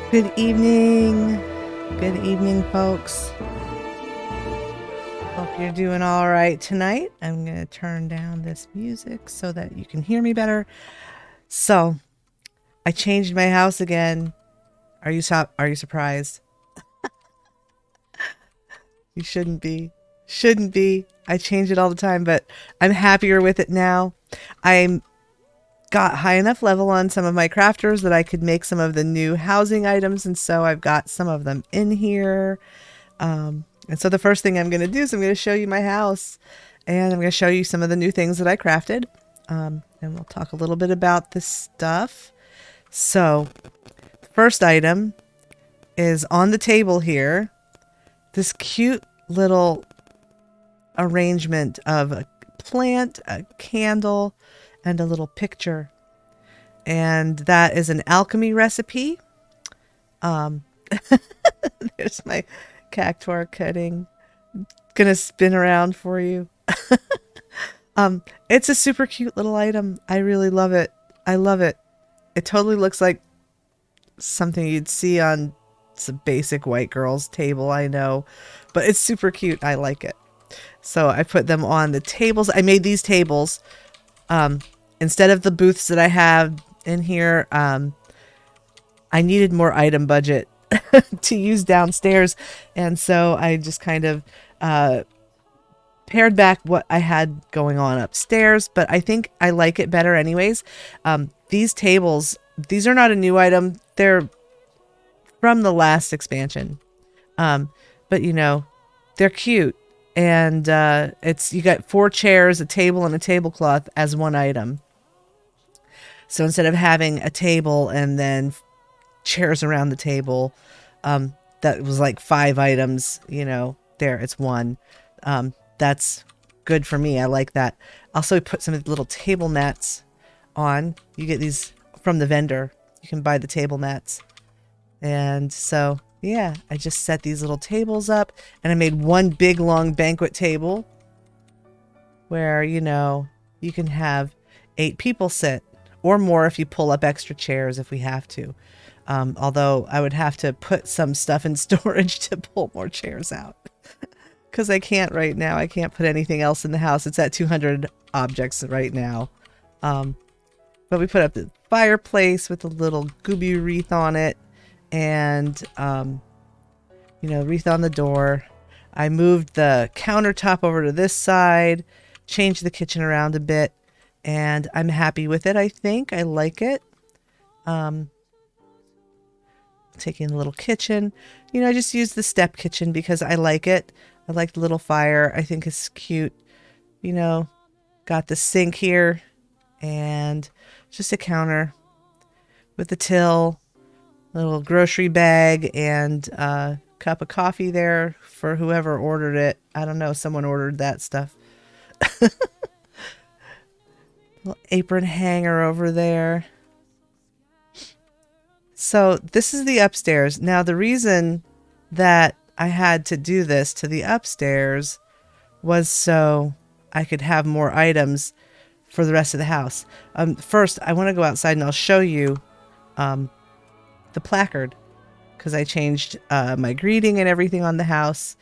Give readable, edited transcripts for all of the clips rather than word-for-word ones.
Good evening. Good evening, folks. Hope you're doing all right tonight. I'm going to turn down this music so that you can hear me better. So, I changed my house again. Are you surprised? You shouldn't be. Shouldn't be. I change it all the time, but I'm happier with it now. I'm got high enough level on some of my crafters that I could make some of the new housing items, and so I've got some of them in here. And so the first thing I'm going to do is I'm going to show you my house, and I'm going to show you some of the new things that I crafted, and we'll talk a little bit about this stuff. So the first item is on the table here, this cute little arrangement of a plant, a candle, and a little picture. And that is an alchemy recipe. There's my cactuar cutting. Gonna spin around for you. It's a super cute little item. I really love it. I love it. It totally looks like something you'd see on some basic white girl's table, I know. But it's super cute. I like it. So I put them on the tables. I made these tables. Instead of the booths that I have in here, I needed more item budget to use downstairs. And so I just kind of pared back what I had going on upstairs. But I think I like it better anyways. These tables, these are not a new item. They're from the last expansion. But you know, they're cute. And you got 4 chairs, a table, and a tablecloth as one item. So instead of having a table and then chairs around the table, that was like 5 items, you know, there, it's one. That's good for me. I like that. Also, put some little table mats on. You get these from the vendor. You can buy the table mats. And so, yeah, I just set these little tables up, and I made one big long banquet table where, you know, you can have 8 people sit or more if you pull up extra chairs if we have to. Although I would have to put some stuff in storage to pull more chairs out because I can't right now. I can't put anything else in the house. It's at 200 objects right now. But we put up the fireplace with a little gooby wreath on it. And, you know, wreath on the door. I moved the countertop over to this side, changed the kitchen around a bit, and I'm happy with it, I think. I like it. Taking the little kitchen. You know, I just used the step kitchen because I like it. I like the little fire. I think it's cute. You know, got the sink here and just a counter with the till. Little grocery bag and a cup of coffee there for whoever ordered it. I don't know. Someone ordered that stuff. Little apron hanger over there. So this is the upstairs. Now the reason that I had to do this to the upstairs was so I could have more items for the rest of the house. First, I want to go outside and I'll show you the placard because I changed my greeting and everything on the house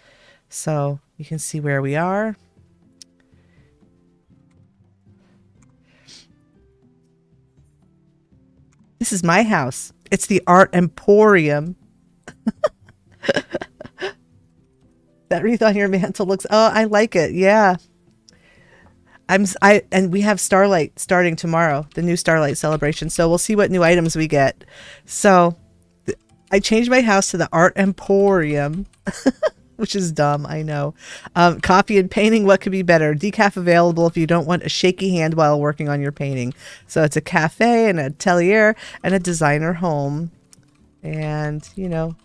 so you can see where we are. This is my house. It's the Art Emporium. That wreath on your mantle looks, oh, I like it. Yeah. And we have Starlight starting tomorrow, the new Starlight celebration. So we'll see what new items we get. So I changed my house to the Art Emporium, which is dumb, I know. Coffee and painting, what could be better? Decaf available if you don't want a shaky hand while working on your painting. So it's a cafe and a atelier and a designer home. And, you know,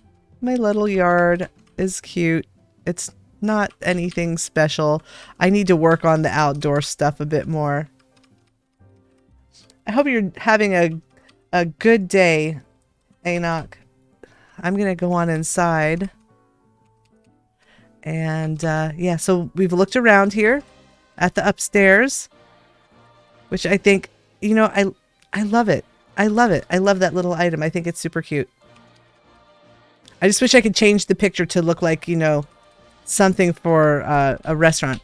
my little yard is cute. It's not anything special. I need to work on the outdoor stuff a bit more. I hope you're having a good day, Enoch. I'm going to go on inside. And yeah, so we've looked around here at the upstairs, which I think, you know, I love it. I love it. I love that little item. I think it's super cute. I just wish I could change the picture to look like, you know, something for a restaurant.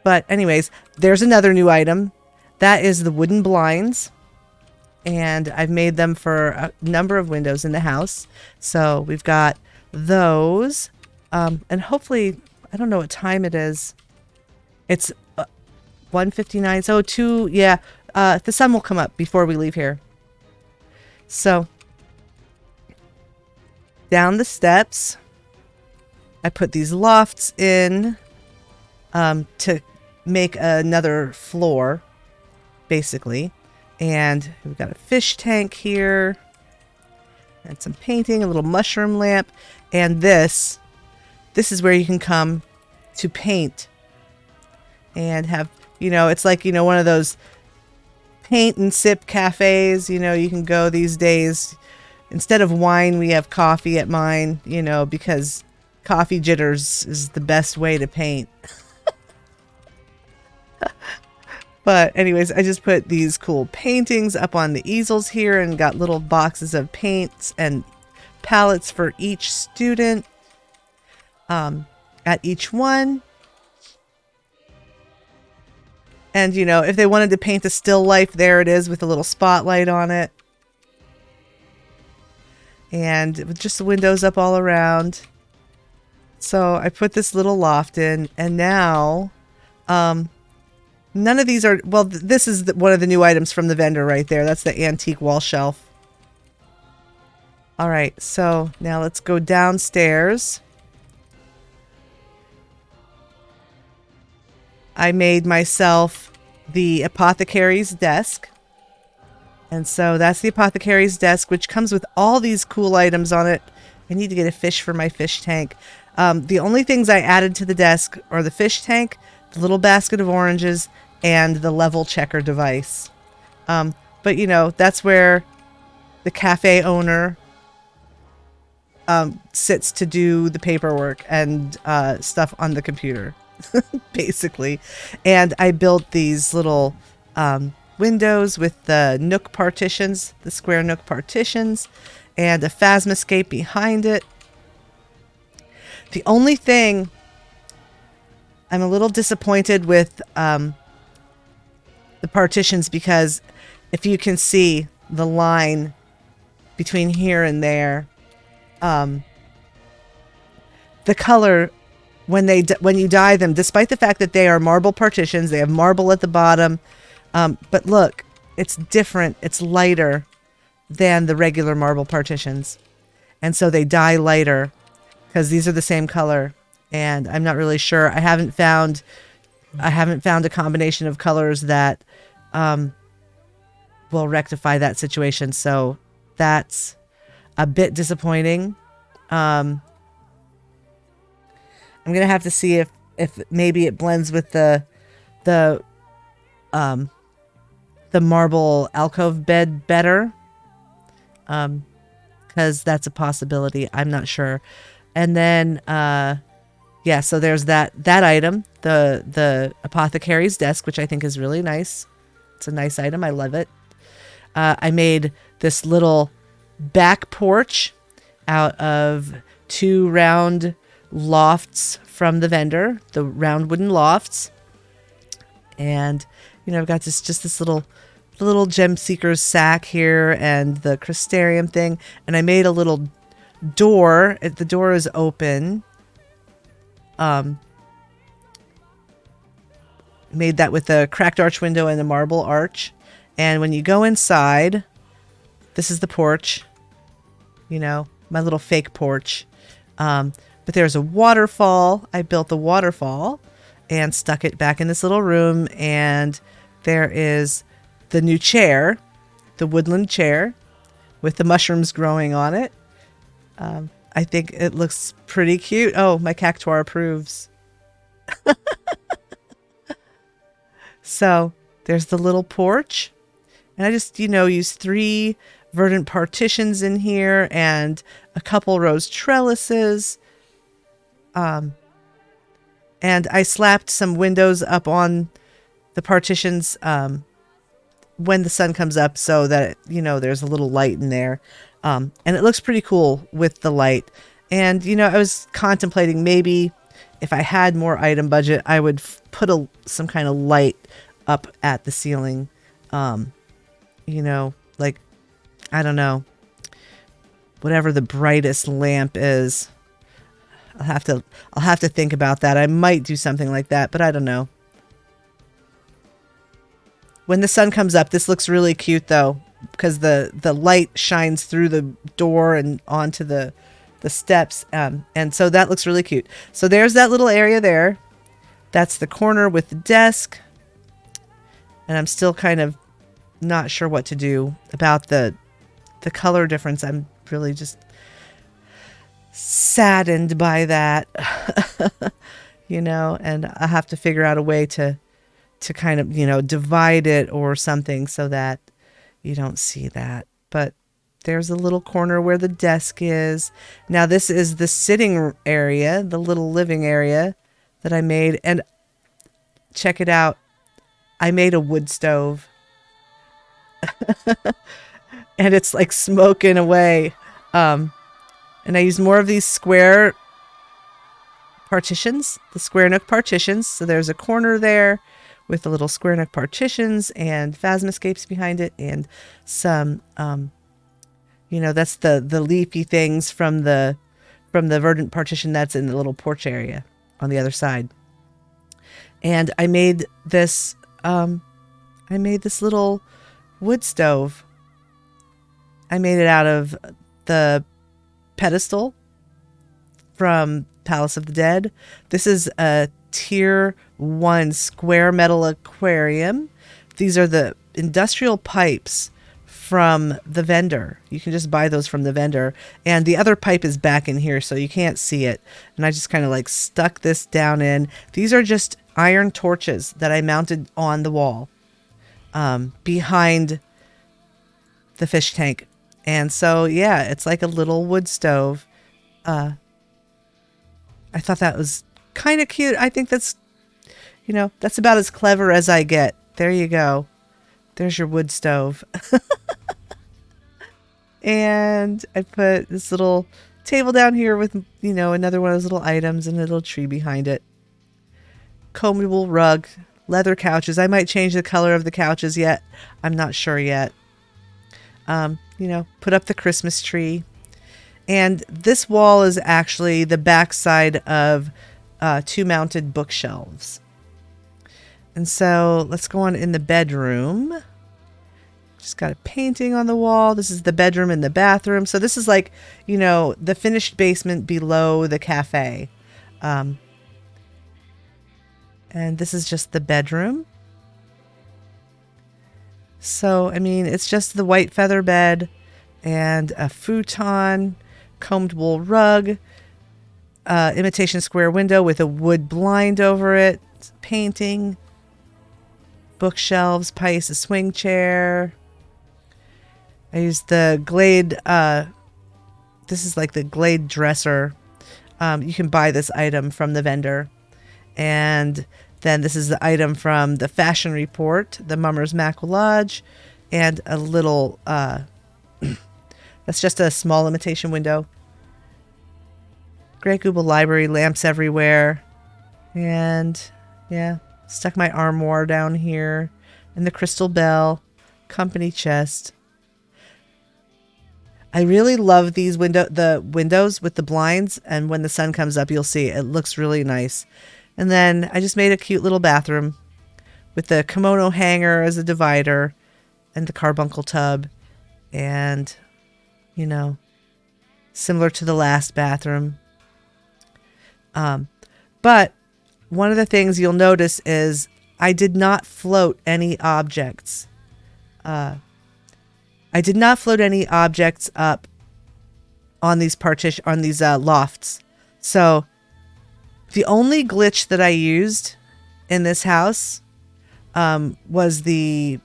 But anyways, there's another new item. That is the wooden blinds. And I've made them for a number of windows in the house. So we've got those. And hopefully, I don't know what time it is. It's 1:59. So 2, yeah. The sun will come up before we leave here. So down the steps, I put these lofts in to make another floor, basically. And we've got a fish tank here and some painting, a little mushroom lamp. And this is where you can come to paint and have, you know, it's like, you know, one of those paint and sip cafes. You know, you can go these days. Instead of wine, we have coffee at mine, you know, because coffee jitters is the best way to paint. But anyways, I just put these cool paintings up on the easels here and got little boxes of paints and palettes for each student at each one. And, you know, if they wanted to paint a still life, there it is with a little spotlight on it. And with just the windows up all around. So I put this little loft in, and now none of these are, well, this is one of the new items from the vendor right there. That's the antique wall shelf. All right, so now let's go downstairs. I made myself the apothecary's desk. And so that's the apothecary's desk, which comes with all these cool items on it. I need to get a fish for my fish tank. The only things I added to the desk are the fish tank, the little basket of oranges, and the level checker device. But, you know, that's where the cafe owner sits to do the paperwork and stuff on the computer, basically. And I built these little windows with the nook partitions, the square nook partitions, and a phasmascape behind it. The only thing I'm a little disappointed with the partitions, because if you can see the line between here and there, the color when you dye them, despite the fact that they are marble partitions, they have marble at the bottom, but look, it's different, it's lighter than the regular marble partitions, and so they dye lighter because these are the same color. And I'm not really sure. I haven't found a combination of colors that will rectify that situation. So that's a bit disappointing. I'm gonna have to see if maybe it blends with the marble alcove bed better, because that's a possibility. I'm not sure. And then yeah, so there's that item, the apothecary's desk, which I think is really nice. It's a nice item. I love it. I made this little back porch out of 2 round lofts from the vendor, the round wooden lofts. And, you know, I've got just this little gem seeker's sack here and the crystarium thing. And I made a little door. The door is open. Made that with a cracked arch window and a marble arch. And when you go inside, this is the porch, you know, my little fake porch. But there's a waterfall. I built the waterfall and stuck it back in this little room. And there is the new chair, the woodland chair with the mushrooms growing on it. I think it looks pretty cute. Oh, my cactuar approves. So there's the little porch. And I just, you know, used 3 verdant partitions in here and a couple rose trellises. And I slapped some windows up on the partitions when the sun comes up so that, you know, there's a little light in there. And it looks pretty cool with the light. And, you know, I was contemplating maybe if I had more item budget, I would put some kind of light up at the ceiling. You know, like, I don't know, whatever the brightest lamp is. I'll have to think about that. I might do something like that, but I don't know. When the sun comes up, this looks really cute though, because the light shines through the door and onto the steps. And so that looks really cute. So there's that little area there. That's the corner with the desk. And I'm still kind of not sure what to do about the color difference. I'm really just saddened by that, you know, and I have to figure out a way to kind of, you know, divide it or something so that you don't see that. But there's a little corner where the desk is. Now this is the sitting area, the little living area that I made. And check it out. I made a wood stove. And it's like smoking away. And I used more of these square partitions, the square nook partitions. So there's a corner there with the little square nook partitions and phasmoscapes behind it, and some, you know, that's the leafy things from the verdant partition that's in the little porch area on the other side. And I made this little wood stove. I made it out of the pedestal from Palace of the Dead. This is a tier 1 square metal aquarium. These are the industrial pipes from the vendor. You can just buy those from the vendor. And the other pipe is back in here, so you can't see it. And I just kind of like stuck this down in. These are just iron torches that I mounted on the wall behind the fish tank. And so, yeah, it's like a little wood stove. I thought that was kind of cute. I think that's, you know, that's about as clever as I get. There you go. There's your wood stove. And I put this little table down here with, you know, another one of those little items and a little tree behind it. Combable rug, leather couches. I might change the color of the couches yet. I'm not sure yet. You know, put up the Christmas tree. And this wall is actually the backside of 2 mounted bookshelves. And so let's go on in the bedroom. Just got a painting on the wall. This is the bedroom and the bathroom. So this is like, you know, the finished basement below the cafe. And this is just the bedroom. So, I mean, it's just the white feather bed and a futon, combed wool rug, imitation square window with a wood blind over it, painting, bookshelves, Pius a swing chair. I used the Glade, this is like the Glade dresser. You can buy this item from the vendor. And then this is the item from the Fashion Report, the Mummers Maquillage, and a little, that's just a small imitation window. Grey Google Library, lamps everywhere. And yeah, stuck my armoire down here. And the crystal bell, company chest. I really love these the windows with the blinds. And when the sun comes up, you'll see it looks really nice. And then I just made a cute little bathroom with the kimono hanger as a divider and the carbuncle tub. And, you know, similar to the last bathroom. But one of the things you'll notice is I did not float any objects. I did not float any objects up on these lofts. So the only glitch that I used in this house was there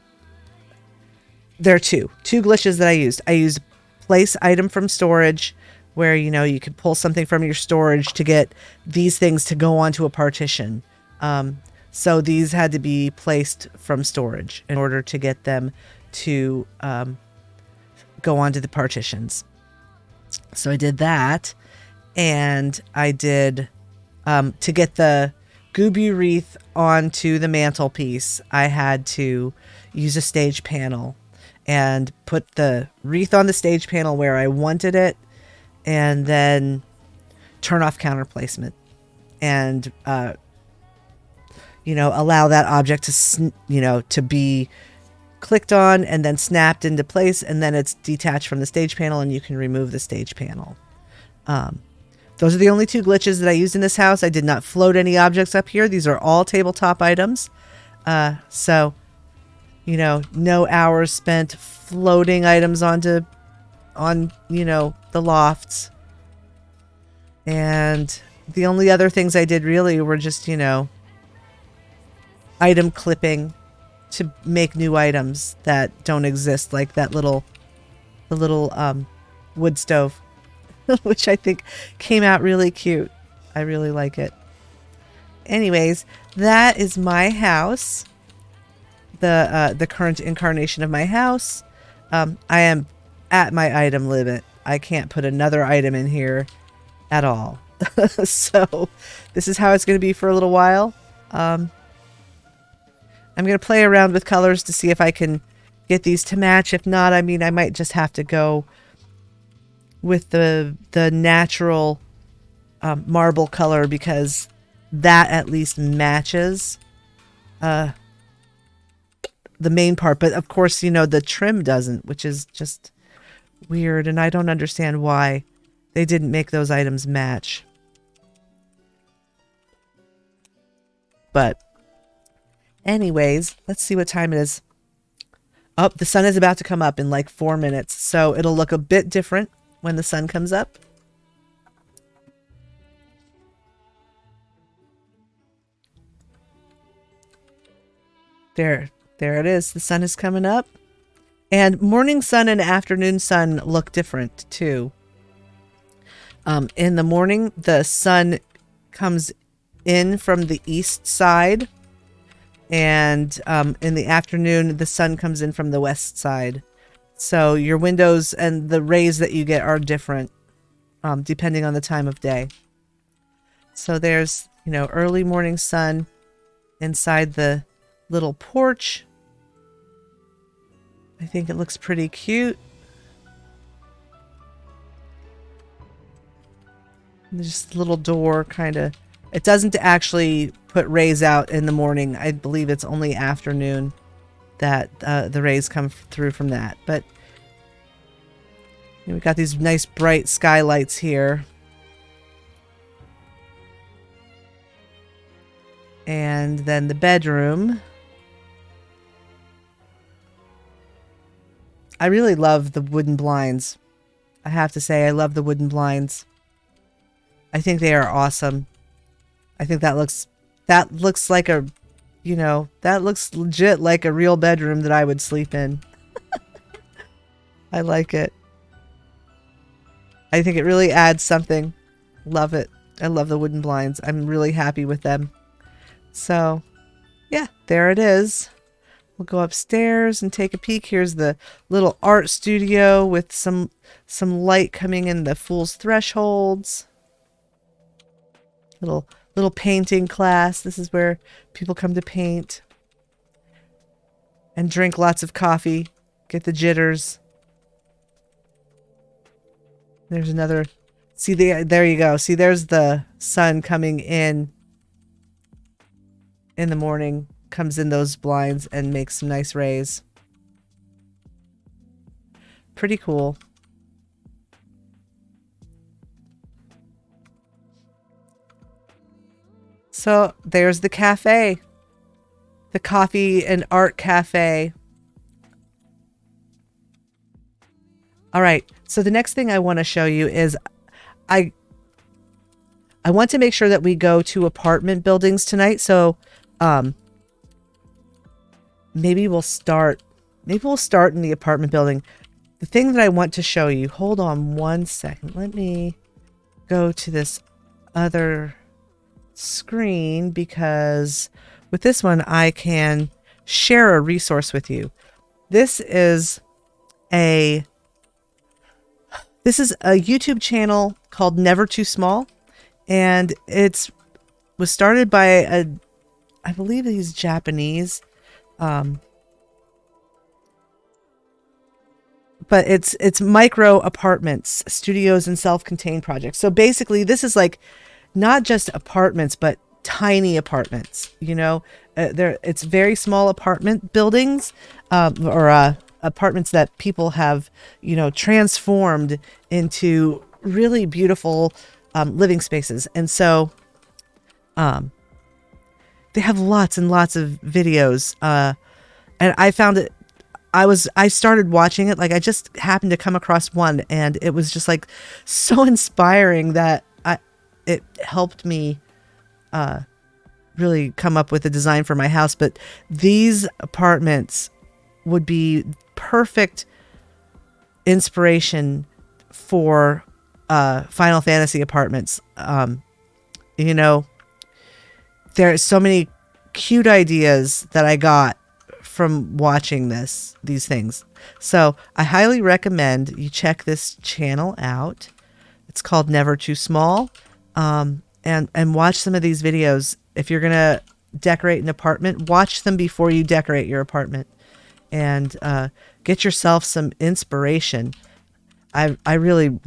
are two glitches that I used. I used place item from storage, where, you know, you could pull something from your storage to get these things to go onto a partition. So these had to be placed from storage in order to get them to go onto the partitions. So I did that, and I did to get the Gubu wreath onto the mantelpiece, I had to use a stage panel and put the wreath on the stage panel where I wanted it, and then turn off counter placement and allow that object to to be clicked on and then snapped into place, and then it's detached from the stage panel and you can remove the stage panel. Those are the only two glitches that I used in this house. I did not float any objects up here. These are all tabletop items. So, no hours spent floating items on the lofts. And the only other things I did really were just, item clipping to make new items that don't exist, like the little wood stove, which I think came out really cute. I really like it. Anyways, that is my house. The current incarnation of my house. I am at my item limit. I can't put another item in here at all. So this is how it's going to be for a little while. I'm going to play around with colors to see if I can get these to match. If not, I might just have to go with the natural marble color, because that at least matches the main part. But of course, the trim doesn't, which is just weird, and I don't understand why they didn't make those items match. But anyways, let's see what time it is. Oh, the sun is about to come up in like 4 minutes, so it'll look a bit different when the sun comes up. There it is. The sun is coming up. And morning sun and afternoon sun look different too. In the morning, the sun comes in from the east side. And in the afternoon, the sun comes in from the west side. So your windows and the rays that you get are different depending on the time of day. So there's, early morning sun inside the little porch. I think it looks pretty cute. And just a little door kind of. It doesn't actually put rays out in the morning. I believe it's only afternoon that the rays come through from that. But we've got these nice bright skylights here. And then the bedroom. I really love the wooden blinds. I have to say, I love the wooden blinds. I think they are awesome. I think that looks like a, that looks legit like a real bedroom that I would sleep in. I like it. I think it really adds something. Love it. I love the wooden blinds. I'm really happy with them. So, yeah, there it is. We'll go upstairs and take a peek. Here's the little art studio with some light coming in the fool's thresholds. Little painting class. This is where people come to paint and drink lots of coffee, get the jitters. There's another. See, there you go. See, there's the sun coming in the morning, comes in those blinds and makes some nice rays. Pretty cool. So there's the cafe, the coffee and art cafe. All right. So the next thing I want to show you is I want to make sure that we go to apartment buildings tonight. So maybe we'll start in the apartment building. The thing that I want to show you, hold on one second. Let me go to this other screen, because with this one, I can share a resource with you. This is a YouTube channel called Never Too Small, and was started by I believe he's Japanese, but it's micro apartments, studios, and self-contained projects. So basically, this is like not just apartments, but tiny apartments. It's very small apartment buildings, or apartments that people have, transformed into really beautiful living spaces. And so they have lots and lots of videos. And I found it, I started watching it, like I just happened to come across one, and it was just like so inspiring that it helped me really come up with a design for my house. But these apartments would be perfect inspiration for Final Fantasy apartments. There are so many cute ideas that I got from watching these things. So I highly recommend you check this channel out. It's called Never Too Small. And watch some of these videos. If you're gonna decorate an apartment, watch them before you decorate your apartment, and get yourself some inspiration. I really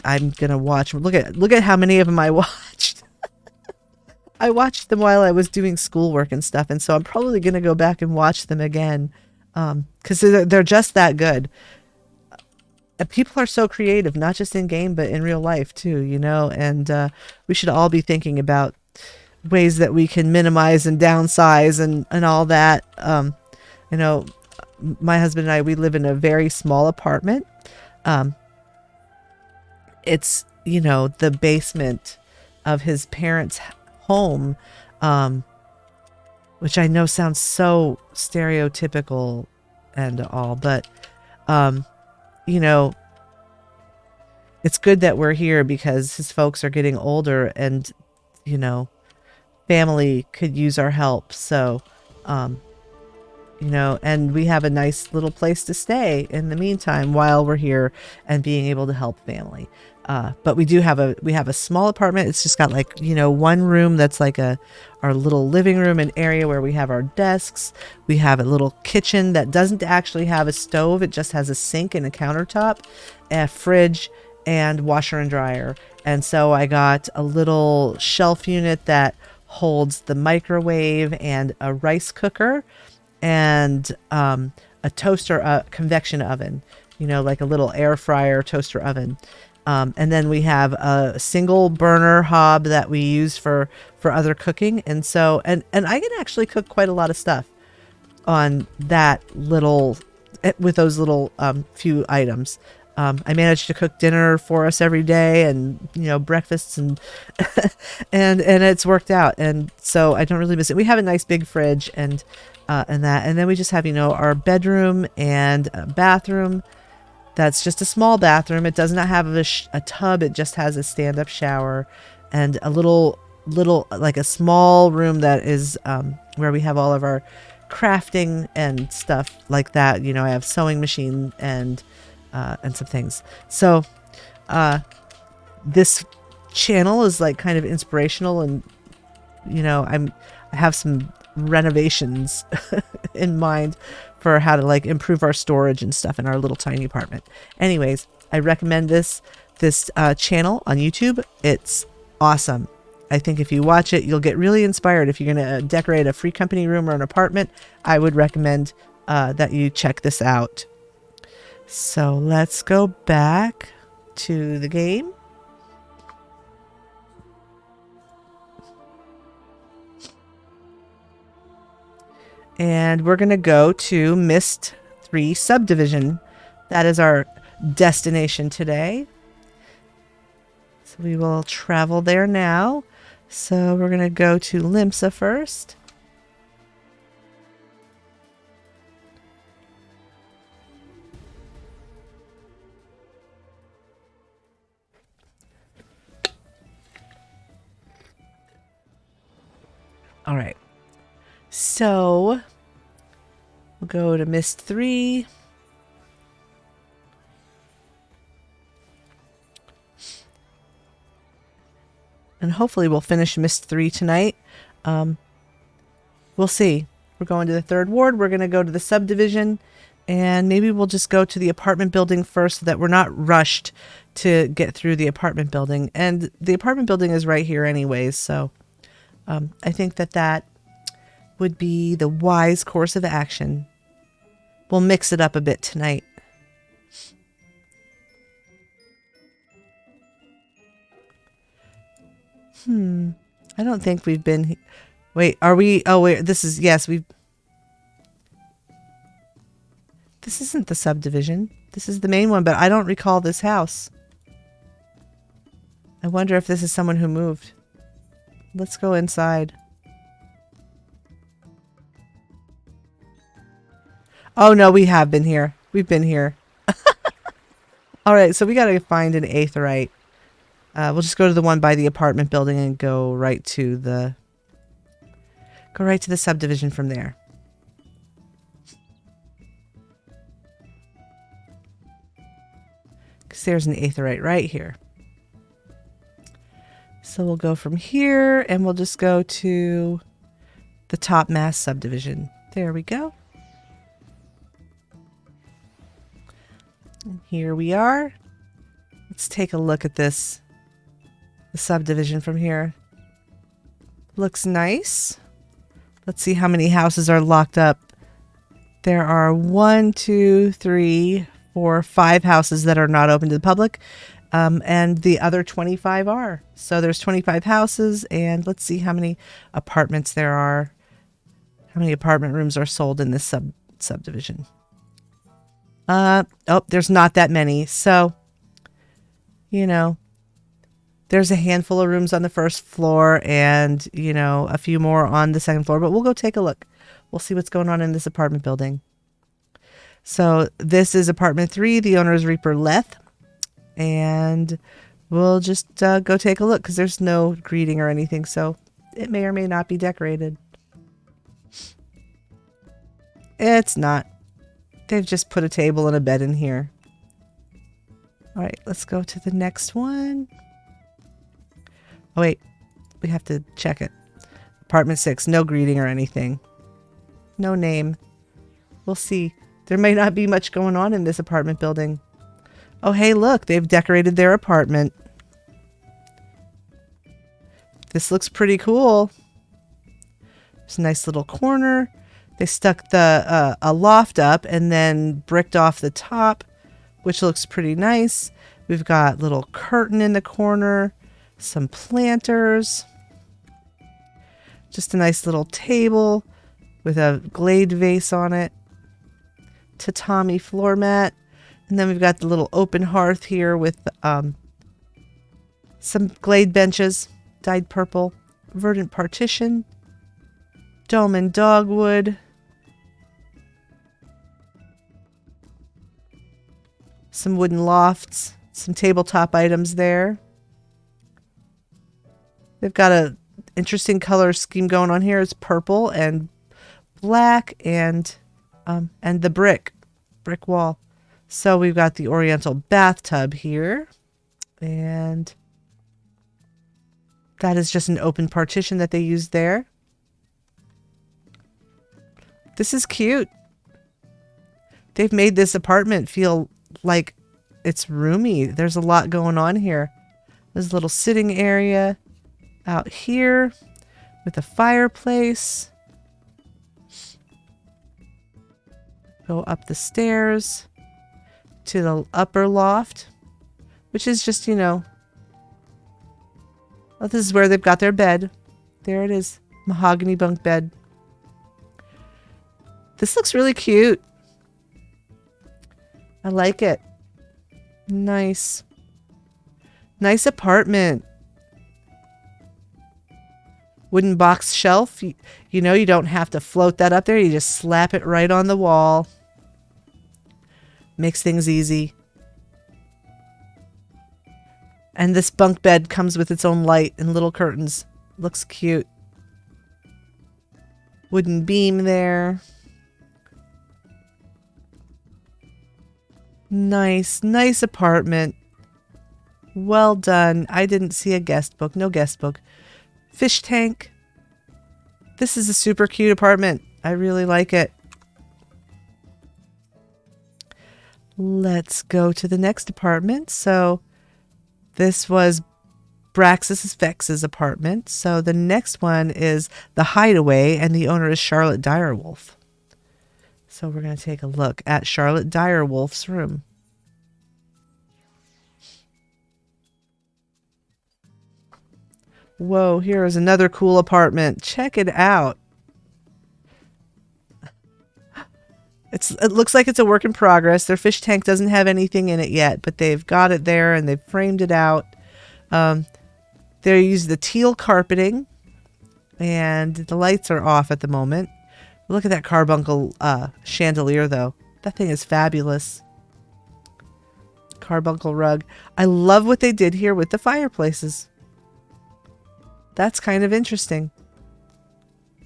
I'm gonna watch. Look at how many of them I watched. I watched them while I was doing schoolwork and stuff, and so I'm probably gonna go back and watch them again, because they're just that good. And people are so creative, not just in game, but in real life too, and we should all be thinking about ways that we can minimize and downsize and all that. My husband and I, we live in a very small apartment. It's, the basement of his parents' home, which I know sounds so stereotypical and all, but it's good that we're here because his folks are getting older, and family could use our help. So and we have a nice little place to stay in the meantime while we're here and being able to help family. But we have a small apartment. It's just got one room that's like our little living room, an area where we have our desks. We have a little kitchen that doesn't actually have a stove. It just has a sink and a countertop, a fridge, and washer and dryer. And so I got a little shelf unit that holds the microwave and a rice cooker and a toaster, convection oven, like a little air fryer toaster oven. And then we have a single burner hob that we use for other cooking. And so, and I can actually cook quite a lot of stuff on that with those little few items. I managed to cook dinner for us every day, and breakfasts, and and it's worked out. And so I don't really miss it. We have a nice big fridge and then we just have our bedroom and a bathroom. That's just a small bathroom. It does not have a tub. It just has a stand-up shower and a little like a small room that is where we have all of our crafting and stuff like that. I have sewing machine and some things. So this channel is like kind of inspirational, and I have some renovations in mind for how to improve our storage and stuff in our little tiny apartment. Anyways, I recommend this channel on YouTube. It's awesome. I think if you watch it, you'll get really inspired. If you're going to decorate a free company room or an apartment, I would recommend that you check this out. So let's go back to the game. And we're going to go to Mist 3 Subdivision. That is our destination today. So we will travel there now. So we're going to go to Limsa first. All right. So we'll go to Mist 3. And hopefully we'll finish Mist 3 tonight. We'll see. We're going to the 3rd ward. We're going to go to the subdivision. And maybe we'll just go to the apartment building first so that we're not rushed to get through the apartment building. And the apartment building is right here anyways. So I think that would be the wise course of action. We'll mix it up a bit tonight. I don't think we've been... Wait, are we... Oh, wait, this is... Yes, we've... This isn't the subdivision. This is the main one, but I don't recall this house. I wonder if this is someone who moved. Let's go inside. Oh, no, we have been here. We've been here. All right, so we got to find an aetheryte. We'll just go to the one by the apartment building and go right to the subdivision from there. Because there's an aetheryte right here. So we'll go from here and we'll just go to the top mass subdivision. There we go. And here we are. Let's take a look at this. The subdivision from here. Looks nice. Let's see how many houses are locked up. There are 1, 2, 3, 4, 5 houses that are not open to the public. And the other 25 are. So there's 25 houses, and let's see how many apartments there are. How many apartment rooms are sold in this subdivision. Oh, there's not that many. So, you know, there's a handful of rooms on the first floor and, you know, a few more on the second floor. But we'll go take a look. We'll see what's going on in this apartment building. So this is apartment 3. The owner is Reaper Leth. And we'll just go take a look because there's no greeting or anything. So it may or may not be decorated. It's not. They've just put a table and a bed in here. All right, let's go to the next one. Oh, wait. We have to check it. Apartment 6. No greeting or anything. No name. We'll see. There may not be much going on in this apartment building. Oh, hey, look. They've decorated their apartment. This looks pretty cool. There's a nice little corner. They stuck the a loft up and then bricked off the top, which looks pretty nice. We've got a little curtain in the corner, some planters, just a nice little table with a glade vase on it, tatami floor mat, and then we've got the little open hearth here with some glade benches, dyed purple, verdant partition, dome and dogwood, some wooden lofts, some tabletop items there. They've got a interesting color scheme going on here. It's purple and black and the brick wall. So we've got the oriental bathtub here, and that is just an open partition that they used there. This is cute. They've made this apartment feel like it's roomy. There's a lot going on here. There's a little sitting area out here with a fireplace. Go up the stairs to the upper loft, which is just, you know, well, this is where they've got their bed. There it is. Mahogany bunk bed. This looks really cute. I like it. Nice. Nice apartment. Wooden box shelf. You know, you don't have to float that up there. You just slap it right on the wall. Makes things easy. And this bunk bed comes with its own light and little curtains. Looks cute. Wooden beam there. Nice, nice apartment. Well done. I didn't see a guest book. No guest book. Fish tank. This is a super cute apartment. I really like it. Let's go to the next apartment. So this was Braxis Vex's apartment. So the next one is the Hideaway, and the owner is Charlotte Direwolf. So we're going to take a look at Charlotte Direwolf's room. Whoa, here is another cool apartment. Check it out. It looks like it's a work in progress. Their fish tank doesn't have anything in it yet, but they've got it there and they've framed it out. They use the teal carpeting, and the lights are off at the moment. Look at that carbuncle chandelier, though. That thing is fabulous. Carbuncle rug. I love what they did here with the fireplaces. That's kind of interesting.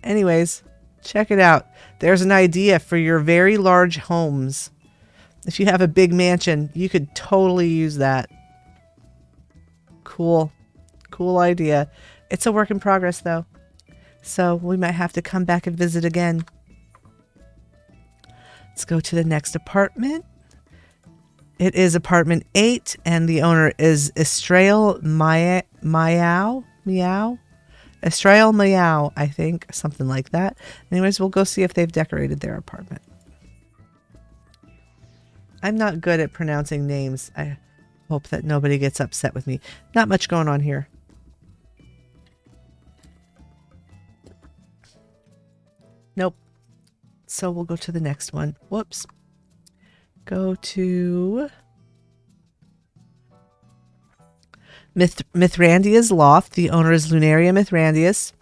Anyways, check it out. There's an idea for your very large homes. If you have a big mansion, you could totally use that. Cool. Cool idea. It's a work in progress, though. So we might have to come back and visit again. Let's go to the next apartment. It is apartment 8, and the owner is Estrelle Meow. Estrelle Meow, I think. Something like that. Anyways, we'll go see if they've decorated their apartment. I'm not good at pronouncing names. I hope that nobody gets upset with me. Not much going on here. Nope. So we'll go to the next one. Whoops. Go to Mithrandia's Loft. The owner is Lunaria Mithrandius.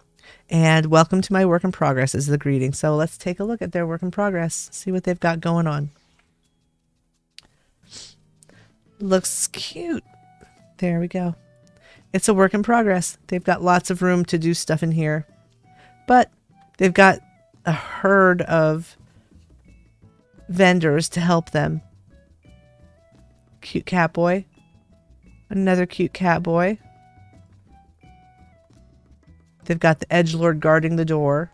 And welcome to my work in progress is the greeting. So let's take a look at their work in progress. See what they've got going on. Looks cute. There we go. It's a work in progress. They've got lots of room to do stuff in here. But they've got a herd of vendors to help them. Cute cat boy. Another cute cat boy. They've got the edgelord guarding the door.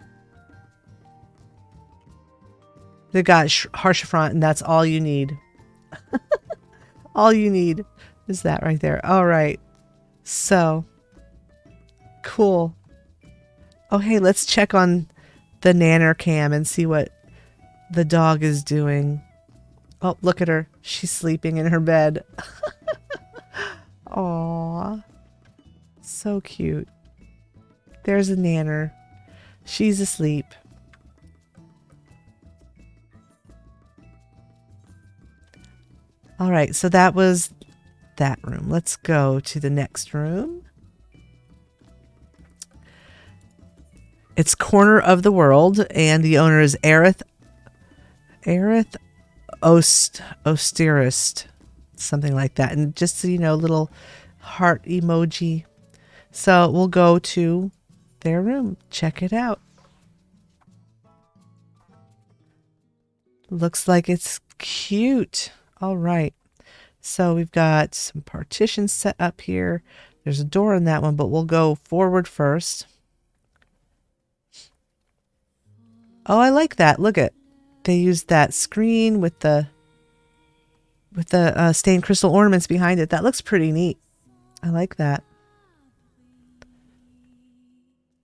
They've got Harshafront, and that's all you need. All you need is that right there. All right. So, cool. Oh, hey, let's check on the nanner cam and see what the dog is doing. Oh, look at her. She's sleeping in her bed. Aww. So cute. There's a nanner. She's asleep. All right, so that was that room. Let's go to the next room. It's Corner of the World, and the owner is Aerith Osterist, something like that. And just so you know, little heart emoji. So we'll go to their room. Check it out. Looks like it's cute. All right. So we've got some partitions set up here. There's a door in that one, but we'll go forward first. Oh, I like that. Look at, they used that screen with the stained crystal ornaments behind it. That looks pretty neat. I like that.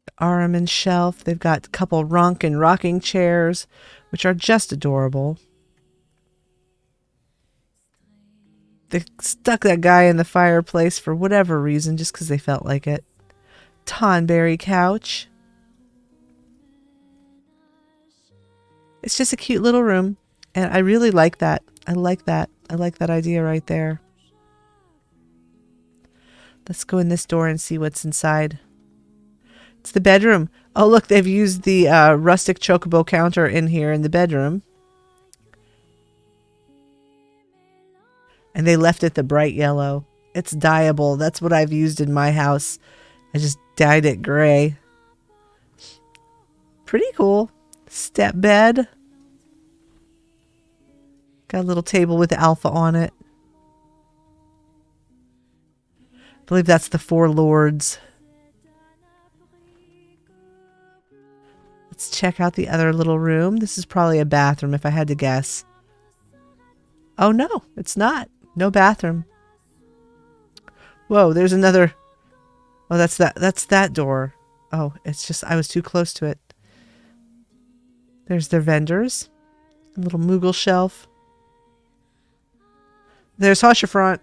The Ahriman shelf. They've got a couple rocking chairs, which are just adorable. They stuck that guy in the fireplace for whatever reason, just because they felt like it. Tonberry couch. It's just a cute little room, and I really like that. I like that. I like that idea right there. Let's go in this door and see what's inside. It's the bedroom. Oh, look, they've used the rustic chocobo counter in here in the bedroom. And they left it the bright yellow. It's dyeable. That's what I've used in my house. I just dyed it gray. Pretty cool. Step bed. Got a little table with alpha on it. I believe that's the Four Lords. Let's check out the other little room. This is probably a bathroom if I had to guess. Oh no, it's not. No bathroom. Whoa, there's another. Oh, that's that door. Oh, it's just I was too close to it. There's their vendors. A little Moogle shelf. There's Hautefront.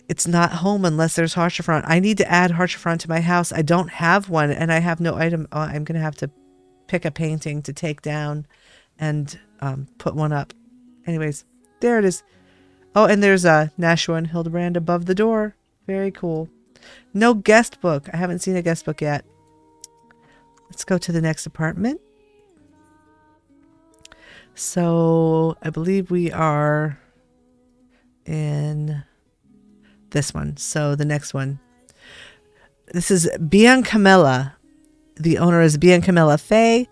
It's not home unless there's Hautefront. I need to add Hautefront to my house. I don't have one, and I have no item. Oh, I'm going to have to pick a painting to take down and put one up. Anyways, there it is. Oh, and there's Nashua and Hildebrand above the door. Very cool. No guest book. I haven't seen a guest book yet. Let's go to the next apartment. So I believe we are in this one. So the next one. This is Biancamilla. The owner is Biancamilla Faye.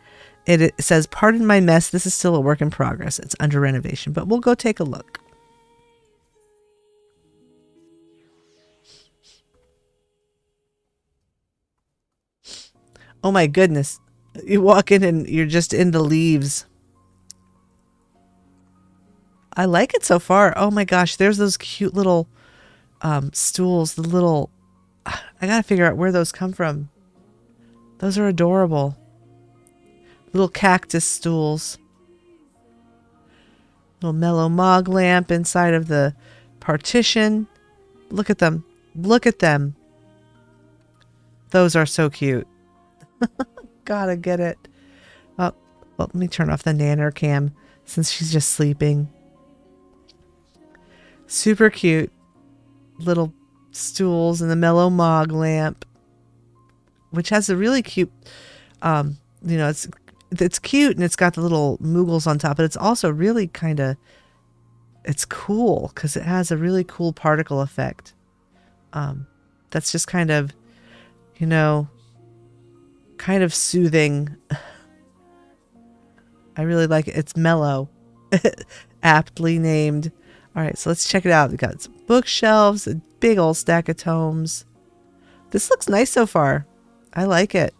It says, "Pardon my mess. This is still a work in progress. It's under renovation, but we'll go take a look." Oh my goodness. You walk in and you're just in the leaves. I like it so far. Oh my gosh. There's those cute little stools. The little... I gotta figure out where those come from. Those are adorable. Little cactus stools. Little mellow mog lamp inside of the partition. Look at them. Look at them. Those are so cute. Gotta get it. Oh, well, let me turn off the nanner cam since she's just sleeping. Super cute. Little stools and the mellow mog lamp, which has a really cute, it's cute and it's got the little moogles on top, but it's also really kind of, it's cool because it has a really cool particle effect. That's just kind of, kind of soothing. I really like it. It's mellow. Aptly named. All right, so let's check it out. We got some bookshelves, a big old stack of tomes. This looks nice so far. I like it.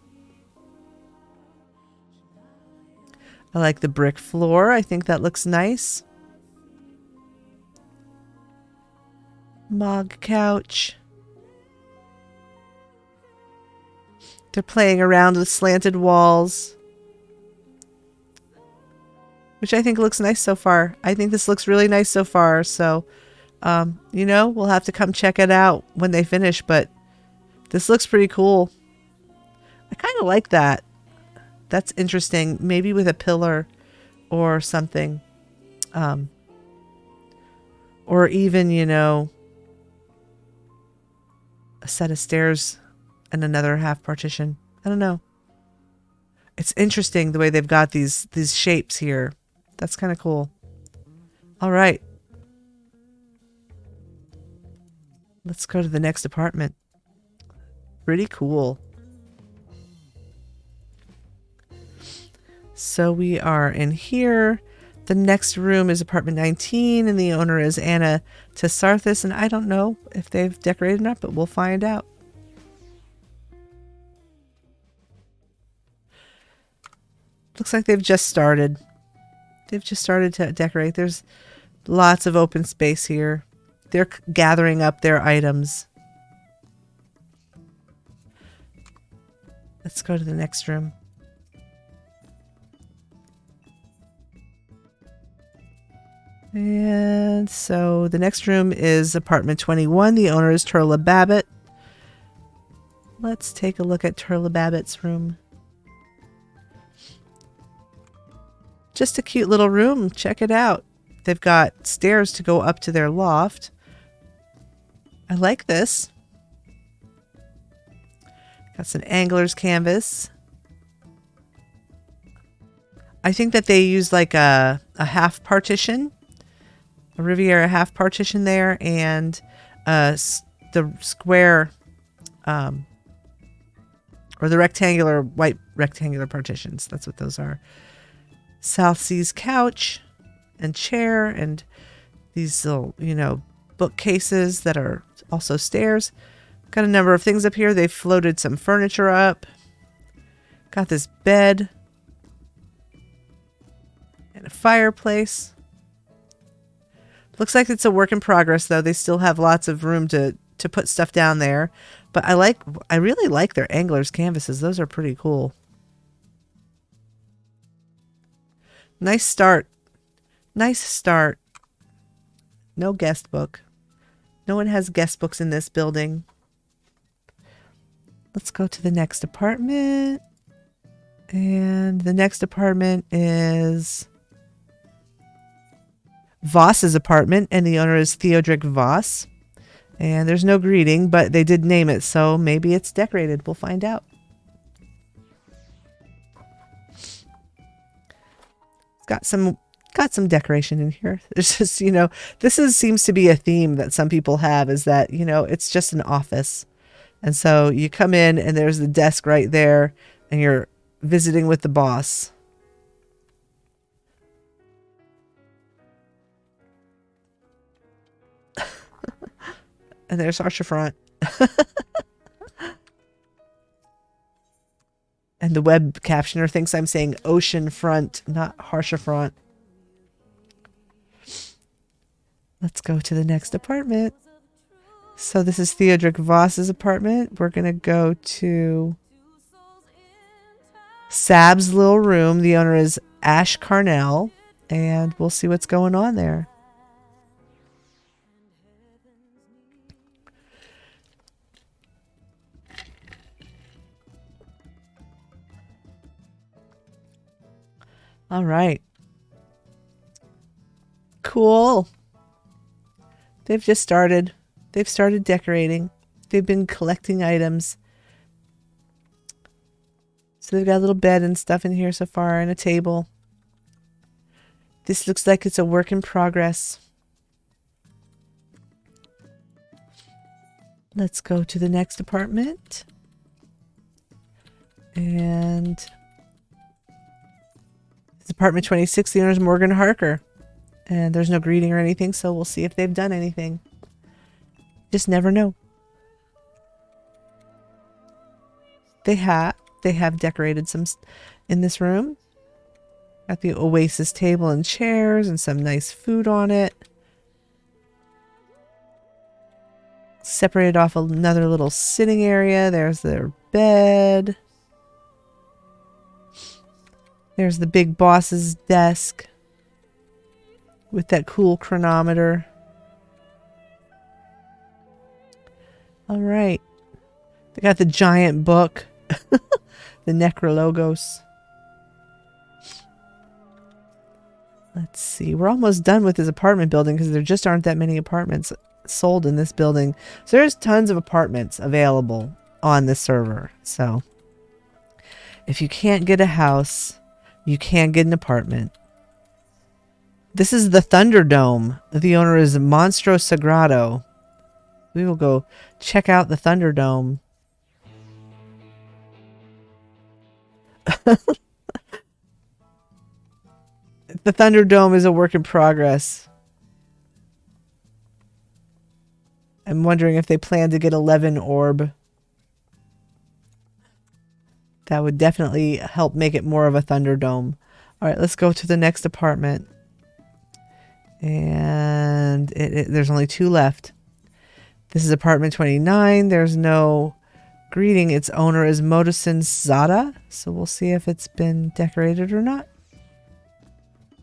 I like the brick floor. I think that looks nice. Mog couch. They're playing around with slanted walls, which I think looks nice so far. I think this looks really nice so far. So, we'll have to come check it out when they finish, but this looks pretty cool. I kind of like that. That's interesting. Maybe with a pillar or something. Or even, a set of stairs and another half partition. I don't know. It's interesting the way they've got these shapes here. That's kind of cool. All right. Let's go to the next apartment. Pretty cool. So we are in here. The next room is apartment 19, and the owner is Anna Tessarthis, and I don't know if they've decorated or not, but we'll find out. Looks like they've just started. They've just started to decorate. There's lots of open space here. They're gathering up their items. Let's go to the next room. And so the next room is apartment 21. The owner is Turla Babbitt. Let's take a look at Turla Babbitt's room. Just a cute little room. Check it out. They've got stairs to go up to their loft. I like this. Got some angler's canvas. I think that they use like a half partition. A Riviera half partition there, and the square Or the rectangular, white rectangular partitions. That's what those are. South Seas couch and chair and these little, you know, bookcases that are also stairs. Got a number of things up here. They've floated some furniture up. Got this bed. And a fireplace. Looks like it's a work in progress, though. They still have lots of room to put stuff down there. But I really like their Angler's canvases. Those are pretty cool. Nice start. Nice start. No guest book. No one has guest books in this building. Let's go to the next apartment. And the next apartment is Voss's apartment, and the owner is Theodric Voss. And there's no greeting, but they did name it, so maybe it's decorated. We'll find out. It's got some decoration in here. There's just, you know, seems to be a theme that some people have, is that, you know, it's just an office. And so you come in and there's the desk right there and you're visiting with the boss. And there's our chiffon. And the web captioner thinks I'm saying ocean front, not harshafront. Let's go to the next apartment. So this is Theodric Voss's apartment. We're going to go to Sab's little room. The owner is Ash Carnell. And we'll see what's going on there. All right. Cool. They've just started. They've started decorating. They've been collecting items. So they've got a little bed and stuff in here so far and a table. This looks like it's a work in progress. Let's go to the next apartment. And it's apartment 26. The owner is Morgan Harker. And there's no greeting or anything, so we'll see if they've done anything. Just never know. They have decorated some in this room. Got the Oasis table and chairs and some nice food on it. Separated off another little sitting area. There's their bed. There's the big boss's desk with that cool chronometer. All right. They got the giant book. The Necrologos. Let's see. We're almost done with his apartment building because there just aren't that many apartments sold in this building. So there's tons of apartments available on this server. So if you can't get a house, you can get an apartment. This is the Thunderdome. The owner is Monstro Sagrado. We will go check out the Thunderdome. The Thunderdome is a work in progress. I'm wondering if they plan to get 11 orb. That would definitely help make it more of a Thunderdome. All right, let's go to the next apartment. And there's only 2 left. This is apartment 29. There's no greeting. Its owner is Motosin Zada. So we'll see if it's been decorated or not.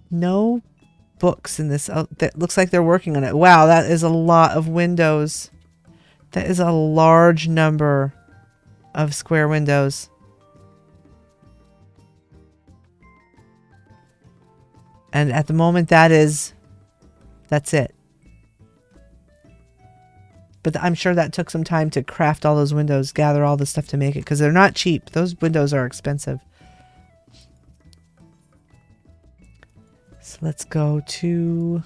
No books in this. Oh, that looks like they're working on it. Wow, that is a lot of windows. That is a large number of square windows. And at the moment, that's it. But I'm sure that took some time to craft all those windows, gather all the stuff to make it, because they're not cheap. Those windows are expensive. So let's go to...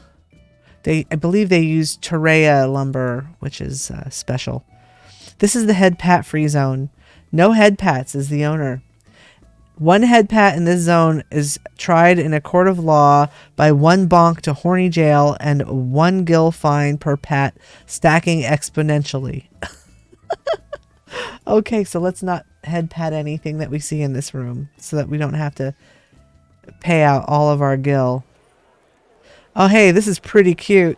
I believe they use Torreya lumber, which is special. This is the head pat free zone. No head pats is the owner. One head pat in this zone is tried in a court of law by 1 bonk to horny jail and 1 gil fine per pat, stacking exponentially. Okay, so let's not head pat anything that we see in this room so that we don't have to pay out all of our gil. Oh, hey, this is pretty cute.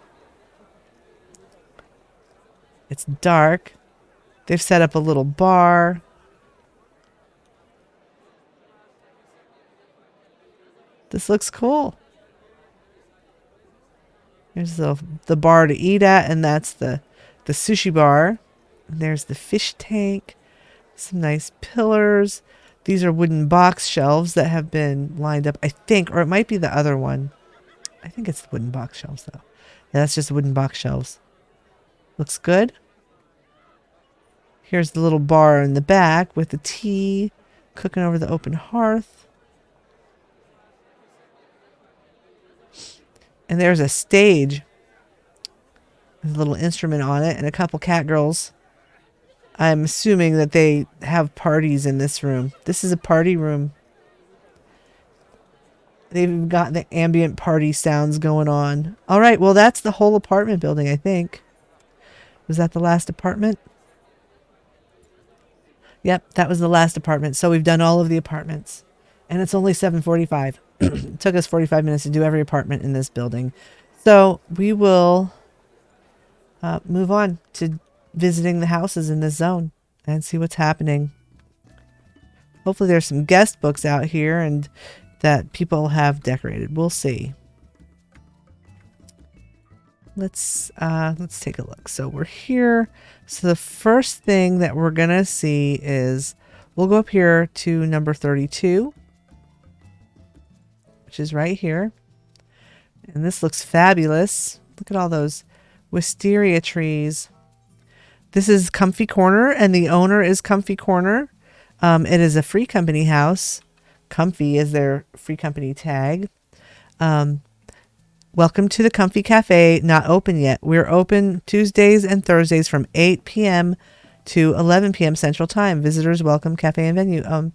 It's dark. They've set up a little bar. This looks cool. There's the bar to eat at, and that's the sushi bar. And there's the fish tank. Some nice pillars. These are wooden box shelves that have been lined up, I think, or it might be the other one. I think it's the wooden box shelves, though. Yeah, that's just wooden box shelves. Looks good. Here's the little bar in the back with the tea, cooking over the open hearth. And there's a stage with a little instrument on it and a couple cat girls. I'm assuming that they have parties in this room. This is a party room. They've got the ambient party sounds going on. All right, well, that's the whole apartment building, I think. Was that the last apartment? Yep, that was the last apartment. So we've done all of the apartments. And it's only 7:45. It took us 45 minutes to do every apartment in this building. So we will move on to visiting the houses in this zone and see what's happening. Hopefully there's some guest books out here and that people have decorated. We'll see. Let's take a look. So we're here. So the first thing that we're gonna see is we'll go up here to number 32, which is right here. And this looks fabulous. Look at all those wisteria trees. This is Comfy Corner, and the owner is Comfy Corner. It is a Free Company house. Comfy is their Free Company tag. Welcome to the Comfy Cafe. Not open yet. We're open Tuesdays and Thursdays from 8 p.m. to 11 p.m. Central Time. Visitors welcome, cafe and venue.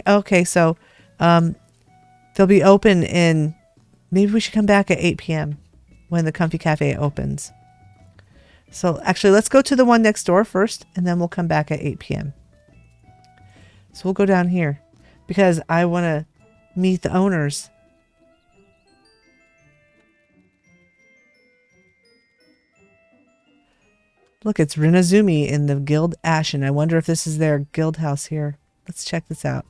Okay. So, they'll be open in. Maybe we should come back at 8 p.m. when the Comfy Cafe opens. So actually, let's go to the one next door first, and then we'll come back at 8 p.m. So we'll go down here because I want to meet the owners. Look, it's Rinazumi in the Guild Ashen. I wonder if this is their guild house here. Let's check this out.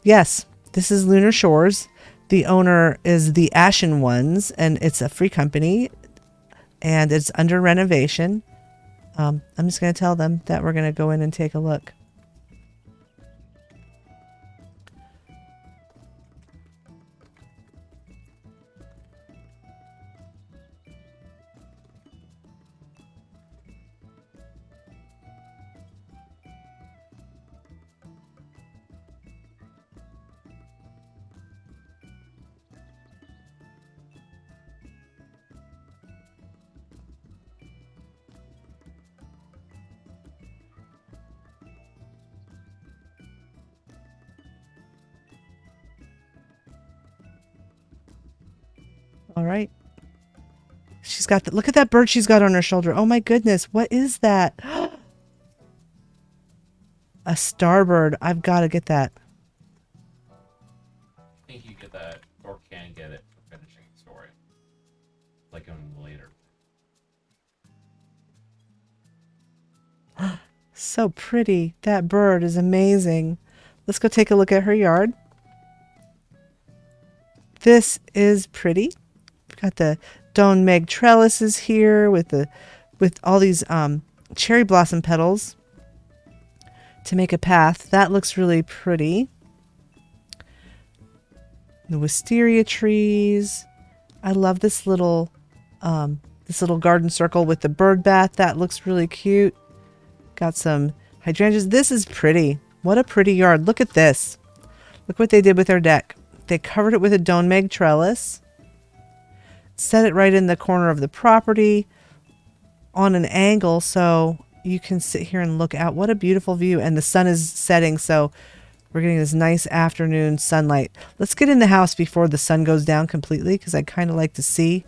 Yes, this is Lunar Shores. The owner is the Ashen Ones, and it's a Free Company, and it's under renovation. I'm just going to tell them that we're going to go in and take a look. All right. She's got look at that bird she's got on her shoulder. Oh my goodness. What is that? A starbird. I've got to get that. I think you get that or can get it for finishing the story. Like later. So pretty. That bird is amazing. Let's go take a look at her yard. This is pretty. Got the Don Meg trellises here with all these cherry blossom petals to make a path. That looks really pretty. The wisteria trees. I love this little garden circle with the bird bath. That looks really cute. Got some hydrangeas. This is pretty. What a pretty yard. Look at this. Look what they did with their deck. They covered it with a Don Meg trellis. Set it right in the corner of the property on an angle so you can sit here and look out. What a beautiful view. And the sun is setting, so we're getting this nice afternoon sunlight. Let's get in the house before the sun goes down completely, because I kind of like to see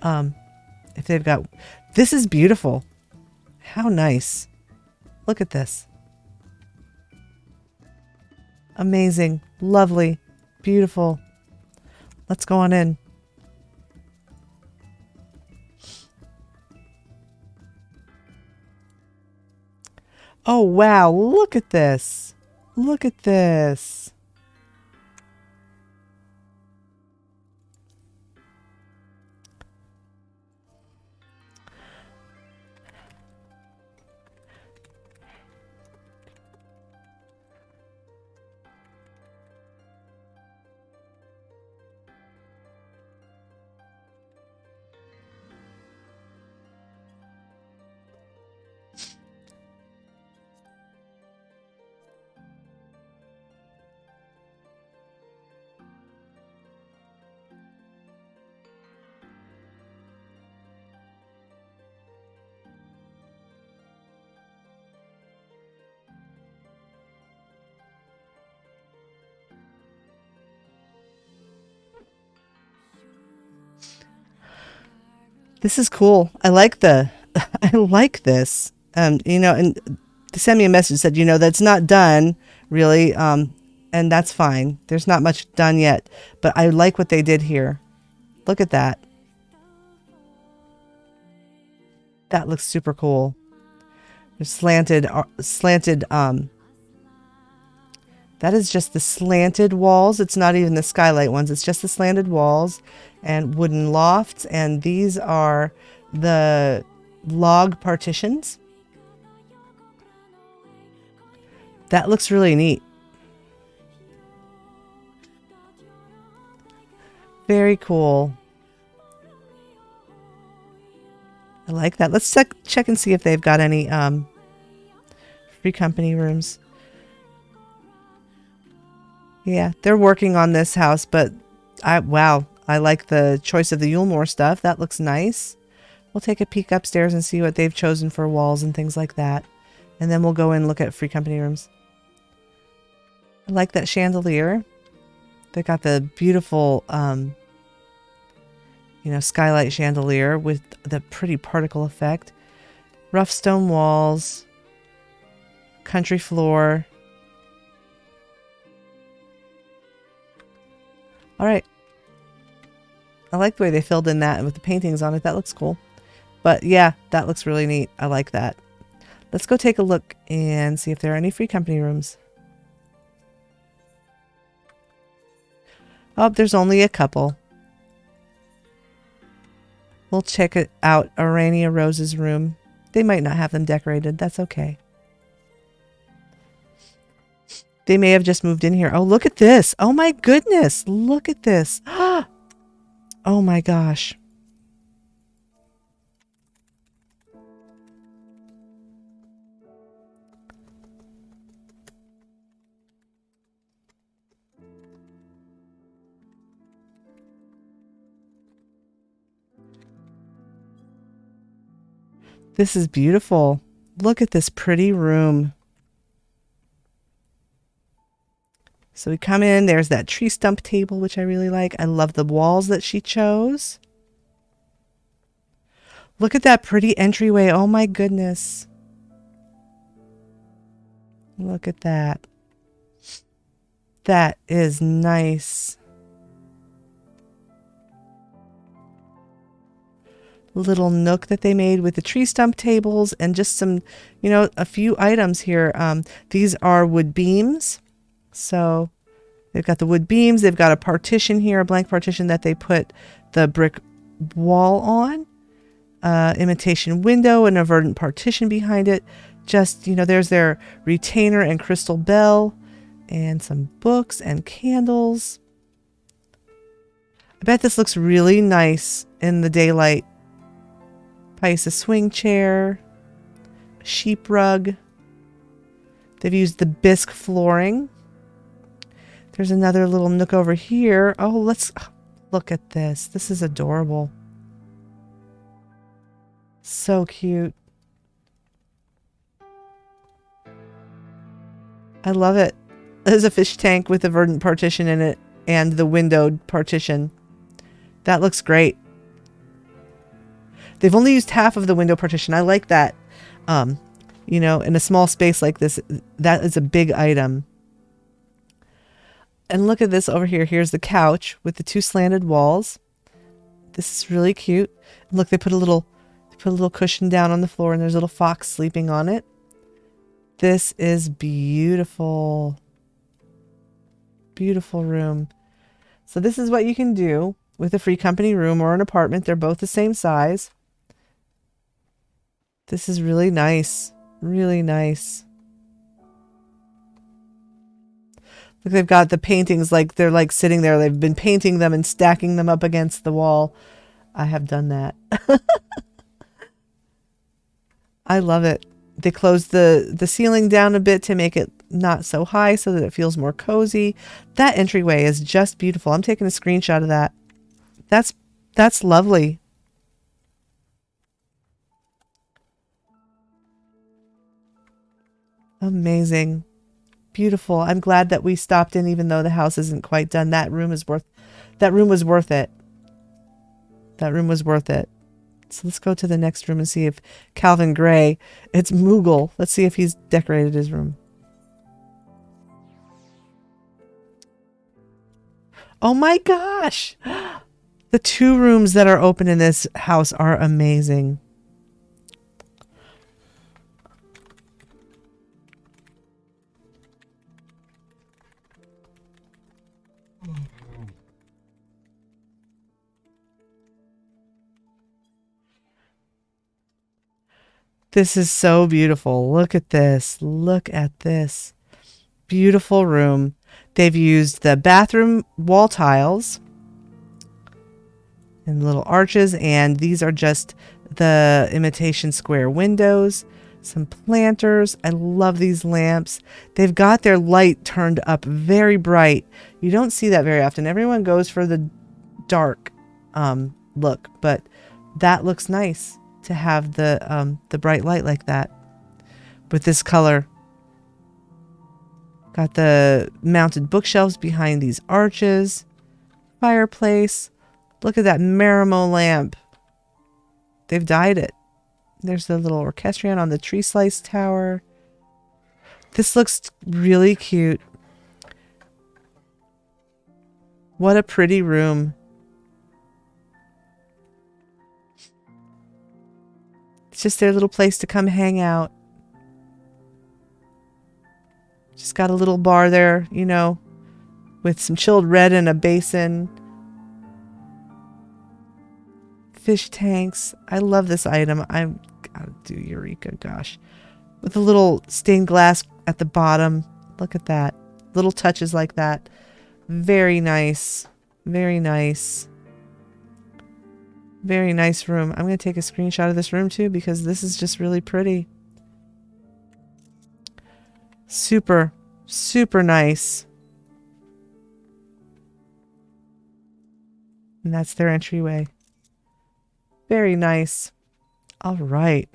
if they've got... This is beautiful. How nice. Look at this. Amazing. Lovely. Beautiful. Let's go on in. Oh, wow. Look at this. Look at this. This is cool. I like the, I like this. You know, and they sent me a message that said, you know, that's not done really. And that's fine. There's not much done yet, but I like what they did here. Look at that. That looks super cool. There's slanted, that is just the slanted walls. It's not even the skylight ones. It's just the slanted walls and wooden lofts. And these are the log partitions. That looks really neat. Very cool. I like that. Let's check and see if they've got any free company rooms. Yeah, they're working on this house, but wow, I like the choice of the Yulemoor stuff. That looks nice. We'll take a peek upstairs and see what they've chosen for walls and things like that. And then we'll go in and look at free company rooms. I like that chandelier. They got the beautiful, you know, skylight chandelier with the pretty particle effect. Rough stone walls. Country floor. All right. I like the way they filled in that with the paintings on it. That looks cool. But yeah, that looks really neat. I like that. Let's go take a look and see if there are any free company rooms. Oh, there's only a couple. We'll check it out. Arania Rose's room. They might not have them decorated. That's okay. They may have just moved in here. Oh, look at this. Oh my goodness. Look at this. Oh my gosh. This is beautiful. Look at this pretty room. So we come in, there's that tree stump table, which I really like. I love the walls that she chose. Look at that pretty entryway. Oh my goodness. Look at that. That is nice. Little nook that they made with the tree stump tables and just some, you know, a few items here. These are wood beams. So they've got the wood beams. They've got a partition here, a blank partition that they put the brick wall on. Imitation window, and a verdant partition behind it. Just, you know, there's their retainer and crystal bell and some books and candles. I bet this looks really nice in the daylight. Pice, a swing chair, sheep rug. They've used the bisque flooring. There's another little nook over here. Oh, let's look at this. This is adorable. So cute. I love it. There's a fish tank with a verdant partition in it and the windowed partition. That looks great. They've only used half of the window partition. I like that. You know, in a small space like this, that is a big item. And look at this over here. Here's the couch with the 2 slanted walls. This is really cute. And look, they put a little cushion down on the floor and there's a little fox sleeping on it. This is beautiful. Beautiful room. So this is what you can do with a free company room or an apartment. They're both the same size. This is really nice. Really nice. Look, they've got the paintings like they're like sitting there. They've been painting them and stacking them up against the wall. I have done that. I love it. They closed the ceiling down a bit to make it not so high so that it feels more cozy. That entryway is just beautiful. I'm taking a screenshot of that. That's lovely. Amazing. Beautiful. I'm glad that we stopped in even though the house isn't quite done. That room was worth it. That room was worth it. So let's go to the next room and see if Calvin Gray, it's Moogle. Let's see if he's decorated his room. Oh my gosh. The 2 rooms that are open in this house are amazing. This is so beautiful. Look at this. Look at this. Beautiful room. They've used the bathroom wall tiles and little arches, and these are just the imitation square windows. Some planters. I love these lamps. They've got their light turned up very bright. You don't see that very often. Everyone goes for the dark look, but that looks nice to have the bright light like that with this color. Got the mounted bookshelves behind these arches. Fireplace. Look at that Marimo lamp. They've dyed it. There's the little orchestrion on the tree slice tower. This looks really cute. What a pretty room. It's just their little place to come hang out. Just got a little bar there, you know, with some chilled red in a basin. Fish tanks. I love this item. I'm gotta do Eureka, gosh. With a little stained glass at the bottom. Look at that. Little touches like that. Very nice. Very nice. Very nice room. I'm going to take a screenshot of this room too because this is just really pretty. Super, super nice. And that's their entryway. Very nice. All right.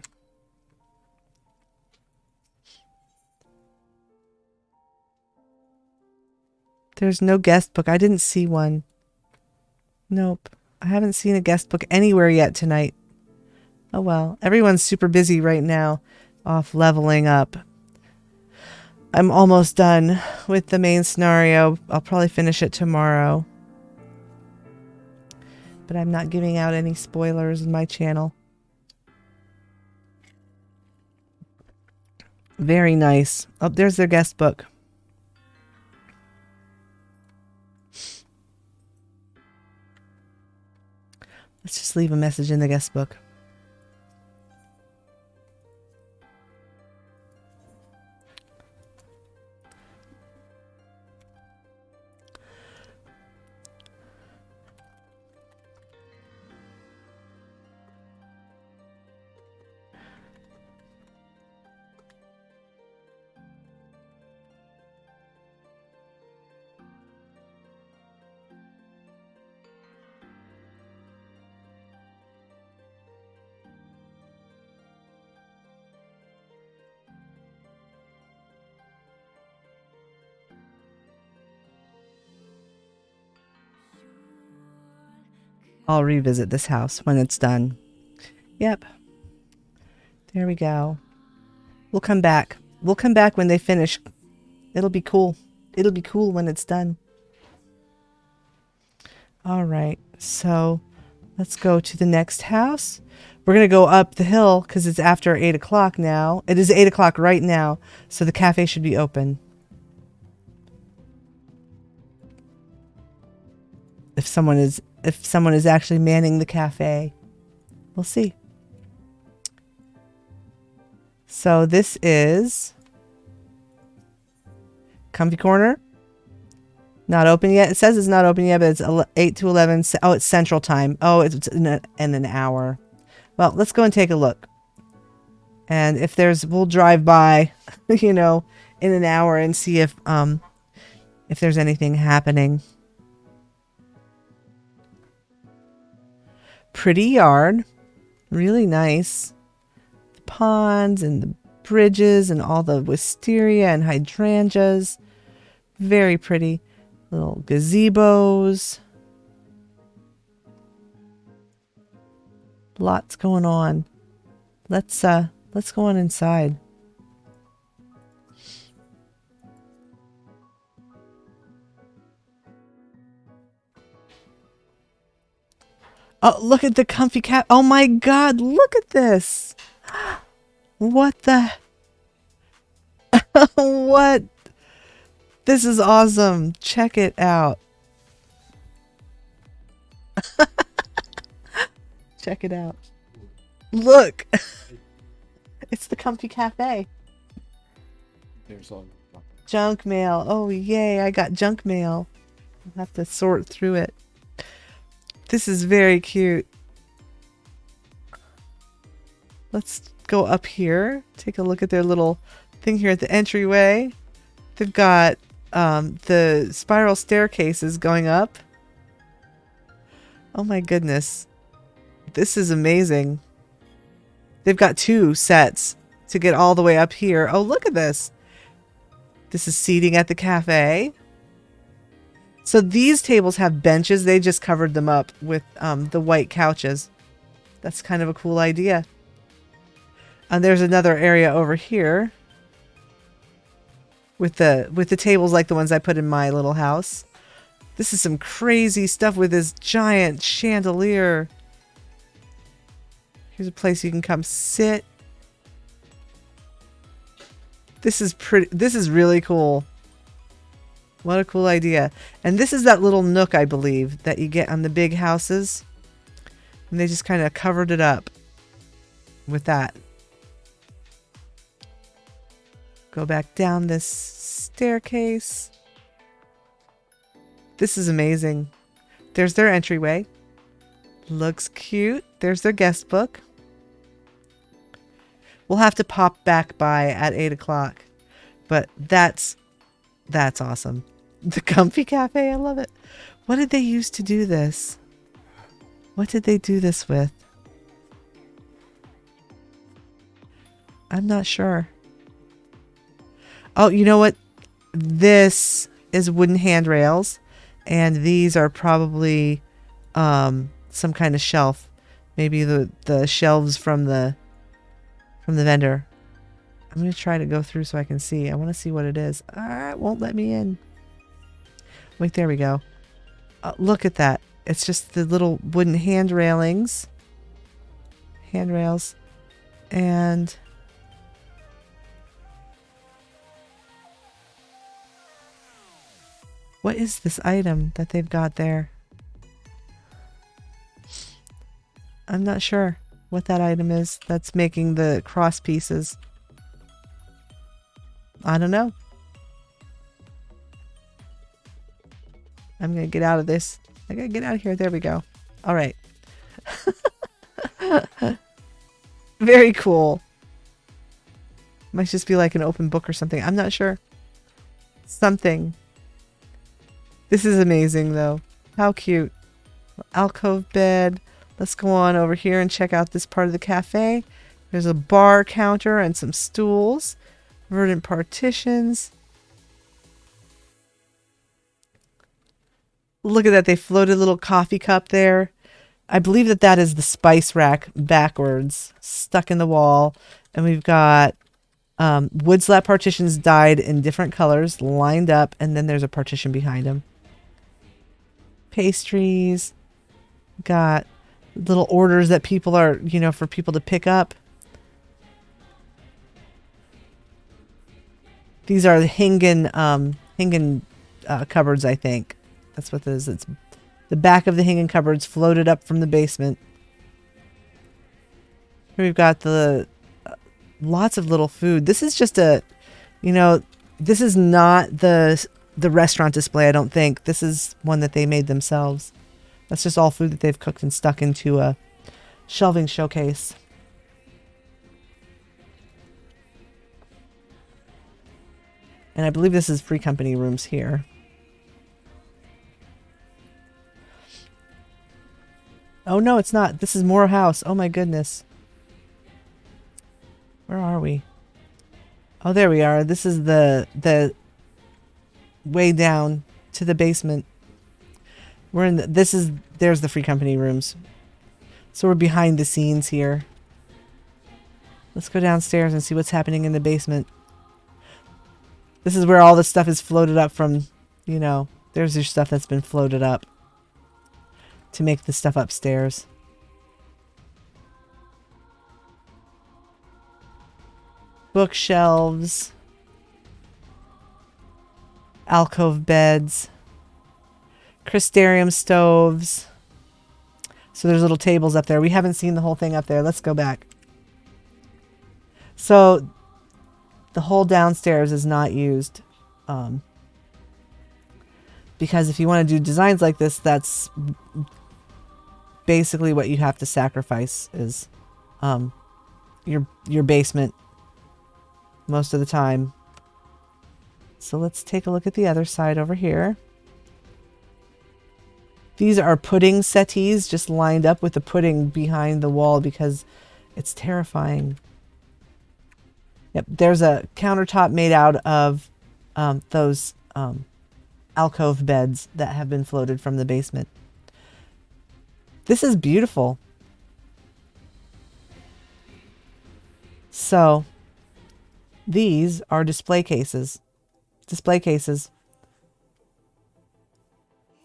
There's no guest book. I didn't see one. Nope. I haven't seen a guest book anywhere yet tonight. Oh well. Everyone's super busy right now. Off leveling up. I'm almost done with the main scenario. I'll probably finish it tomorrow. But I'm not giving out any spoilers in my channel. Very nice. Oh, there's their guest book. Let's just leave a message in the guest book. I'll revisit this house when it's done. Yep. There we go. We'll come back. We'll come back when they finish. It'll be cool. It'll be cool when it's done. All right. So let's go to the next house. We're going to go up the hill because it's after 8 o'clock now. It is 8 o'clock right now. So the cafe should be open. If someone is actually manning the cafe. We'll see. So this is Comfy Corner. Not open yet. It says it's not open yet, but it's 8 to 11. Oh, it's Central Time. Oh, it's in an hour. Well, let's go and take a look. And if we'll drive by, you know, in an hour and see if there's anything happening. Pretty yard. Really nice. The ponds and the bridges and all the wisteria and hydrangeas. Very pretty. Little gazebos. Lots going on. Let's go on inside. Oh, look at the comfy cat. Oh my God, look at this. What the? What? This is awesome. Check it out. Check it out. Look. It's the comfy cafe. There's all Junk mail. Oh, yay. I got junk mail. I'll have to sort through it. This is very cute. Let's go up here. Take a look at their little thing here at the entryway. They've got the spiral staircases going up. Oh my goodness. This is amazing. They've got 2 sets to get all the way up here. Oh, look at this. This is seating at the cafe. So these tables have benches. They just covered them up with the white couches. That's kind of a cool idea. And there's another area over here with the tables like the ones I put in my little house. This is some crazy stuff with this giant chandelier. Here's a place you can come sit. This is pretty. This is really cool. What a cool idea. And this is that little nook, I believe, that you get on the big houses. And they just kind of covered it up with that. Go back down this staircase. This is amazing. There's their entryway. Looks cute. There's their guest book. We'll have to pop back by at 8 o'clock. But that's awesome. The comfy cafe, I love it. What did they use to do this? What did they do this with? I'm not sure. Oh, you know what? This is wooden handrails, and these are probably some kind of shelf. Maybe the shelves from the vendor. I'm going to try to go through so I can see. I want to see what it is. It won't let me in. Wait, there we go. Look at that. It's just the little wooden handrails. And what is this item that they've got there? I'm not sure what that item is that's making the cross pieces. I don't know. I'm going to get out of this. I got to get out of here. There we go. All right. Very cool. Might just be like an open book or something. I'm not sure. Something. This is amazing, though. How cute. Alcove bed. Let's go on over here and check out this part of the cafe. There's a bar counter and some stools. Verdant partitions. Look at that. They floated a little coffee cup there. I believe that that is the spice rack backwards, stuck in the wall. And we've got wood slat partitions dyed in different colors, lined up, and then there's a partition behind them. Pastries. Got little orders that people are, for people to pick up. These are the Hingen cupboards, I think. That's what this is. It's the back of the Hingen cupboards floated up from the basement. Here we've got the lots of little food. This is just a, this is not the restaurant display, I don't think. This is one that they made themselves. That's just all food that they've cooked and stuck into a shelving showcase. And I believe this is free company rooms here. Oh, no, it's not. This is more house. Oh, my goodness. Where are we? Oh, there we are. This is the way down to the basement. We're in there's the free company rooms. So we're behind the scenes here. Let's go downstairs and see what's happening in the basement. This is where all the stuff is floated up from, there's your stuff that's been floated up to make the stuff upstairs. Bookshelves. Alcove beds. Crystarium stoves. So there's little tables up there. We haven't seen the whole thing up there. Let's go back. So the whole downstairs is not used. Because if you want to do designs like this, that's basically what you have to sacrifice is your basement most of the time. So let's take a look at the other side over here. These are pudding settees just lined up with the pudding behind the wall because it's terrifying. Yep, there's a countertop made out of those alcove beds that have been floated from the basement. This is beautiful. So these are display cases. Display cases.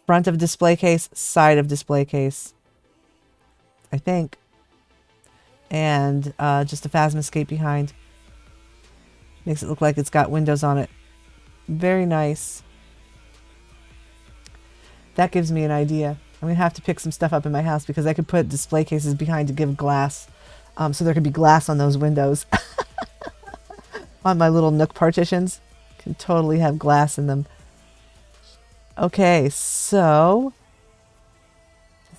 Front of display case, side of display case. I think. And just a Phasmoscape behind. Makes it look like it's got windows on it. Very nice. That gives me an idea. I'm going to have to pick some stuff up in my house because I could put display cases behind to give glass. So there could be glass on those windows. On my little nook partitions. Can totally have glass in them. Okay, so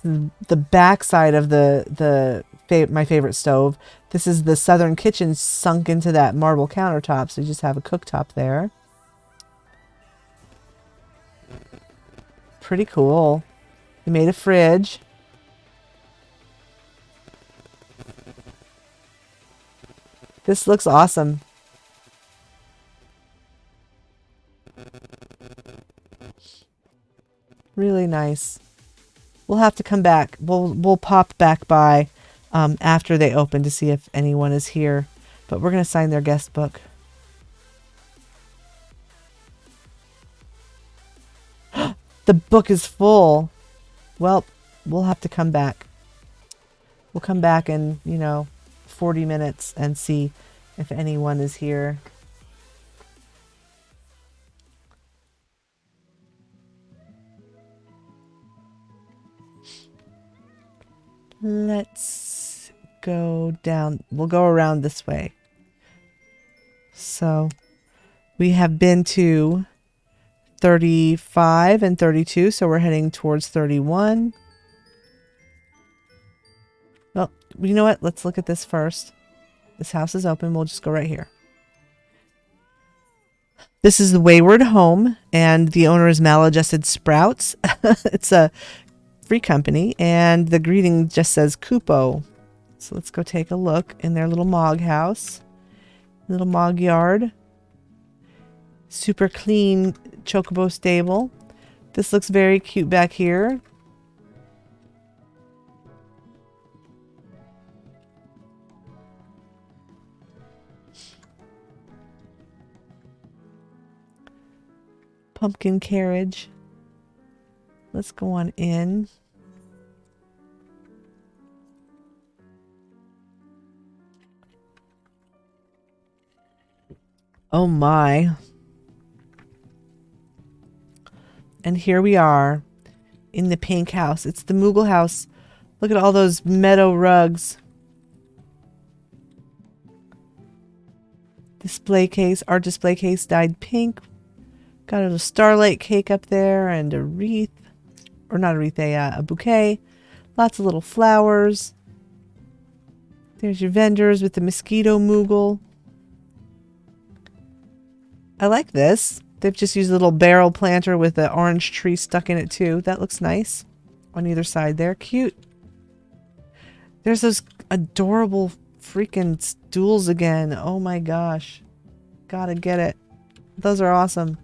the back side of my favorite stove. This is the southern kitchen sunk into that marble countertop. So you just have a cooktop there. Pretty cool. They made a fridge. This looks awesome. Really nice. We'll have to come back. We'll pop back by after they open to see if anyone is here. But we're going to sign their guest book. The book is full. Well, we'll have to come back. We'll come back in, 40 minutes and see if anyone is here. Let's go down. We'll go around this way. So we have been to 35 and 32, so we're heading towards 31. Well, you know what? Let's look at this first. This house is open. We'll just go right here. This is the Wayward Home, and the owner is Maladjusted Sprouts. It's a free company, and the greeting just says Kupo. So let's go take a look in their little Mog house. Little Mog yard. Super clean chocobo stable. This looks very cute back here. pumpkin carriage. Let's go on in. Oh my. And here we are in the pink house. It's the Moogle house. Look at all those meadow rugs. Display case. Our display case dyed pink. Got a little starlight cake up there and a wreath. Or not a wreath, a bouquet. Lots of little flowers. There's your vendors with the mosquito Moogle. I like this. They've just used a little barrel planter with an orange tree stuck in it too. That looks nice. On either side there. Cute. There's those adorable freaking stools again. Oh my gosh. Gotta get it. Those are awesome.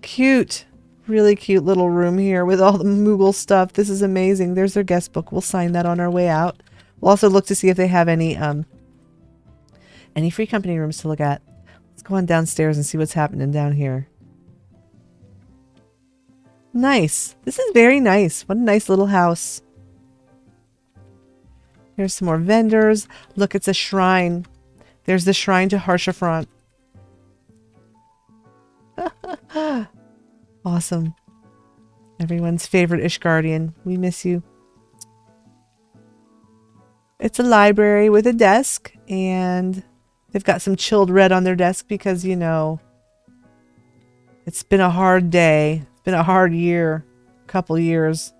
Cute. Really cute little room here with all the Moogle stuff. This is amazing. There's their guest book. We'll sign that on our way out. We'll also look to see if they have any free company rooms to look at. Let's go on downstairs and see what's happening down here. Nice. This is very nice. What a nice little house. Here's some more vendors. Look, it's a shrine. There's the shrine to Harshafront. Awesome. Everyone's favorite Ishgardian. We miss you. It's a library with a desk, and they've got some chilled red on their desk because, you know, it's been a hard day. It's been a hard year. Couple years.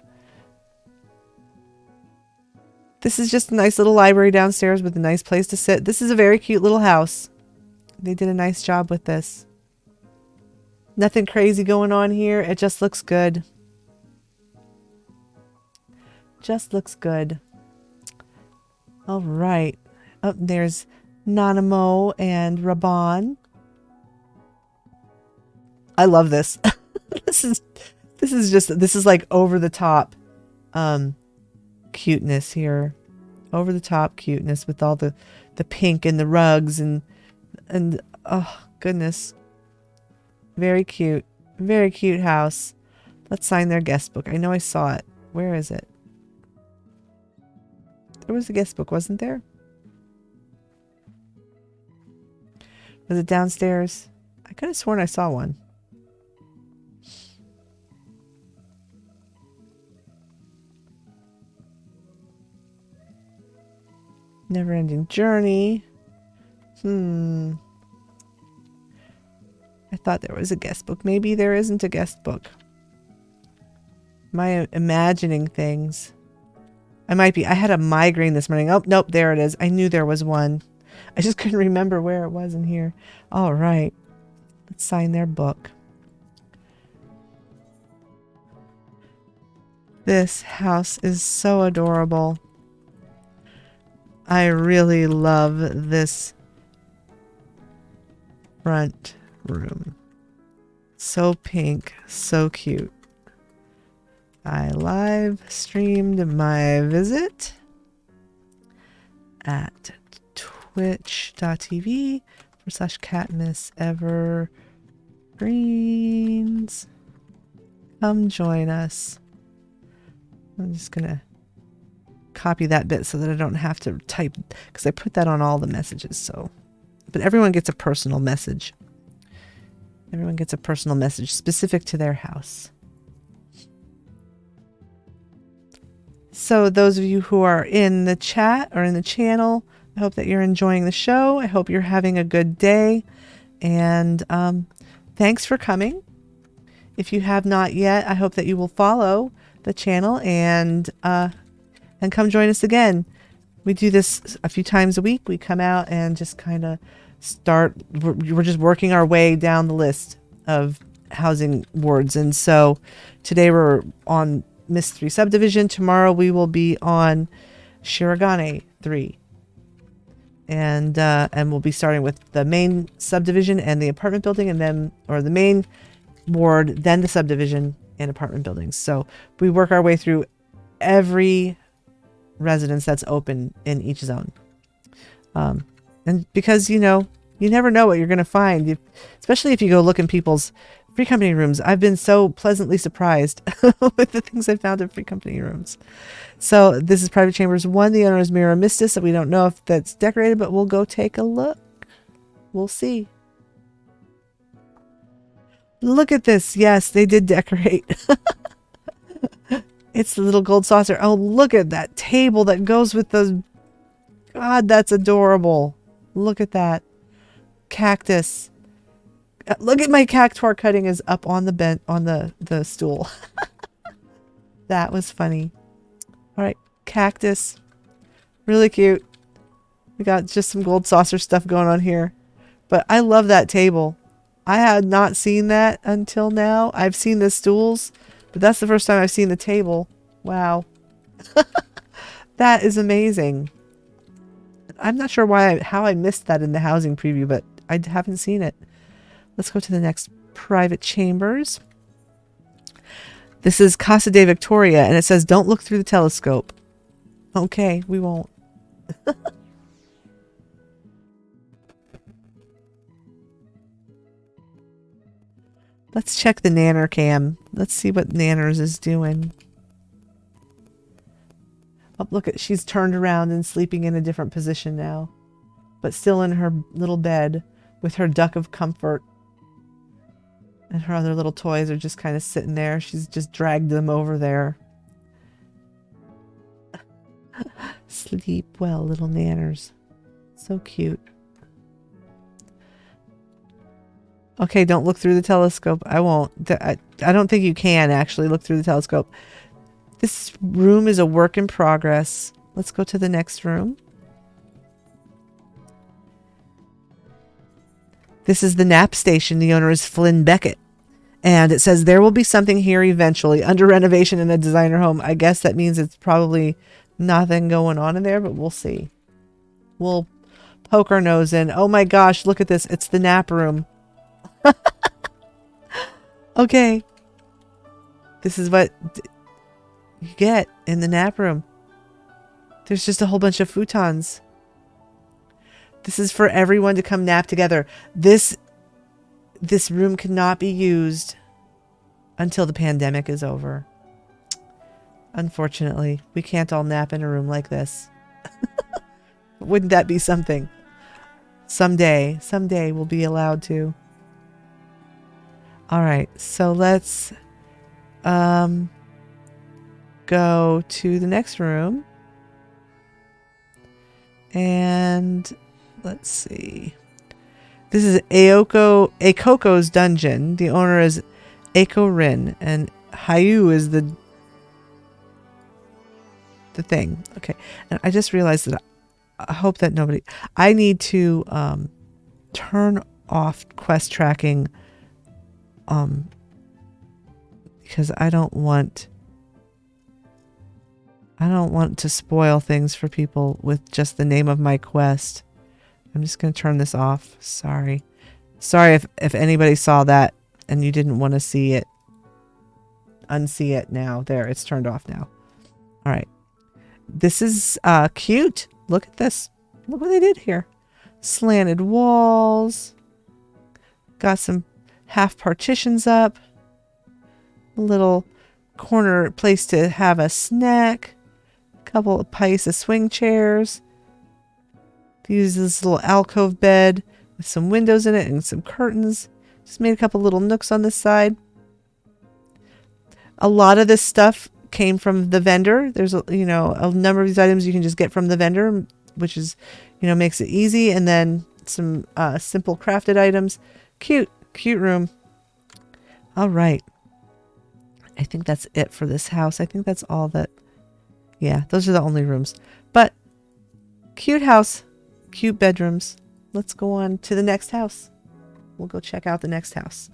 This is just a nice little library downstairs with a nice place to sit. This is a very cute little house. They did a nice job with this. Nothing crazy going on here. It just looks good. Just looks good. All right. Oh, there's Nanamo and Raban. I love this. This is like over the top cuteness here. Over the top cuteness with all the pink and the rugs and oh goodness. Very cute. Very cute house. Let's sign their guest book. I know I saw it. Where is it? There was a guest book, wasn't there? Was it downstairs? I could have sworn I saw one. Never-ending journey. I thought there was a guest book. Maybe there isn't a guest book. Am I imagining things? I might be. I had a migraine this morning. Oh, nope, there it is. I knew there was one. I just couldn't remember where it was in here. All right. Let's sign their book. This house is so adorable. I really love this front room. So pink, so cute. I live streamed my visit at twitch.tv/catmissevergreens. Come join us. I'm just gonna copy that bit so that I don't have to type, because I put that on all the messages. So, but everyone gets a personal message. Everyone gets a personal message specific to their house. So those of you who are in the chat or in the channel, I hope that you're enjoying the show. I hope you're having a good day. And thanks for coming. If you have not yet, I hope that you will follow the channel and come join us again. We do this a few times a week. We come out and just kind of we're just working our way down the list of housing wards. And so today we're on Miss 3 Subdivision. Tomorrow we will be on Shirogane 3. And we'll be starting with the main subdivision and the apartment building, and then, or the main ward, then the subdivision and apartment buildings. So we work our way through every residence that's open in each zone. And because, you know, You never know what you're going to find, especially if you go look in people's free company rooms. I've been so pleasantly surprised with the things I found in free company rooms. So this is Private Chambers 1. The owner's Mirror Mistis. So we don't know if that's decorated, but we'll go take a look. We'll see. Look at this. Yes, they did decorate. It's the little gold saucer. Oh, look at that table that goes with those. God, that's adorable. Look at that. Cactus. Look at my cactuar cutting is up on the bench on the stool. That was funny. All right, cactus. Really cute. We got just some gold saucer stuff going on here. But I love that table. I had not seen that until now. I've seen the stools, but that's the first time I've seen the table. Wow. That is amazing. I'm not sure how I missed that in the housing preview, but I haven't seen it. Let's go to the next private chambers. This is Casa De Victoria, and it says, don't look through the telescope. Okay, we won't. Let's check the Nanner cam. Let's see what Nanners is doing. Oh, look at, she's turned around and sleeping in a different position now, but still in her little bed with her duck of comfort. And her other little toys are just kind of sitting there. She's just dragged them over there. Sleep well, little Nanners. So cute. Okay, don't look through the telescope. I won't. I don't think you can actually look through the telescope. This room is a work in progress. Let's go to the next room. This is the nap station. The owner is Flynn Beckett. And it says, there will be something here eventually. Under renovation in a designer home. I guess that means it's probably nothing going on in there, but we'll see. We'll poke our nose in. Oh my gosh, look at this. It's the nap room. Okay. This is what you get in the nap room. There's just a whole bunch of futons. This is for everyone to come nap together. This room cannot be used until the pandemic is over. Unfortunately, we can't all nap in a room like this. Wouldn't that be something? Someday we'll be allowed to. All right, so let's go to the next room. And let's see. This is Akoko's dungeon. The owner is Aoko Rin, and Hayu is the thing. Okay, and I just realized that I hope that nobody. I need to turn off quest tracking, because I don't want to spoil things for people with just the name of my quest. I'm just going to turn this off. Sorry if anybody saw that and you didn't want to see it. Unsee it now. There, it's turned off now. All right. This is cute. Look at this. Look what they did here. Slanted walls. Got some half partitions up. A little corner place to have a snack. Couple of Paisa swing chairs. Use this little alcove bed with some windows in it and some curtains. Just made a couple little nooks on this side. A lot of this stuff came from the vendor. There's a number of these items you can just get from the vendor, which is, makes it easy. And then some simple crafted items. Cute room. All right. I think that's it for this house. I think that's all that. Yeah, those are the only rooms. But cute house. Cute bedrooms. Let's go on to the next house. We'll go check out the next house.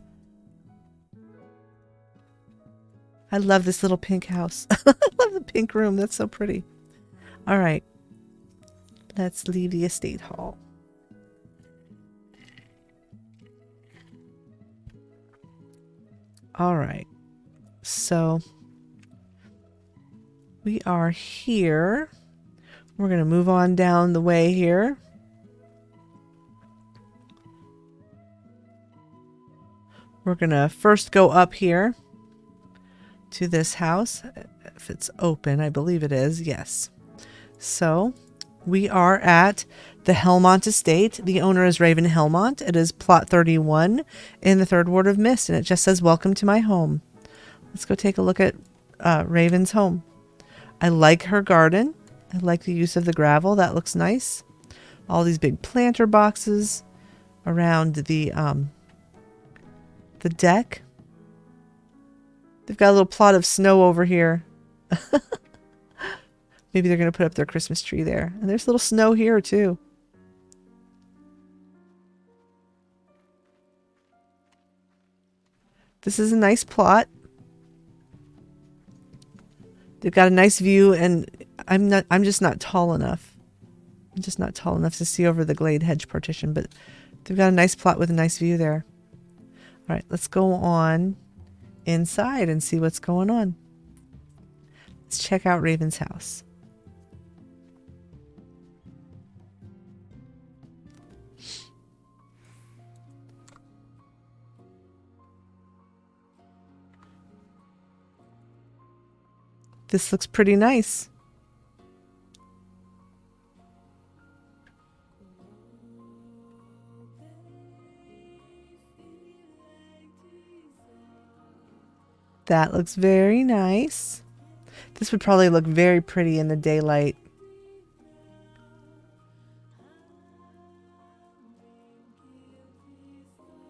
I love this little pink house. I love the pink room. That's so pretty. All right. Let's leave the estate hall. All right. So we are here. We're going to move on down the way here. We're going to first go up here to this house. If it's open, I believe it is. Yes. So we are at the Helmont Estate. The owner is Raven Helmont. It is plot 31 in the 3rd Ward of Mist, and it just says, "Welcome to my home." Let's go take a look at Raven's home. I like her garden. I like the use of the gravel. That looks nice. All these big planter boxes around the deck. They've got a little plot of snow over here. Maybe they're going to put up their Christmas tree there. And there's a little snow here too. This is a nice plot. They've got a nice view, and I'm just not tall enough. I'm just not tall enough to see over the glade hedge partition, but they've got a nice plot with a nice view there. All right, let's go on inside and see what's going on. Let's check out Raven's house. This looks pretty nice. That looks very nice. This would probably look very pretty in the daylight.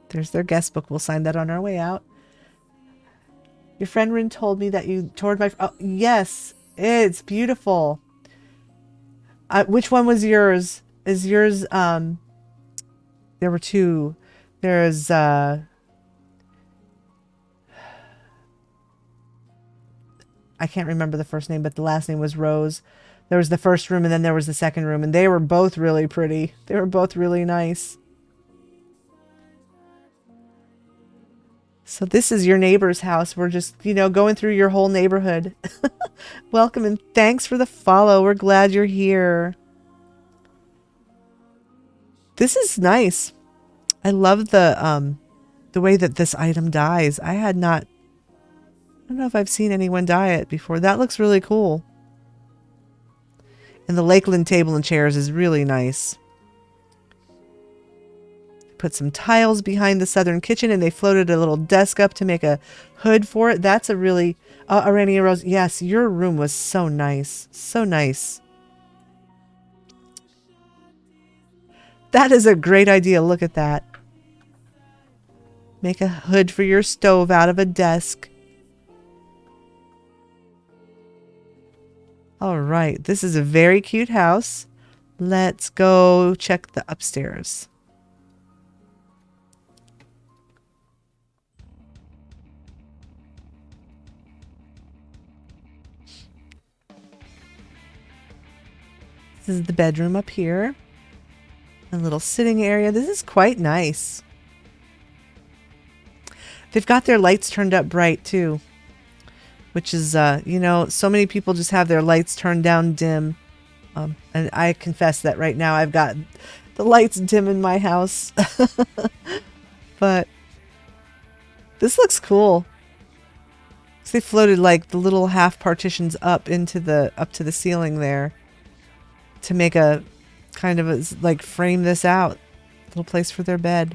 There's their guest book. We'll sign that on our way out. Your friend Rin told me that you toured my... Oh, yes, it's beautiful. Which one was yours? Is yours... There were two. There's... I can't remember the first name, but the last name was Rose. There was the first room, and then there was the second room, and they were both really pretty. They were both really nice. So this is your neighbor's house. We're just, going through your whole neighborhood. Welcome and thanks for the follow. We're glad you're here. This is nice. I love the way that this item dies. I don't know if I've seen anyone dye it before. That looks really cool. And the Lakeland table and chairs is really nice. Put some tiles behind the southern kitchen, and they floated a little desk up to make a hood for it. That's a really... Arania Rose, yes, your room was so nice. So nice. That is a great idea. Look at that. Make a hood for your stove out of a desk. All right, this is a very cute house. Let's go check the upstairs. This is the bedroom up here. A little sitting area. This is quite nice. They've got their lights turned up bright too, which is, so many people just have their lights turned down dim. And I confess that right now I've got the lights dim in my house. But this looks cool. So they floated like the little half partitions up to the ceiling there to make a kind of like frame this out. Little place for their bed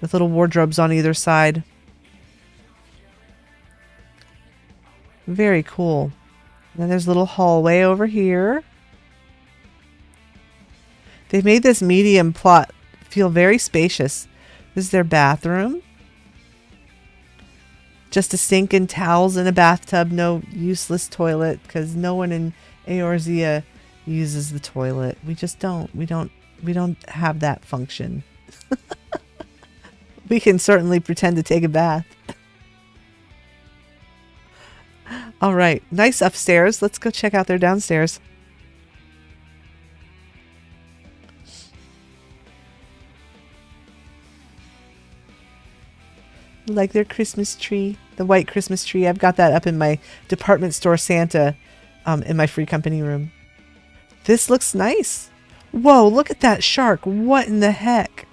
with little wardrobes on either side. Very cool. And then there's a little hallway over here. They've made this medium plot feel very spacious. This is their bathroom. Just a sink and towels in a bathtub. No useless toilet, because no one in Eorzea uses the toilet. We just don't. We don't have that function. We can certainly pretend to take a bath. All right, nice upstairs. Let's go check out their downstairs. Like their Christmas tree, the white Christmas tree. I've got that up in my department store Santa in my free company room. This looks nice. Whoa, look at that shark. What in the heck?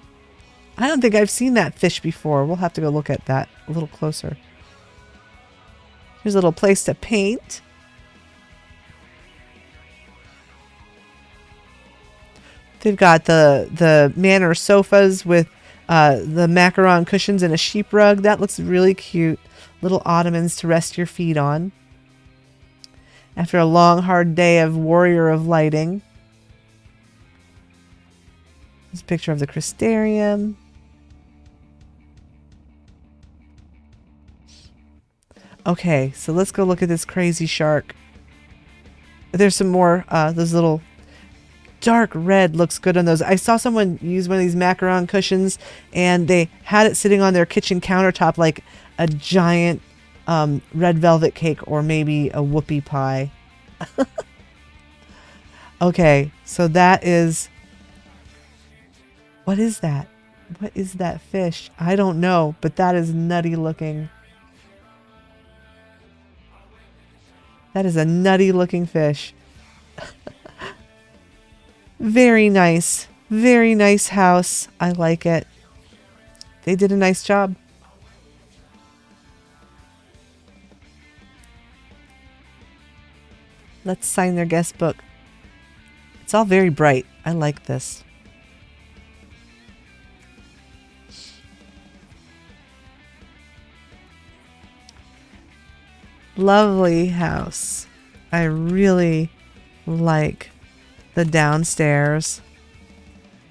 I don't think I've seen that fish before. We'll have to go look at that a little closer. Here's a little place to paint. They've got the manor sofas with the macaron cushions and a sheep rug. That looks really cute. Little ottomans to rest your feet on. After a long, hard day of warrior of lighting. There's a picture of the crystarium. Okay, so let's go look at this crazy shark. There's some more, those little dark red looks good on those. I saw someone use one of these macaron cushions and they had it sitting on their kitchen countertop like a giant red velvet cake or maybe a whoopie pie. Okay, so that is... What is that? What is that fish? I don't know, but that is nutty looking. That is a nutty looking fish. Very nice. Very nice house. I like it. They did a nice job. Let's sign their guest book. It's all very bright. I like this. Lovely house. I really like the downstairs.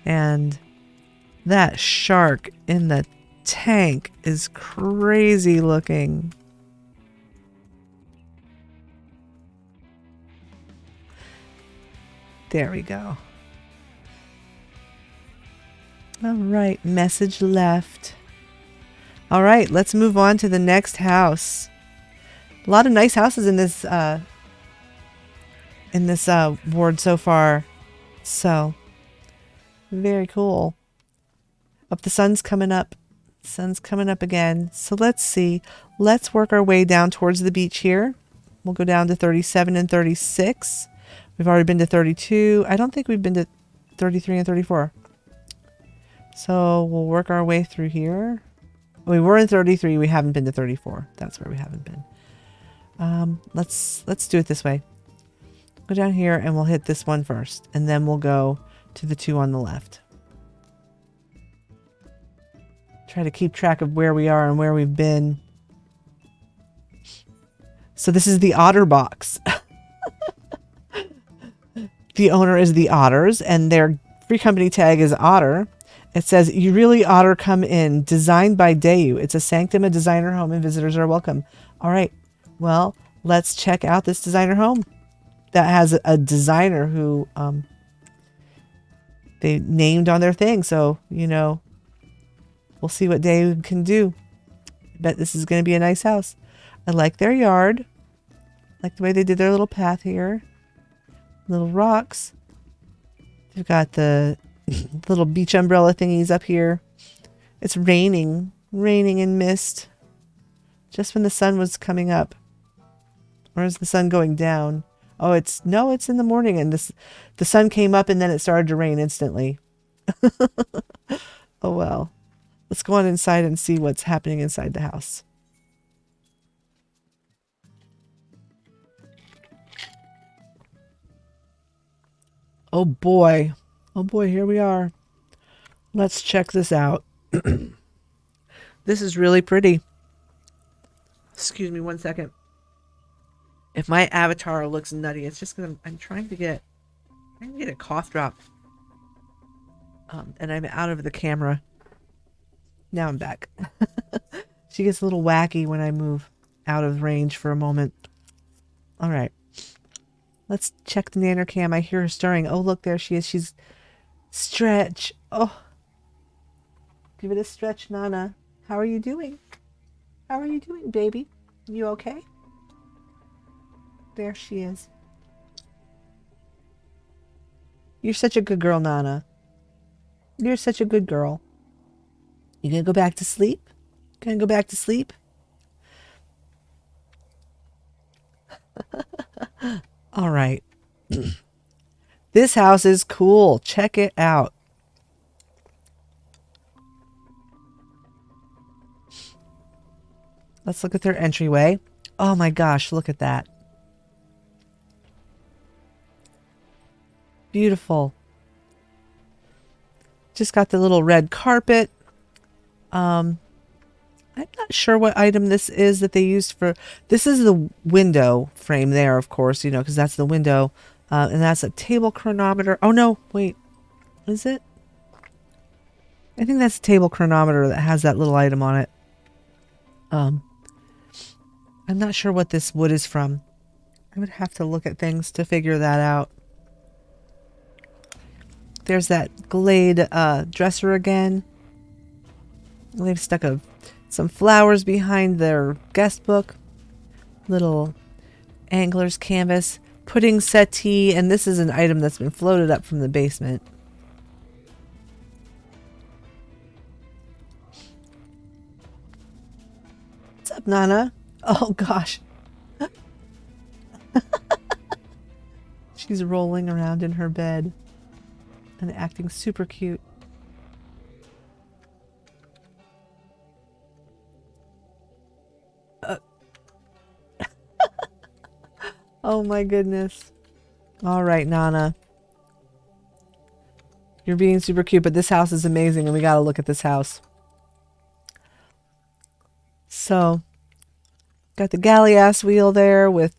And that shark in the tank is crazy looking. There we go. All right, message left. All right, let's move on to the next house. A lot of nice houses in this ward so far. So, very cool. Up, the sun's coming up. Sun's coming up again. So let's see. Let's work our way down towards the beach here. We'll go down to 37 and 36. We've already been to 32. I don't think we've been to 33 and 34. So we'll work our way through here. We were in 33. We haven't been to 34. That's where we haven't been. Let's do it this way. Go down here and we'll hit this one first. And then we'll go to the two on the left. Try to keep track of where we are and where we've been. So this is the otter box. The owner is the Otters and their free company tag is Otter. It says, "You really otter come in. Designed by Dayu. It's a sanctum, a designer home, and visitors are welcome." All right. Well, let's check out this designer home that has a designer who they named on their thing. So, you know, we'll see what Dayu can do. I bet this is going to be a nice house. I like their yard. I like the way they did their little path here. Little rocks. They've got the little beach umbrella thingies up here. It's raining in mist. Just when the sun was coming up. Or is the sun going down? Oh, it's in the morning and the sun came up and then it started to rain instantly. Oh well. Let's go on inside and see what's happening inside the house. Oh boy. Oh boy, here we are. Let's check this out. This is really pretty. Excuse me one second. If my avatar looks nutty, it's just because I'm trying to get a cough drop. And I'm out of the camera. Now I'm back. She gets a little wacky when I move out of range for a moment. All right. Let's check the nanner cam. I hear her stirring. Oh, look, there she is. She's stretch. Oh. Give it a stretch, Nana. How are you doing? How are you doing, baby? You okay? There she is. You're such a good girl, Nana. You're such a good girl. You gonna go back to sleep? Gonna go back to sleep? All right. This house is cool. Check it out. Let's look at their entryway. Oh my gosh, look at that. Beautiful. Just got the little red carpet. I'm not sure what item this is that they used for. This is the window frame there, of course, you know, because that's the window. And that's a table chronometer. Oh no, wait. Is it? I think that's a table chronometer that has that little item on it. I'm not sure what this wood is from. I would have to look at things to figure that out. There's that Glade dresser again. They've stuck some flowers behind their guest book. Little angler's canvas. Pudding settee. And this is an item that's been floated up from the basement. What's up, Nana? Oh, gosh. She's rolling around in her bed and acting super cute. Oh my goodness. All right, Nana. You're being super cute, but this house is amazing and we got to look at this house. So, got the galley-ass wheel there with...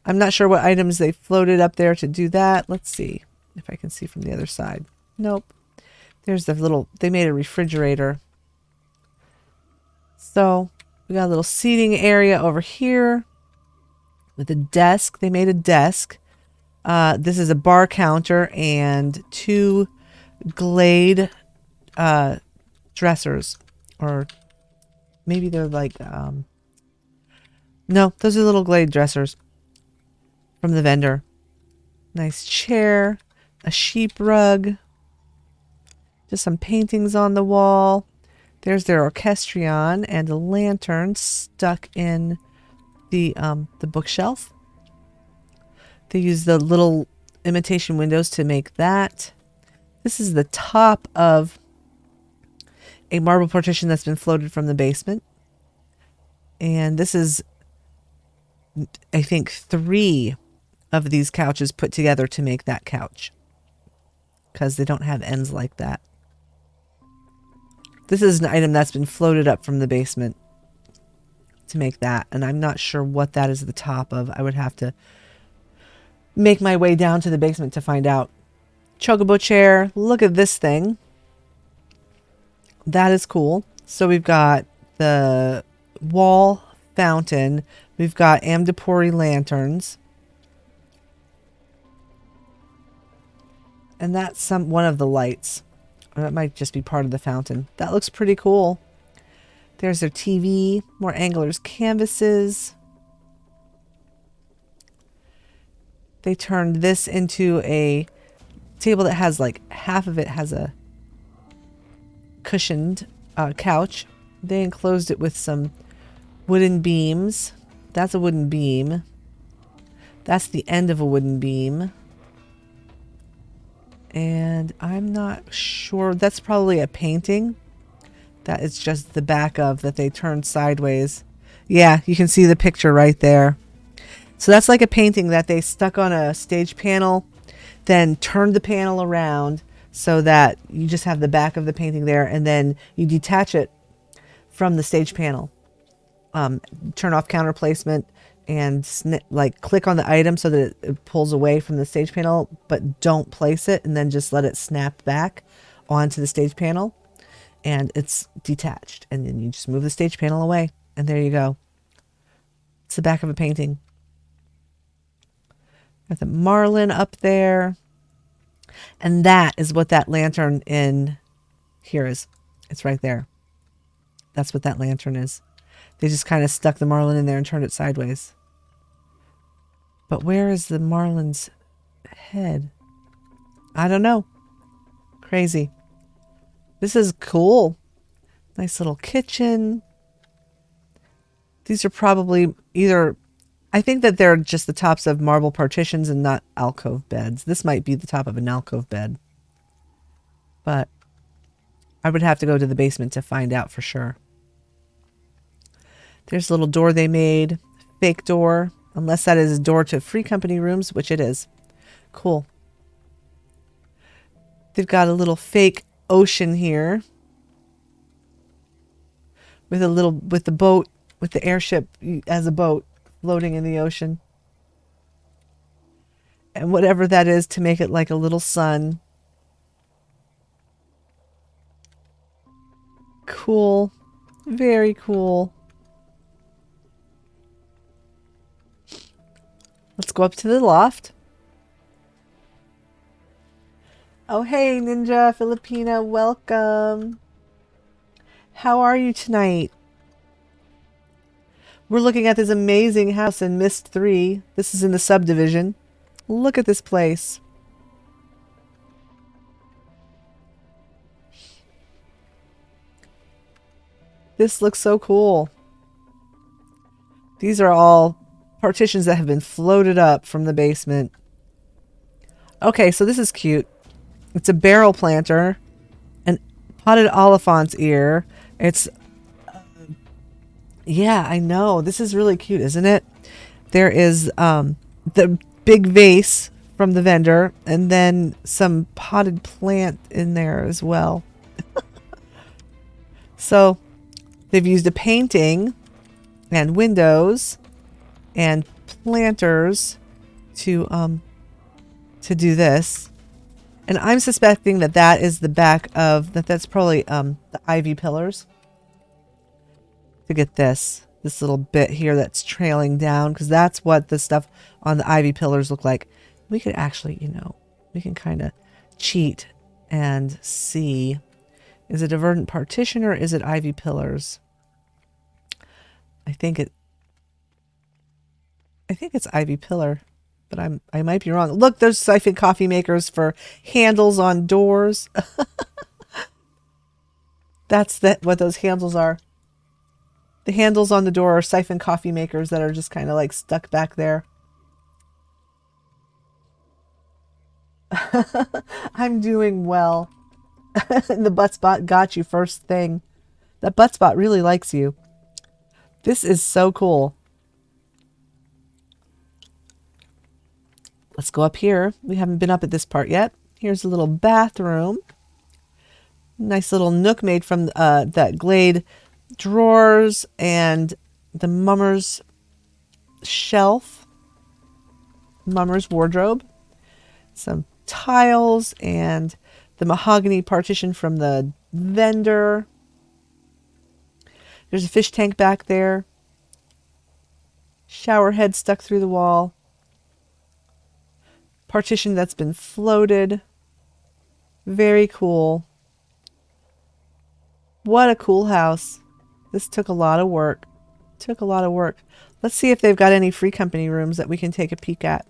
I'm not sure what items they floated up there to do that. Let's see if I can see from the other side. Nope. There's the little... They made a refrigerator. So, we got a little seating area over here with a desk. They made a desk. This is a bar counter and 2 Glade dressers. Or maybe they're like... No, those are little Glade dressers from the vendor. Nice chair. A sheep rug. Just some paintings on the wall. There's their orchestrion and a lantern stuck in the bookshelf. They use the little imitation windows to make that. This is the top of a marble partition that's been floated from the basement. And this is, I think, 3 of these couches put together to make that couch. Because they don't have ends like that. This is an item that's been floated up from the basement to make that. And I'm not sure what that is at the top of. I would have to make my way down to the basement to find out. Chocobo chair. Look at this thing. That is cool. So we've got the wall fountain. We've got Amdapori lanterns. And that's one of the lights. Or that might just be part of the fountain. That looks pretty cool. There's their TV. More anglers' canvases. They turned this into a table that has like half of it has a cushioned couch. They enclosed it with some wooden beams. That's a wooden beam. That's the end of a wooden beam. And I'm not sure. That's probably a painting. That is just the back of that they turned sideways. Yeah, you can see the picture right there. So that's like a painting that they stuck on a stage panel, then turned the panel around so that you just have the back of the painting there, and then you detach it from the stage panel. Turn off counter placement and like click on the item so that it pulls away from the stage panel, but don't place it, and then just let it snap back onto the stage panel, and it's detached, and then you just move the stage panel away, and there you go. It's the back of a painting. Got the marlin up there, and that is what that lantern in here is. It's right there. That's what that lantern is. They just kind of stuck the marlin in there and turned it sideways. But where is the marlin's head? I don't know. Crazy. This is cool. Nice little kitchen. These are probably either... I think that they're just the tops of marble partitions and not alcove beds. This might be the top of an alcove bed. But I would have to go to the basement to find out for sure. There's a little door they made. Fake door. Unless that is a door to free company rooms, which it is. Cool. They've got a little fake ocean here. With the boat, with the airship as a boat floating in the ocean. And whatever that is to make it like a little sun. Cool. Very cool. Let's go up to the loft. Oh, hey, Ninja Filipina, welcome. How are you tonight? We're looking at this amazing house in Mist 3. This is in the Subdivision. Look at this place. This looks so cool. These are all partitions that have been floated up from the basement. Okay, so this is cute. It's a barrel planter, an potted oliphant's ear. It's, yeah, I know. This is really cute, isn't it? There is the big vase from the vendor, and then some potted plant in there as well. So they've used a painting and windows and planters to do this. And I'm suspecting that that is the back of that's probably the ivy pillars to get this little bit here that's trailing down, because that's what the stuff on the ivy pillars look like. We could actually, you know, we can kind of cheat and see, is it a verdant partition or is it ivy pillars? I think it's ivy pillar, but I might be wrong. Look, there's siphon coffee makers for handles on doors. That's what those handles are. The handles on the door are siphon coffee makers that are just kind of like stuck back there. I'm doing well. The butt spot got you first thing. That butt spot really likes you. This is so cool. Let's go up here. We haven't been up at this part yet. Here's a little bathroom. Nice little nook made from that Glade drawers and the Mummer's shelf. Mummer's wardrobe. Some tiles and the mahogany partition from the vendor. There's a fish tank back there. Shower head stuck through the wall. Partition that's been floated. Very cool. What a cool house. This took a lot of work. Took a lot of work. Let's see if they've got any free company rooms that we can take a peek at.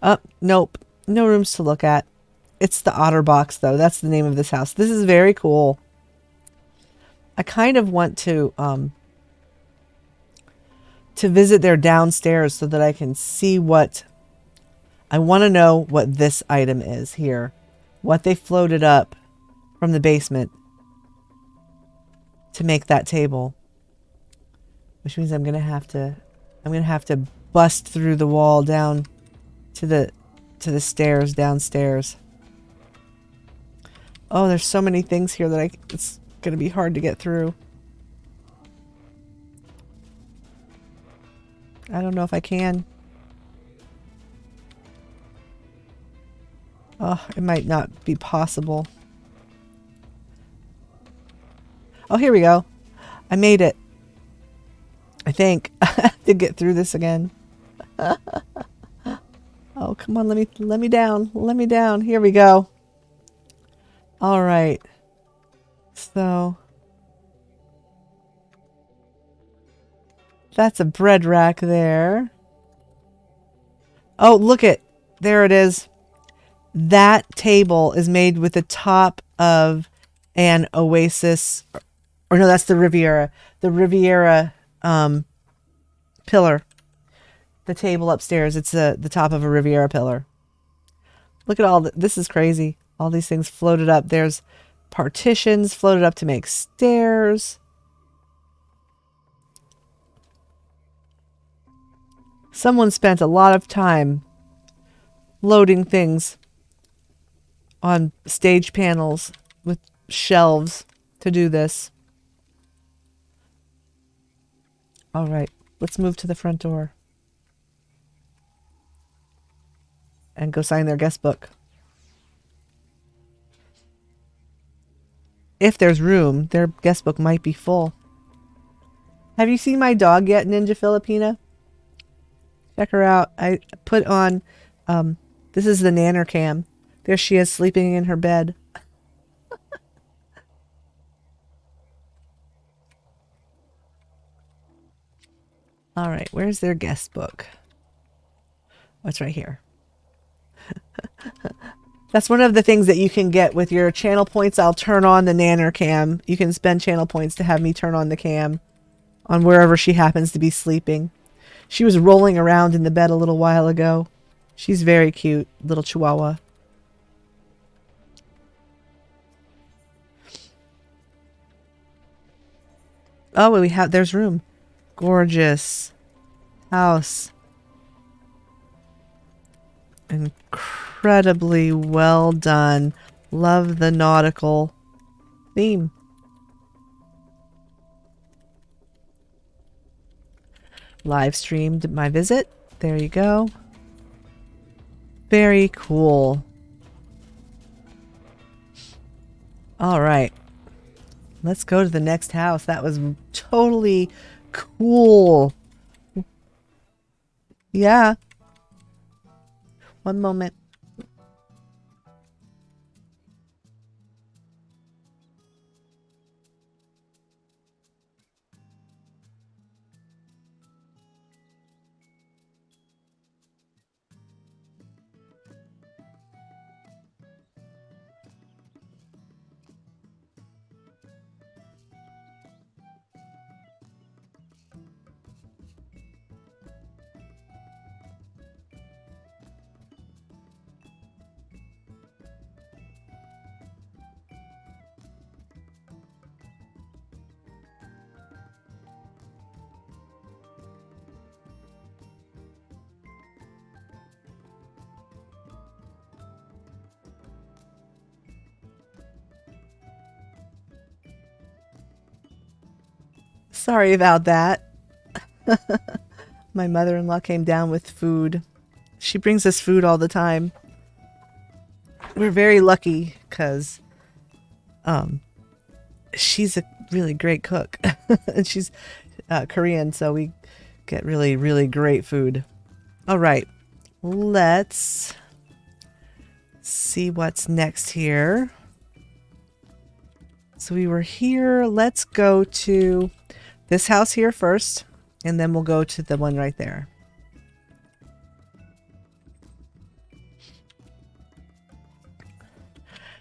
Oh, nope. No rooms to look at. It's the Otterbox, though. That's the name of this house. This is very cool. I kind of want to visit their downstairs so that I can see what... I want to know what this item is here. What they floated up from the basement to make that table. Which means I'm going to have to bust through the wall down to the stairs downstairs. Oh, there's so many things here that it's going to be hard to get through. I don't know if I can. Oh, it might not be possible. Oh, here we go. I made it. I think. I have to get through this again. Oh, come on, let me down. Let me down. Here we go. All right. So that's a bread rack there. Oh, look it. There it is. That table is made with the top of an Oasis, or no, that's the Riviera. The Riviera pillar. The table upstairs, it's the top of a Riviera pillar. Look at all this is crazy. All these things floated up. There's partitions floated up to make stairs. Someone spent a lot of time loading things on stage panels with shelves to do this. All right, let's move to the front door and go sign their guest book. If there's room, their guest book might be full. Have you seen my dog yet, Ninja Filipina? Check her out. I put on, this is the Nanner cam. There she is sleeping in her bed. All right, where's their guest book? Oh, it's right here. That's one of the things that you can get with your channel points. I'll turn on the Nanner cam. You can spend channel points to have me turn on the cam on wherever she happens to be sleeping. She was rolling around in the bed a little while ago. She's very cute, little chihuahua. Oh, there's room. Gorgeous house. Incredibly well done. Love the nautical theme. Live streamed my visit. There you go. Very cool. All right. Let's go to the next house. That was totally cool. Yeah. One moment. Sorry about that. My mother-in-law came down with food. She brings us food all the time. We're very lucky because she's a really great cook. And she's Korean, so we get really, really great food. All right. Let's see what's next here. So we were here. Let's go to this house here first, and then we'll go to the one right there.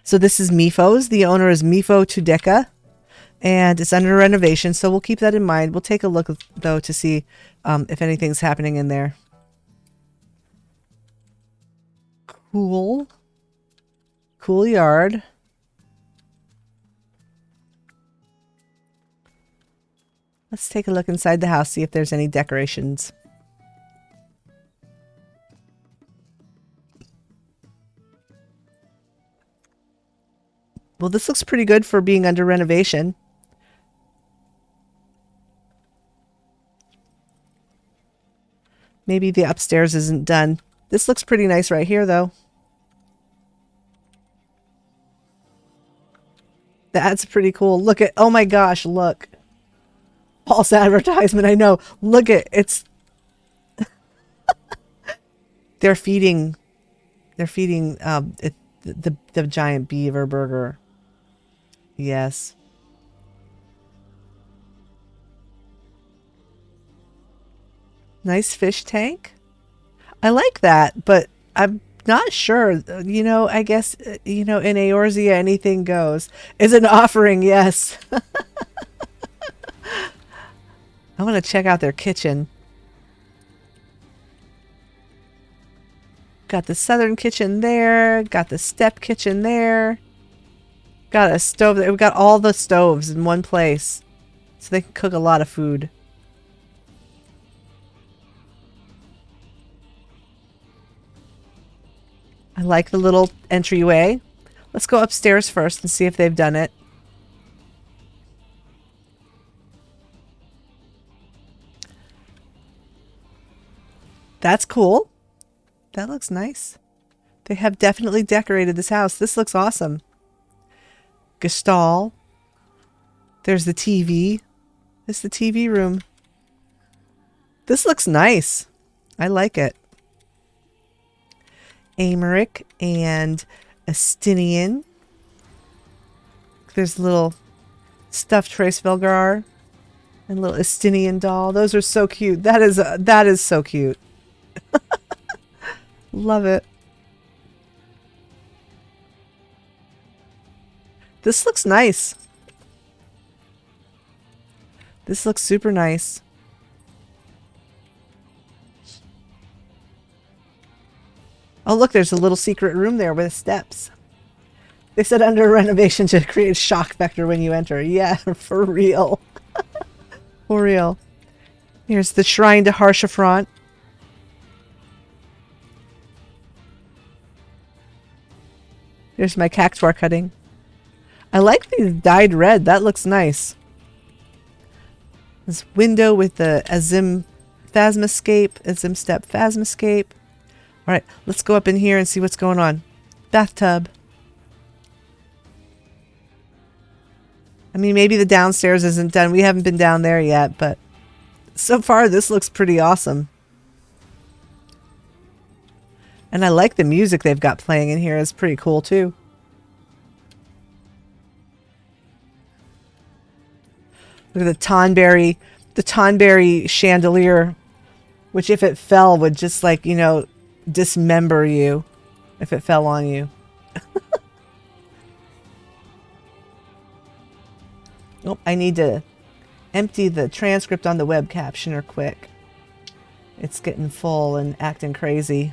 So this is Mifo's. The owner is Mifo Tudeka, and it's under renovation, so we'll keep that in mind. We'll take a look, though, to see if anything's happening in there. Cool. Cool yard. Let's take a look inside the house, see if there's any decorations. Well, this looks pretty good for being under renovation. Maybe the upstairs isn't done. This looks pretty nice right here, though. That's pretty cool. Look at, oh my gosh, look. False advertisement, I know. Look at, it's... They're feeding the giant beaver burger. Yes. Nice fish tank. I like that, but I'm not sure. You know, I guess, you know, in Eorzea, anything goes. Is an offering, yes. I want to check out their kitchen. Got the southern kitchen there. Got the step kitchen there. Got a stove there. We've got all the stoves in one place. So they can cook a lot of food. I like the little entryway. Let's go upstairs first and see if they've done it. That's cool. That looks nice. They have definitely decorated this house. This looks awesome. Gestalt. There's the TV. This is the TV room. This looks nice. I like it. Amaric and Estinian. There's a little stuffed Trace Velgar and a little Estinian doll. Those are so cute. That is so cute. Love it. This looks nice. This looks super nice. Oh, look, there's a little secret room there with steps. They said under renovation to create shock factor when you enter. Yeah, for real. For real. Here's the shrine to Harshaphron. Here's my cactuar cutting. I like these dyed red. That looks nice. This window with the Azim Phasmascape, Azim Step Phasmascape. All right, let's go up in here and see what's going on. Bathtub. I mean, maybe the downstairs isn't done. We haven't been down there yet, but so far this looks pretty awesome. And I like the music they've got playing in here. It's pretty cool too. Look at the Tonberry chandelier, which if it fell would just like, you know, dismember you if it fell on you. Oh, I need to empty the transcript on the web captioner quick. It's getting full and acting crazy.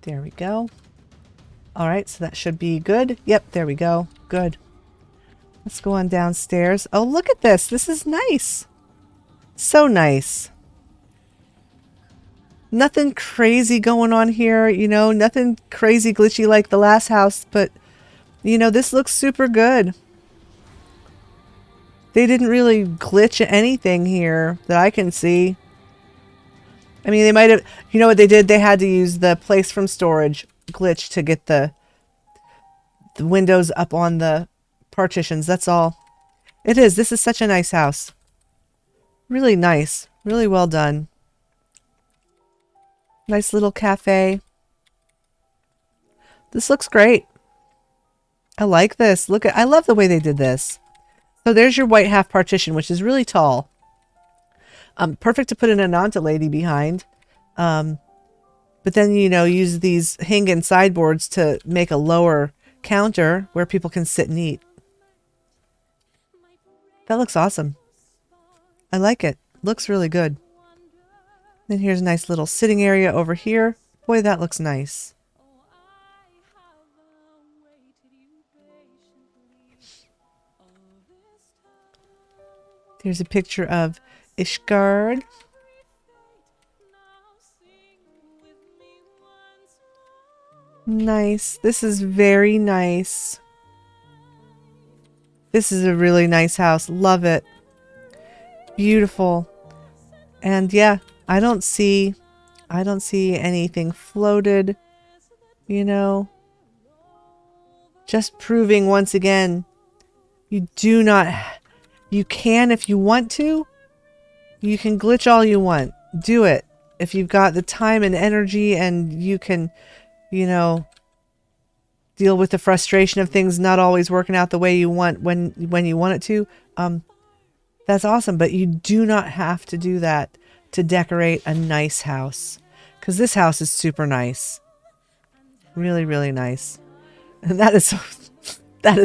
There we go. All right, so that should be good. Yep, there we go. Good. Let's go on downstairs. Oh, look at this. This is nice. So nice. Nothing crazy going on here, you know, nothing crazy glitchy like the last house, but, you know, this looks super good. They didn't really glitch anything here that I can see. I mean, they might have, you know what they did? They had to use the place from storage glitch to get the windows up on the partitions. That's all. It is. This is such a nice house. Really nice. Really well done. Nice little cafe. This looks great. I like this. Look at, I love the way they did this. So there's your white half partition, which is really tall. Perfect to put an Ananta lady behind. But then, you know, use these Hingan sideboards to make a lower counter where people can sit and eat. That looks awesome. I like it. Looks really good. Then here's a nice little sitting area over here. Boy, that looks nice. There's a picture of Ishgard. Nice. This is very nice. This is a really nice house. Love it. Beautiful. And yeah, I don't see anything floated, you know. Just proving once again, you can if you want to. You can glitch all you want. Do it. If you've got the time and energy and you can, you know, deal with the frustration of things not always working out the way you want when you want it to, that's awesome. But you do not have to do that to decorate a nice house, because this house is super nice. Really, really nice. And that is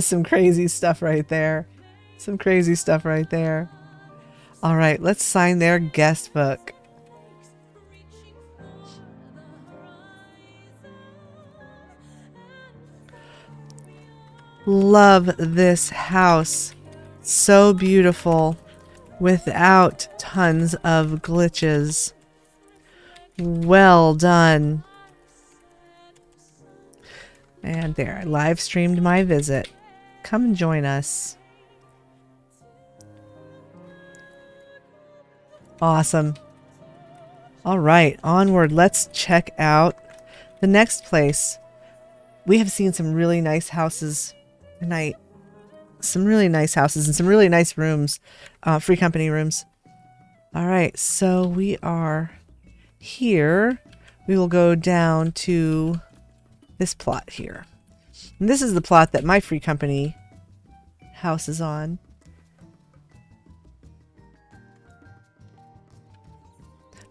some crazy stuff right there. Some crazy stuff right there. All right, let's sign their guest book. Love this house. So beautiful without tons of glitches. Well done. And there, I live streamed my visit. Come and join us. Awesome. All right, onward. Let's check out the next place. We have seen some really nice houses tonight. Some really nice houses and some really nice rooms. Free company rooms. All right, so we are here. We will go down to this plot here. And this is the plot that my free company house is on.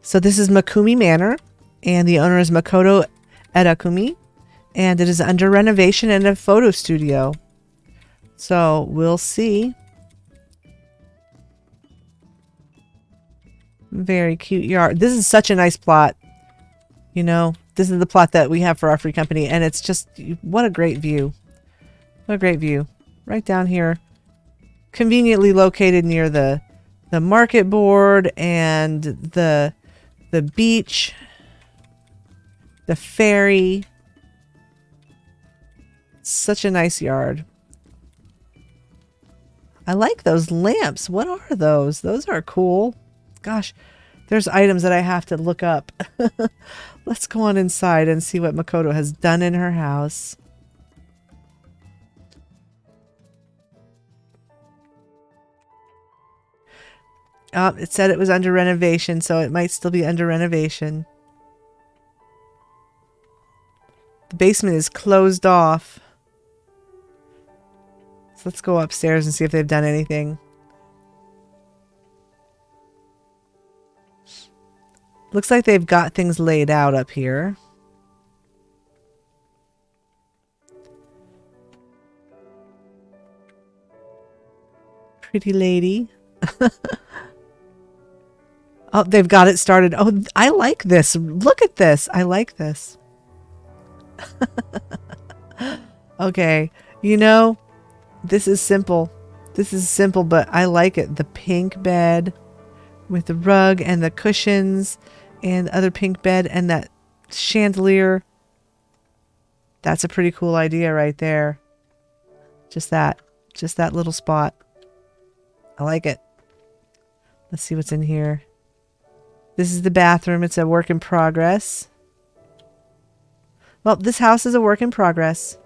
So this is Makumi Manor, and the owner is Makoto Edakumi, and it is under renovation and a photo studio. So we'll see. Very cute yard. This is such a nice plot. You know, this is the plot that we have for our free company, and it's just, what a great view. What a great view. Right down here. Conveniently located near the market board and the beach, the ferry. Such a nice yard. I like those lamps. What are those? Those are cool. Gosh, there's items that I have to look up. Let's go on inside and see what Makoto has done in her house. It said it was under renovation, so it might still be under renovation. The basement is closed off. So let's go upstairs and see if they've done anything. Looks like they've got things laid out up here. Pretty lady. Oh, they've got it started. Oh, I like this. Look at this. I like this. Okay. You know, this is simple. This is simple, but I like it. The pink bed with the rug and the cushions and the other pink bed and that chandelier. That's a pretty cool idea right there. Just that little spot. I like it. Let's see what's in here. This is the bathroom. It's a work in progress. Well, this house is a work in progress.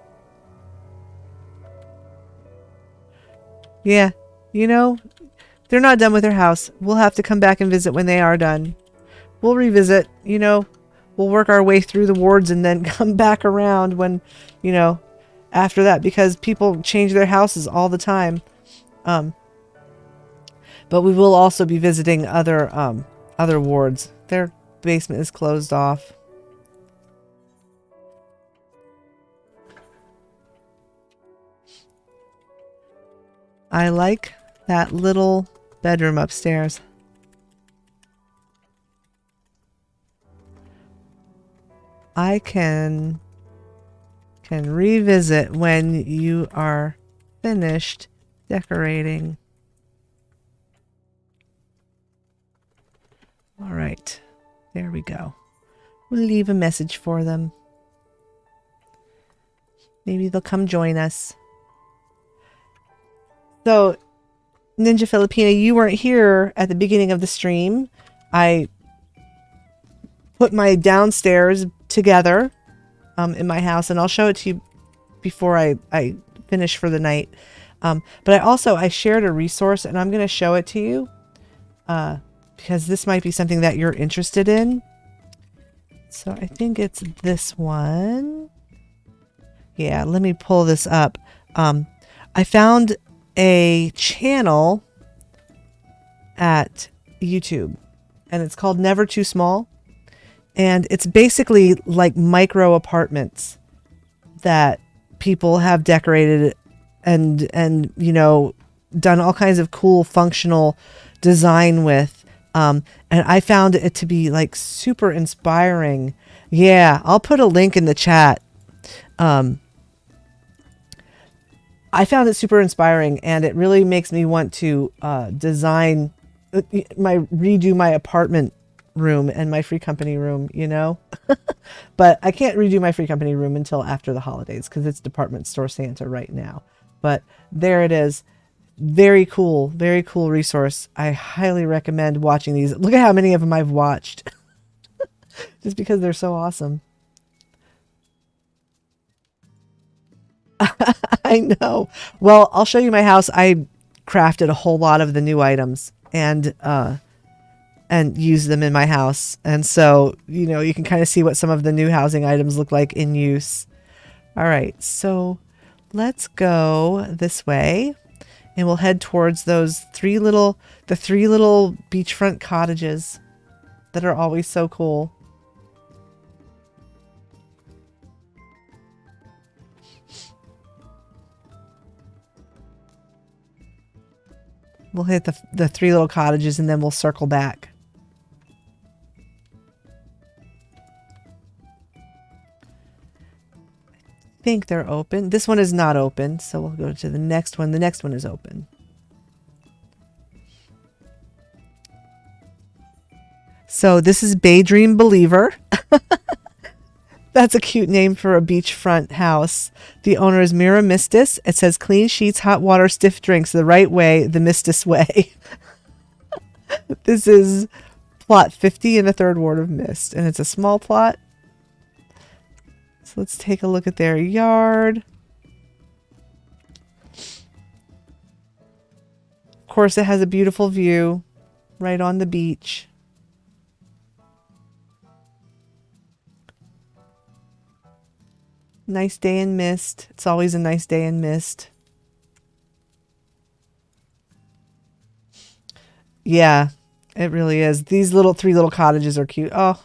Yeah, you know, they're not done with their house. We'll have to come back and visit when they are done. We'll revisit, you know, we'll work our way through the wards and then come back around when, you know, after that, because people change their houses all the time. But we will also be visiting other wards. Their basement is closed off. I like that little bedroom upstairs. I can revisit when you are finished decorating. All right, there we go. We'll leave a message for them. Maybe they'll come join us. So, Ninja Filipina, you weren't here at the beginning of the stream. I put my downstairs together in my house, and I'll show it to you before I finish for the night. But I shared a resource, and I'm going to show it to you because this might be something that you're interested in. So I think it's this one. Yeah, let me pull this up. I found a channel at YouTube, and it's called Never Too Small, and it's basically like micro apartments that people have decorated and you know, done all kinds of cool functional design with. And I found it to be like super inspiring. Yeah, I'll put a link in the chat. I found it super inspiring, and it really makes me want to redo my apartment room and my free company room, you know. But I can't redo my free company room until after the holidays because it's department store Santa right now. But there it is. Very cool resource. I highly recommend watching these. Look at how many of them I've watched just because they're so awesome. I know. Well, I'll show you my house. I crafted a whole lot of the new items and use them in my house. And so, you know, you can kind of see what some of the new housing items look like in use. All right, so let's go this way and we'll head towards those three little beachfront cottages that are always so cool. We'll hit the three little cottages and then we'll circle back. I think they're open. This one is not open, so we'll go to the next one. The next one is open. So this is Baydream Believer. That's a cute name for a beachfront house. The owner is Mira Mistis. It says clean sheets, hot water, stiff drinks, the right way, the Mistis way. This is plot 50 in the 3rd ward of Mist, and it's a small plot. So let's take a look at their yard. Of course, it has a beautiful view right on the beach. Nice day in Mist. It's always a nice day in Mist. Yeah, it really is. These three little cottages are cute. Oh,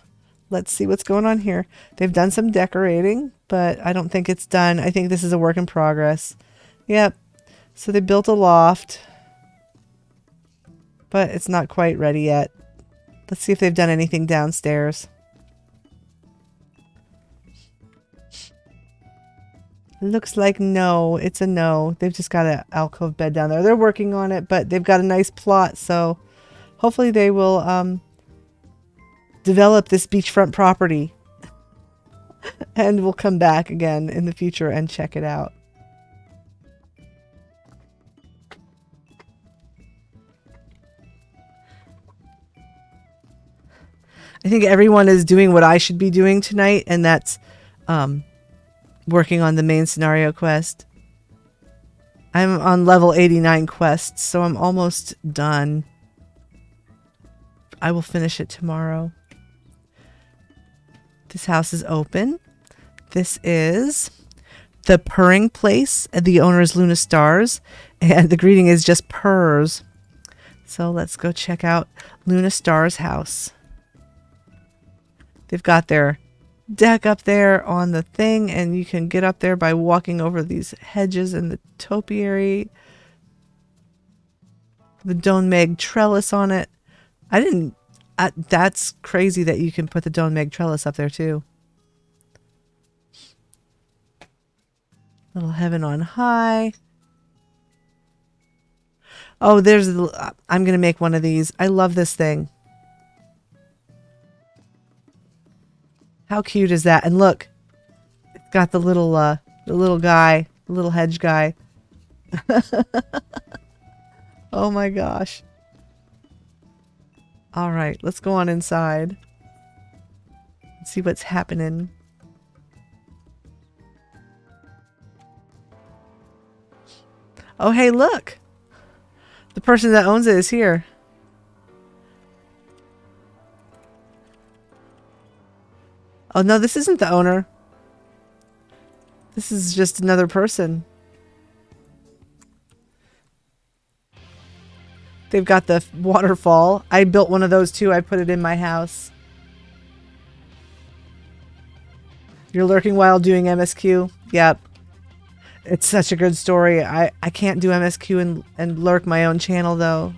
let's see what's going on here. They've done some decorating, but I don't think it's done. I think this is a work in progress. Yep. So they built a loft, but it's not quite ready yet. Let's see if they've done anything downstairs. Looks like no. It's a no. They've just got an alcove bed down there. They're working on it, but they've got a nice plot, so hopefully they will develop this beachfront property. And we'll come back again in the future and check it out. I think everyone is doing what I should be doing tonight, and that's working on the main scenario quest. I'm on level 89 quests, so I'm almost done. I will finish it tomorrow. This house is open. This is the Purring Place. The owner is Luna Stars, and the greeting is just purrs. So let's go check out Luna Stars' house. They've got their deck up there on the thing, and you can get up there by walking over these hedges and the topiary. The Donmeg trellis on it. That's crazy that you can put the Donmeg trellis up there too. Little heaven on high. Oh, I'm going to make one of these. I love this thing. How cute is that? And look, it's got the little guy, the little hedge guy. Oh my gosh. All right, let's go on inside and see what's happening. Oh, hey, look. The person that owns it is here. Oh, no, this isn't the owner. This is just another person. They've got the waterfall. I built one of those too. I put it in my house. You're lurking while doing MSQ? Yep. It's such a good story. I can't do MSQ and lurk my own channel though.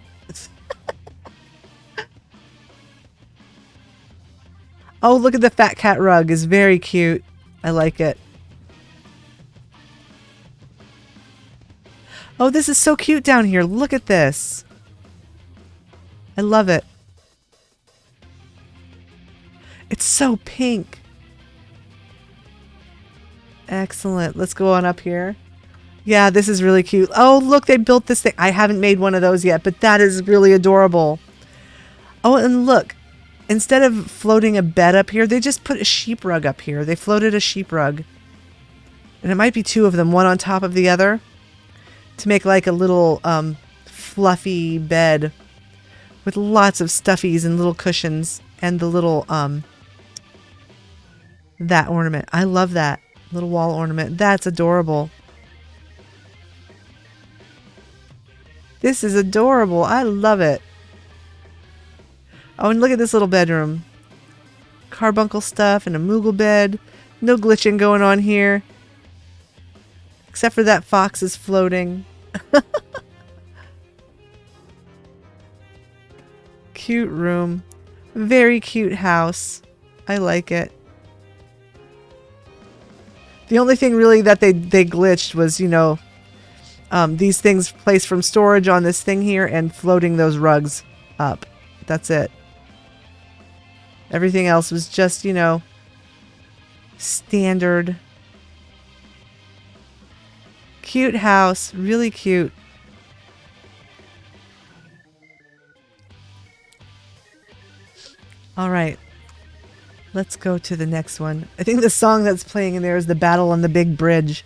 Oh, look at the fat cat rug. It's very cute. I like it. Oh, this is so cute down here. Look at this. I love it. It's so pink. Excellent. Let's go on up here. Yeah, this is really cute. Oh, look, they built this thing. I haven't made one of those yet, but that is really adorable. Oh, and look. Instead of floating a bed up here, they just put a sheep rug up here. They floated a sheep rug. And it might be two of them, one on top of the other, to make like a little fluffy bed with lots of stuffies and little cushions and the little that ornament. I love that little wall ornament. That's adorable. This is adorable. I love it. Oh, and look at this little bedroom. Carbuncle stuff and a Moogle bed. No glitching going on here. Except for that fox is floating. Cute room. Very cute house. I like it. The only thing really that they glitched was, you know, these things placed from storage on this thing here and floating those rugs up. That's it. Everything else was just, you know, standard. Cute house. Really cute. All right. Let's go to the next one. I think the song that's playing in there is The Battle on the Big Bridge.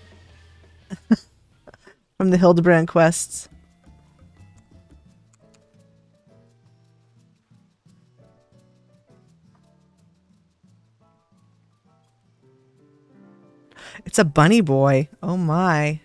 From the Hildebrand quests. It's a bunny boy. Oh my.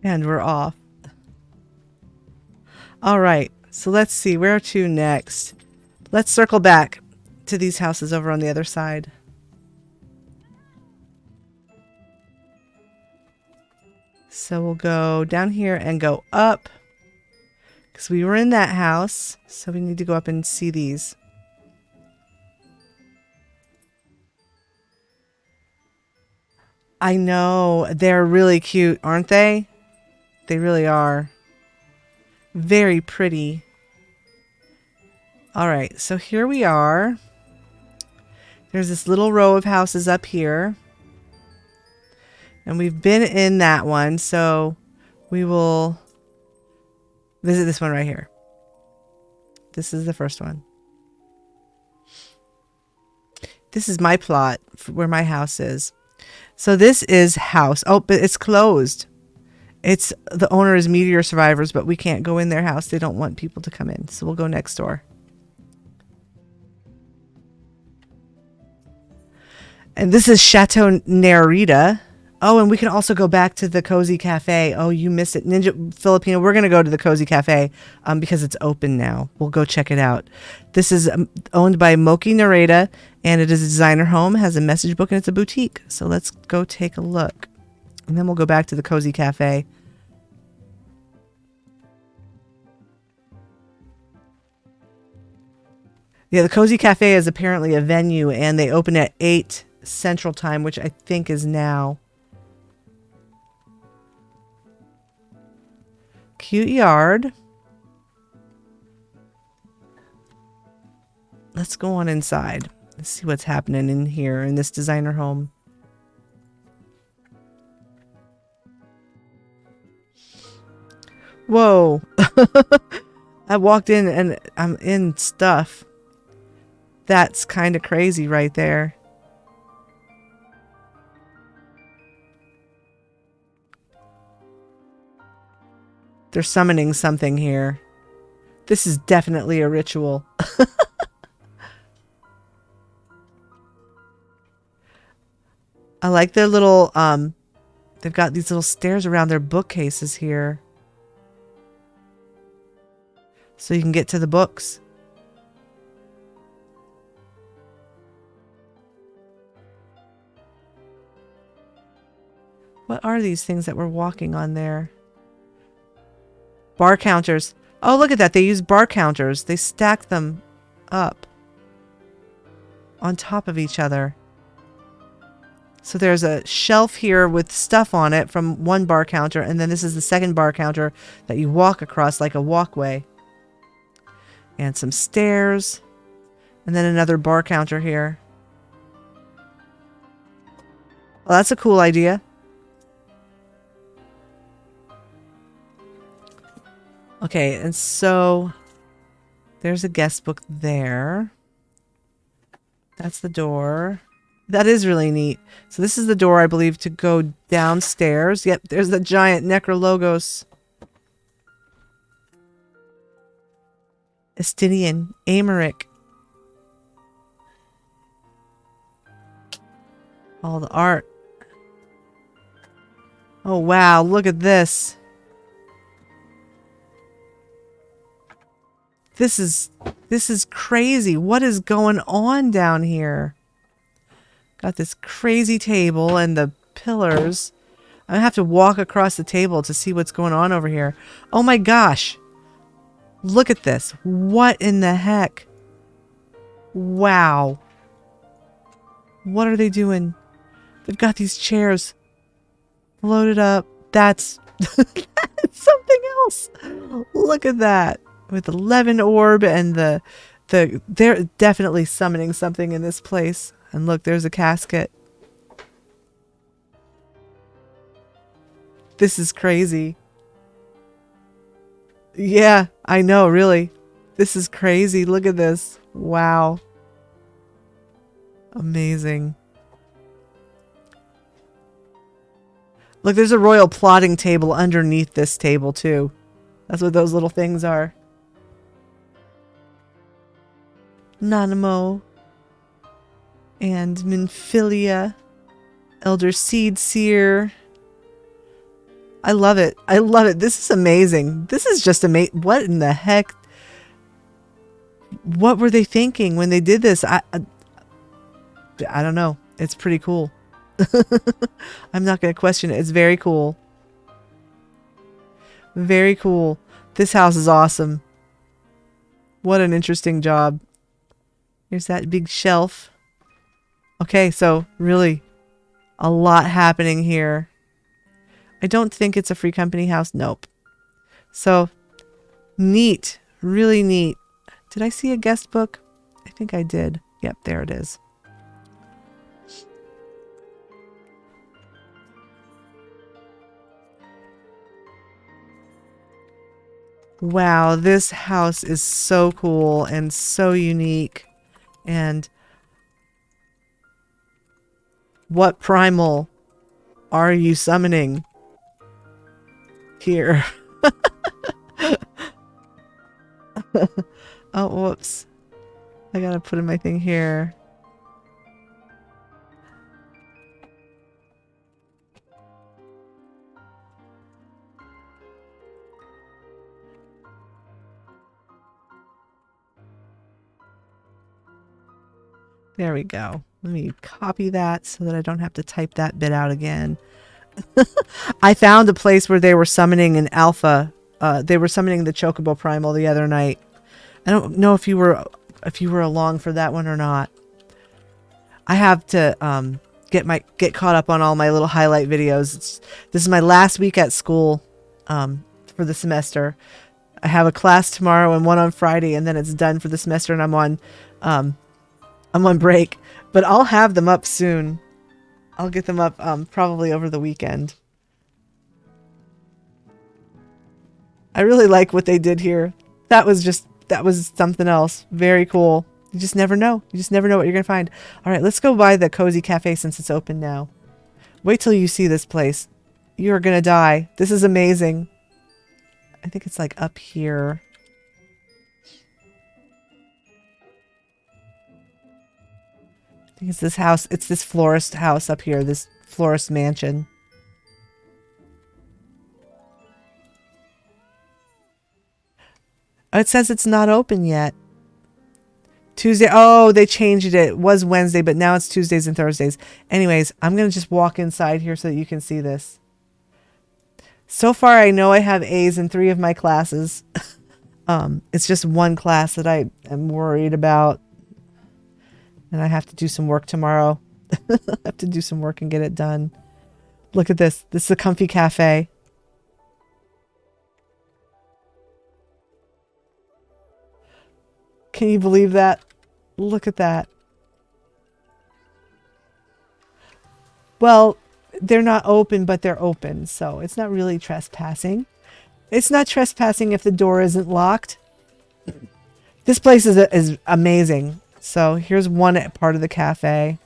And we're off. All right, so let's see where to next. Let's circle back to these houses over on the other side. So we'll go down here and go up because we were in that house. So we need to go up and see these. I know, they're really cute, aren't they? They really are. Very pretty. All right, so here we are. There's this little row of houses up here. And we've been in that one, so we will visit this one right here. This is the first one. This is my plot where my house is. So this is house. Oh, but it's closed. It's the owner is Meteor Survivors, but we can't go in their house. They don't want people to come in. So we'll go next door. And this is Chateau Nerita. Oh, and we can also go back to the Cozy Cafe. Oh, you missed it. Ninja Filipino. We're going to go to the Cozy Cafe because it's open now. We'll go check it out. This is owned by Moki Narita, and it is a designer home, has a message book, and it's a boutique. So let's go take a look. And then we'll go back to the Cozy Cafe. Yeah, the Cozy Cafe is apparently a venue, and they open at 8 Central Time, which I think is now. Cute yard. Let's go on inside. Let's see what's happening in here in this designer home. Whoa. I walked in and I'm in stuff. That's kind of crazy right there. They're summoning something here. This is definitely a ritual. I like their little, they've got these little stairs around their bookcases here. So you can get to the books. What are these things that we're walking on there? Bar counters. Oh, look at that. They use bar counters. They stack them up on top of each other. So there's a shelf here with stuff on it from one bar counter, and then this is the second bar counter that you walk across like a walkway. And some stairs, and then another bar counter here. Well, that's a cool idea. Okay, and so there's a guest book there. That's the door. That is really neat. So this is the door, I believe, to go downstairs. Yep, there's the giant Necrologos. Estinian, Amaric. All the art. Oh, wow, look at this. This is crazy. What is going on down here? Got this crazy table and the pillars. I have to walk across the table to see what's going on over here. Oh my gosh. Look at this. What in the heck? Wow. What are they doing? They've got these chairs loaded up. That's, that's something else. Look at that. With the Levin orb and they're definitely summoning something in this place. And look, there's a casket. This is crazy. Yeah, I know, really. This is crazy. Look at this. Wow. Amazing. Look, there's a royal plotting table underneath this table, too. That's what those little things are. Nanamo. And Minfilia. Elder Seed Seer. I love it. I love it. This is amazing. This is just amazing. What in the heck? What were they thinking when they did this? I don't know. It's pretty cool. I'm not going to question it. It's very cool. Very cool. This house is awesome. What an interesting job. Here's that big shelf. Okay, so really a lot happening here. I don't think it's a Free Company house. Nope. So neat. Really neat. Did I see a guest book? I think I did. Yep, there it is. Wow, this house is so cool and so unique. And what primal are you summoning here? Oh, whoops. I gotta put in my thing here. There we go. Let me copy that so that I don't have to type that bit out again. I found a place where they were summoning an alpha. They were summoning the Chocobo Primal the other night. I don't know if you were along for that one or not. I have to get caught up on all my little highlight videos. This is my last week at school for the semester. I have a class tomorrow and one on Friday, and then it's done for the semester, and I'm on break. But I'll have them up soon. I'll get them up probably over the weekend. I really like what they did here. That was something else. Very cool. You just never know. You just never know what you're going to find. All right, let's go by the Cozy Cafe since it's open now. Wait till you see this place. You're going to die. This is amazing. I think it's like up here. I think it's this house. It's this florist house up here, this florist mansion. Oh, it says it's not open yet. Tuesday. Oh, they changed it. It was Wednesday, but now it's Tuesdays and Thursdays. Anyways, I'm going to just walk inside here so that you can see this. So far, I know I have A's in 3 of my classes. It's just one class that I am worried about. And I have to do some work tomorrow. I have to do some work and get it done. Look at this. This is a comfy cafe. Can you believe that? Look at that. Well, they're not open, but they're open. So it's not really trespassing. It's not trespassing if the door isn't locked. This place is amazing. So here's one part of the cafe.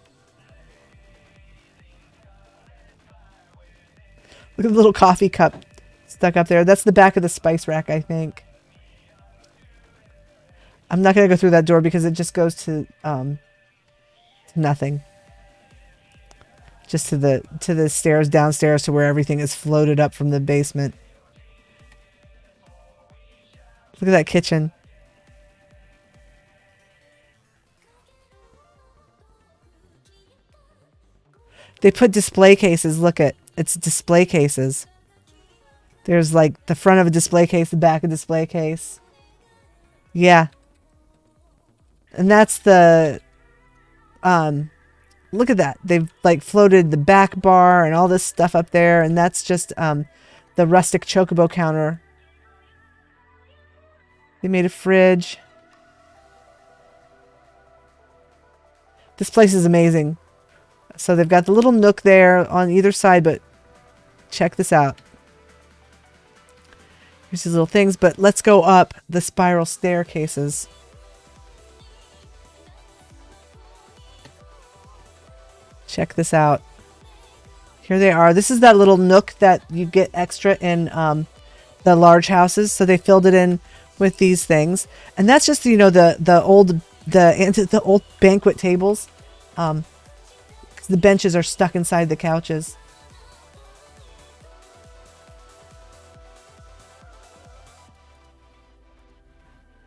Look at the little coffee cup stuck up there. That's the back of the spice rack, I think. I'm not going to go through that door because it just goes to nothing. Just to the stairs downstairs to where everything is floated up from the basement. Look at that kitchen. They put display cases. Look at it's display cases. There's like the front of a display case, the back of a display case. Yeah. And that's the look at that. They've like floated the back bar and all this stuff up there, and that's just the rustic chocobo counter. They made a fridge. This place is amazing. So they've got the little nook there on either side, but check this out. Here's these little things, but let's go up the spiral staircases. Check this out. Here they are. This is that little nook that you get extra in the large houses. So they filled it in with these things, and that's just, you know, the old banquet tables. The benches are stuck inside the couches.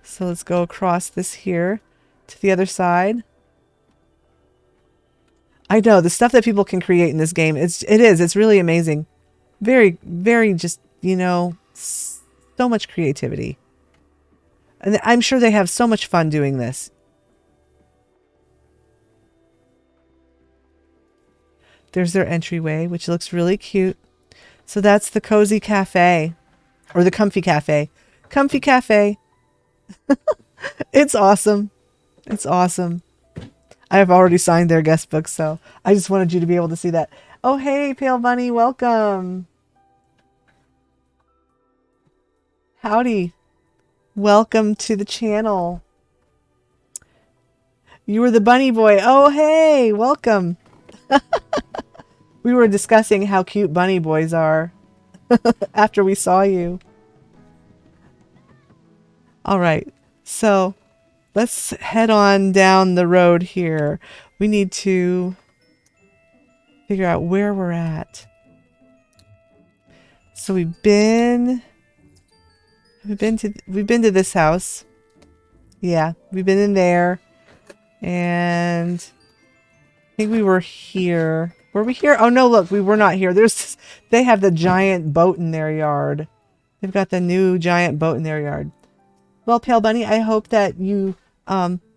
So let's go across this here to the other side. I know the stuff that people can create in this game. It's really amazing. Very, very just, you know, so much creativity. And I'm sure they have so much fun doing this. There's their entryway, which looks really cute. So that's the cozy cafe, or the comfy cafe. Comfy cafe. It's awesome. It's awesome. I have already signed their guest book, so I just wanted you to be able to see that. Oh, hey, Pale Bunny, welcome. Howdy. Welcome to the channel. You were the bunny boy. Oh, hey, welcome. We were discussing how cute bunny boys are after we saw you. All right, so let's head on down the road here. We need to figure out where we're at. So we've been to this house. Yeah, we've been in there, and I think we were here. Were we here? Oh no, look, we were not here. They have the giant boat in their yard. They've got the new giant boat in their yard. Well, Pale Bunny, I hope that you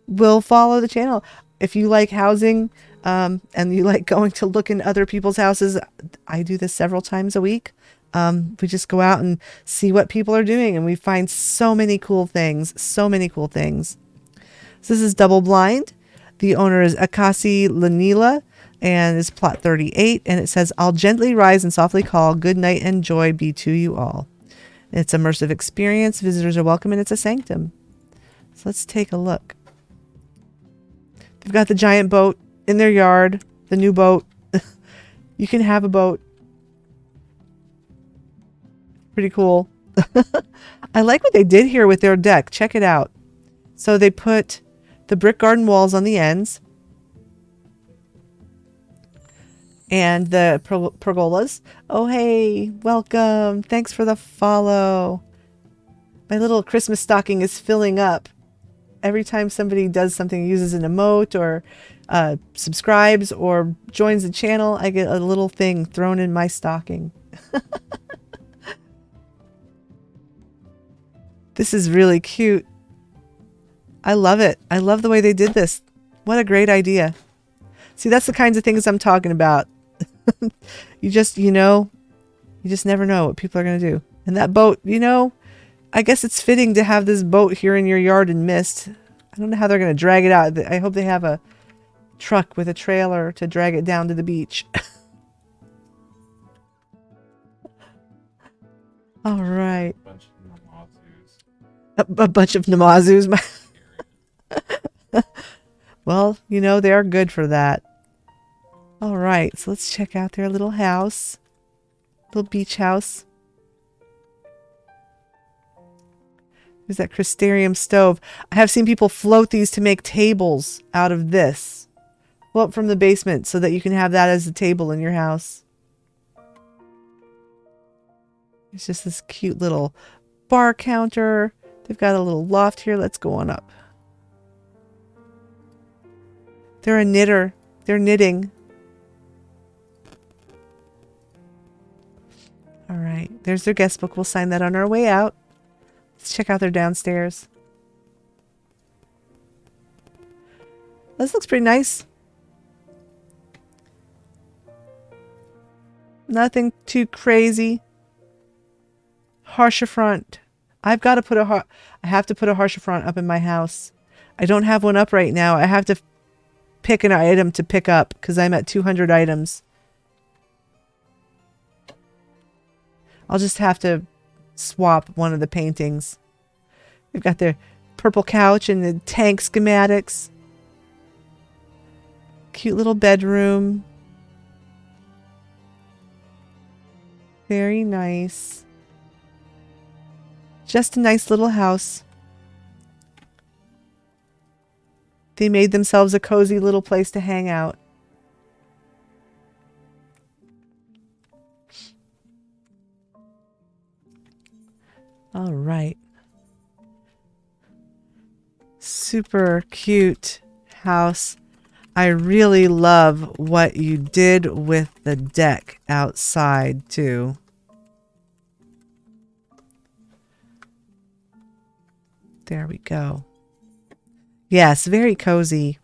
will follow the channel. If you like housing and you like going to look in other people's houses, I do this several times a week. We just go out and see what people are doing, and we find so many cool things. So many cool things. So this is Double Blind. The owner is Akasi Lanila, and it's plot 38, and it says, I'll gently rise and softly call, good night and joy be to you all. It's immersive experience. Visitors are welcome, and it's a sanctum. So let's take a look. They've got the giant boat in their yard, the new boat. You can have a boat. Pretty cool. I like what they did here with their deck. Check it out. So they put the brick garden walls on the ends and the pergolas. Oh, hey, welcome. Thanks for the follow. My little Christmas stocking is filling up. Every time somebody does something, uses an emote or subscribes or joins the channel, I get a little thing thrown in my stocking. This is really cute. I love it. I love the way they did this. What a great idea. See, that's the kinds of things I'm talking about. You just never know what people are going to do. And that boat, I guess it's fitting to have this boat here in your yard in mist. I don't know how they're going to drag it out. I hope they have a truck with a trailer to drag it down to the beach. All right. A bunch of Namazus. Well, they are good for that. All right, so let's check out their little house. Little beach house. There's that Crystarium stove. I have seen people float these to make tables out of this. Float from the basement so that you can have that as a table in your house. It's just this cute little bar counter. They've got a little loft here. Let's go on up. They're a knitter. They're knitting. All right. There's their guest book. We'll sign that on our way out. Let's check out their downstairs. This looks pretty nice. Nothing too crazy. Harsher front. I have to put a harsher front up in my house. I don't have one up right now. I have to pick an item to pick up because I'm at 200 items. I'll just have to swap one of the paintings. We've got their purple couch and the tank schematics. Cute little bedroom. Very nice. Just a nice little house. They made themselves a cozy little place to hang out. All right. Super cute house. I really love what you did with the deck outside too. There we go. Yes, very cozy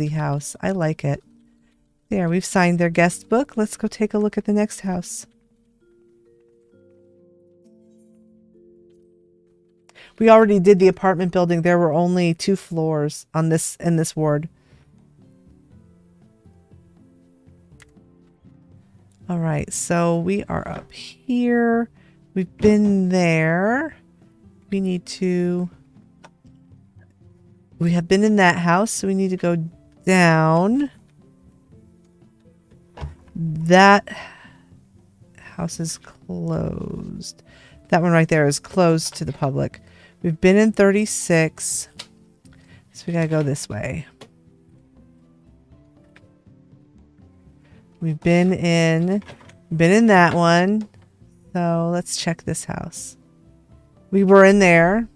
house. I like it. There, we've signed their guest book. Let's go take a look at the next house. We already did the apartment building. There were only 2 floors on this in this ward. All right, so we are up here. We've been there. We have been in that house, so we need to go down. That house is closed. That one right there is closed to the public. We've been in 36, so we gotta go this way. We've been in that one, so let's check this house. We were in there.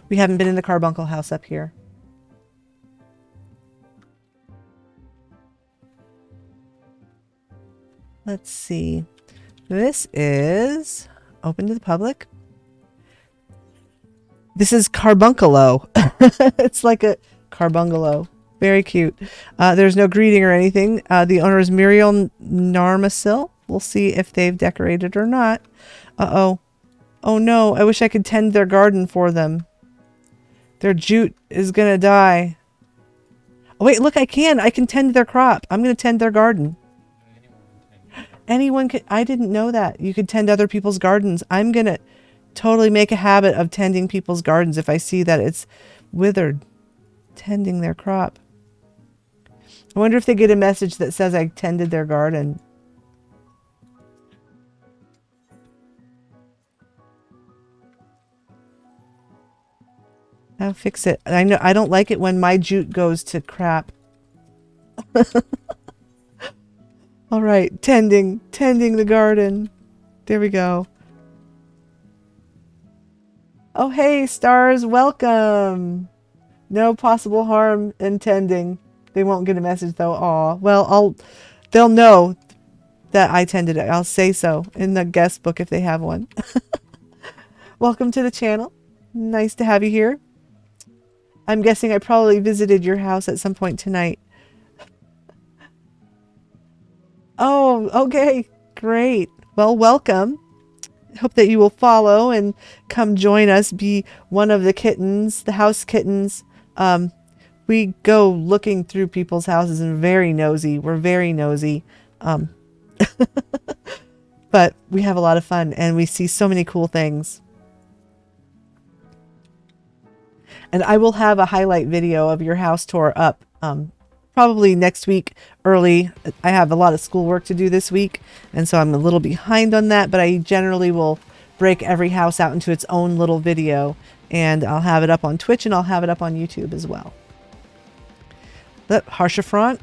We haven't been in the carbuncle house up here. Let's see. This is open to the public. This is Carbunculo. It's like a carbungalow. Very cute. There's no greeting or anything. The owner is Muriel Narmasil. We'll see if they've decorated or not. Uh-oh. Oh no, I wish I could tend their garden for them. Their jute is gonna die. Oh wait, look, I can tend their crop. I'm gonna tend their garden. Anyone could. I didn't know that. You could tend other people's gardens. I'm gonna totally make a habit of tending people's gardens if I see that it's withered. Tending their crop. I wonder if they get a message that says I tended their garden. I'll fix it. I know I don't like it when my jute goes to crap. All right, tending the garden. There we go. Oh, hey, stars, welcome. No possible harm intending. They won't get a message though. Aw. Well, they'll know that I tended it. I'll say so in the guest book if they have one. Welcome to the channel. Nice to have you here. I'm guessing I probably visited your house at some point tonight. Oh, okay. Great. Well, welcome. Hope that you will follow and come join us, be one of the kittens, the house kittens. We go looking through people's houses and very nosy. We're very nosy. But we have a lot of fun and we see so many cool things. And I will have a highlight video of your house tour up probably next week early. I have a lot of schoolwork to do this week, and so I'm a little behind on that, but I generally will break every house out into its own little video, and I'll have it up on Twitch and I'll have it up on YouTube as well. Look, Harsha Front.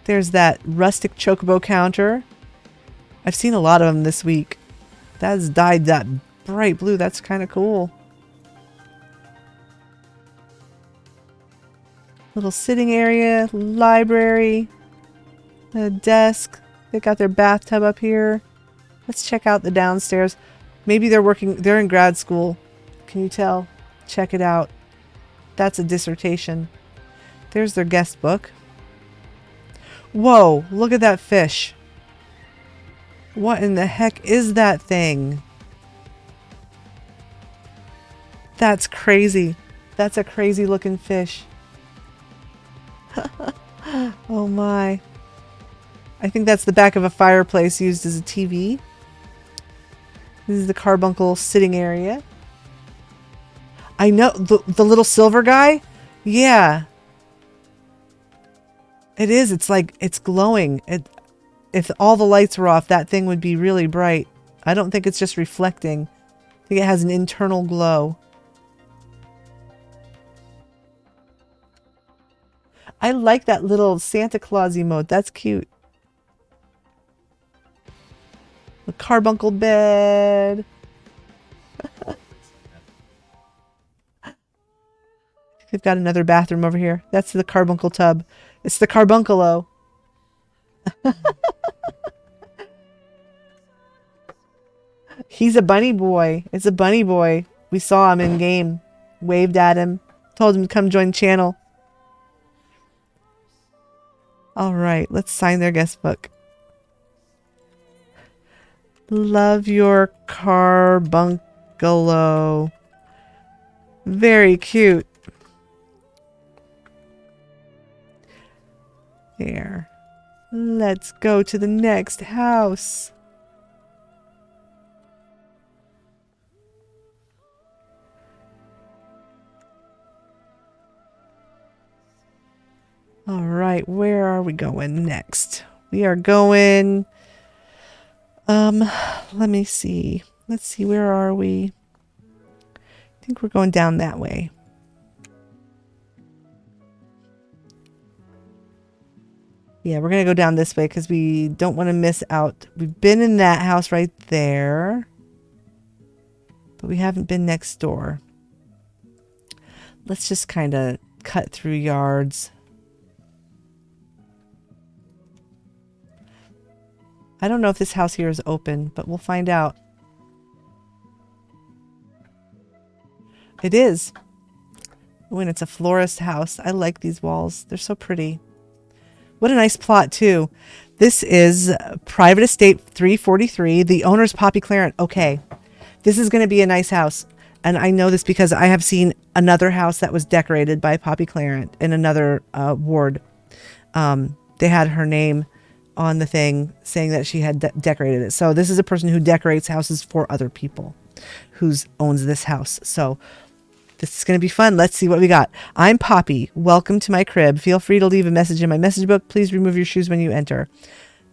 There's that rustic chocobo counter. I've seen a lot of them this week. That's dyed that bright blue. That's kind of cool. Little sitting area, library, a desk. They got their bathtub up here. Let's check out the downstairs. Maybe they're in grad school. Can you tell? Check it out. That's a dissertation. There's their guest book. Whoa, look at that fish. What in the heck is that thing? That's crazy. That's a crazy looking fish. Oh my. I think that's the back of a fireplace used as a TV. This is the carbuncle sitting area. I know the little silver guy. Yeah. It is. It's like it's glowing. If all the lights were off, that thing would be really bright. I don't think it's just reflecting. I think it has an internal glow. I like that little Santa Claus emote. That's cute. The carbuncle bed. They've got another bathroom over here. That's the carbuncle tub. It's the carbuncolo. He's a bunny boy. It's a bunny boy. We saw him in game. Waved at him. Told him to come join the channel. All right, let's sign their guest book. Love your carbunculo. Very cute. There. Let's go to the next house. All right, where are we going next? We are going, let me see. Let's see, where are we? I think we're going down that way. Yeah, we're going to go down this way because we don't want to miss out. We've been in that house right there, but we haven't been next door. Let's just kind of cut through yards. I don't know if this house here is open, but we'll find out. It is. Oh, and it's a florist house. I like these walls. They're so pretty. What a nice plot, too. This is Private Estate 343. The owner's Poppy Clarent. Okay. This is going to be a nice house. And I know this because I have seen another house that was decorated by Poppy Clarent in another ward. They had her name on the thing saying that she had decorated it. So this is a person who decorates houses for other people who owns this house. So this is going to be fun. Let's see what we got. I'm Poppy. Welcome to my crib. Feel free to leave a message in my message book. Please remove your shoes when you enter.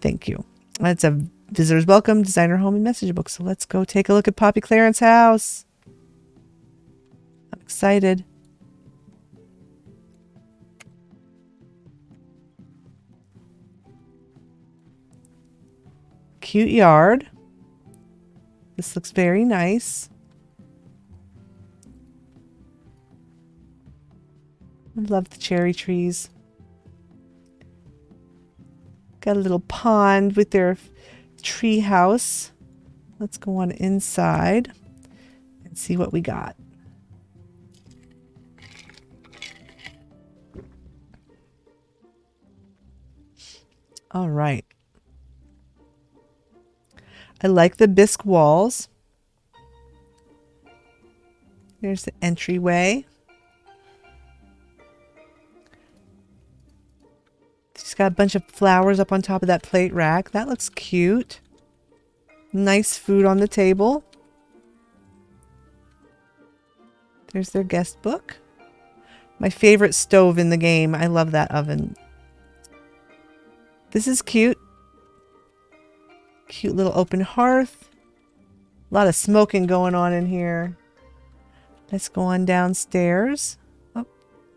Thank you. It's a visitor's welcome, designer home, and message book. So let's go take a look at Poppy Clarent's house. Excited. Cute yard. This looks very nice. I love the cherry trees. Got a little pond with their tree house. Let's go on inside and see what we got. All right. I like the bisque walls. There's the entryway. She's got a bunch of flowers up on top of that plate rack. That looks cute. Nice food on the table. There's their guest book. My favorite stove in the game. I love that oven. This is cute. Cute little open hearth. A lot of smoking going on in here. Let's go on downstairs. Oh,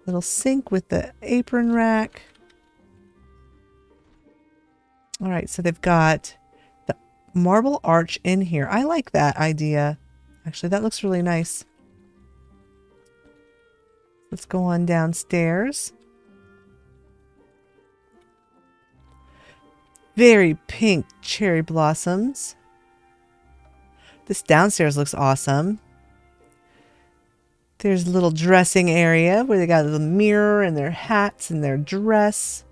little sink with the apron rack. All right, so they've got the marble arch in here. I like that idea. Actually, that looks really nice. Let's go on downstairs. Very pink cherry blossoms. This downstairs looks awesome. There's a little dressing area where they got a little mirror and their hats and their dress.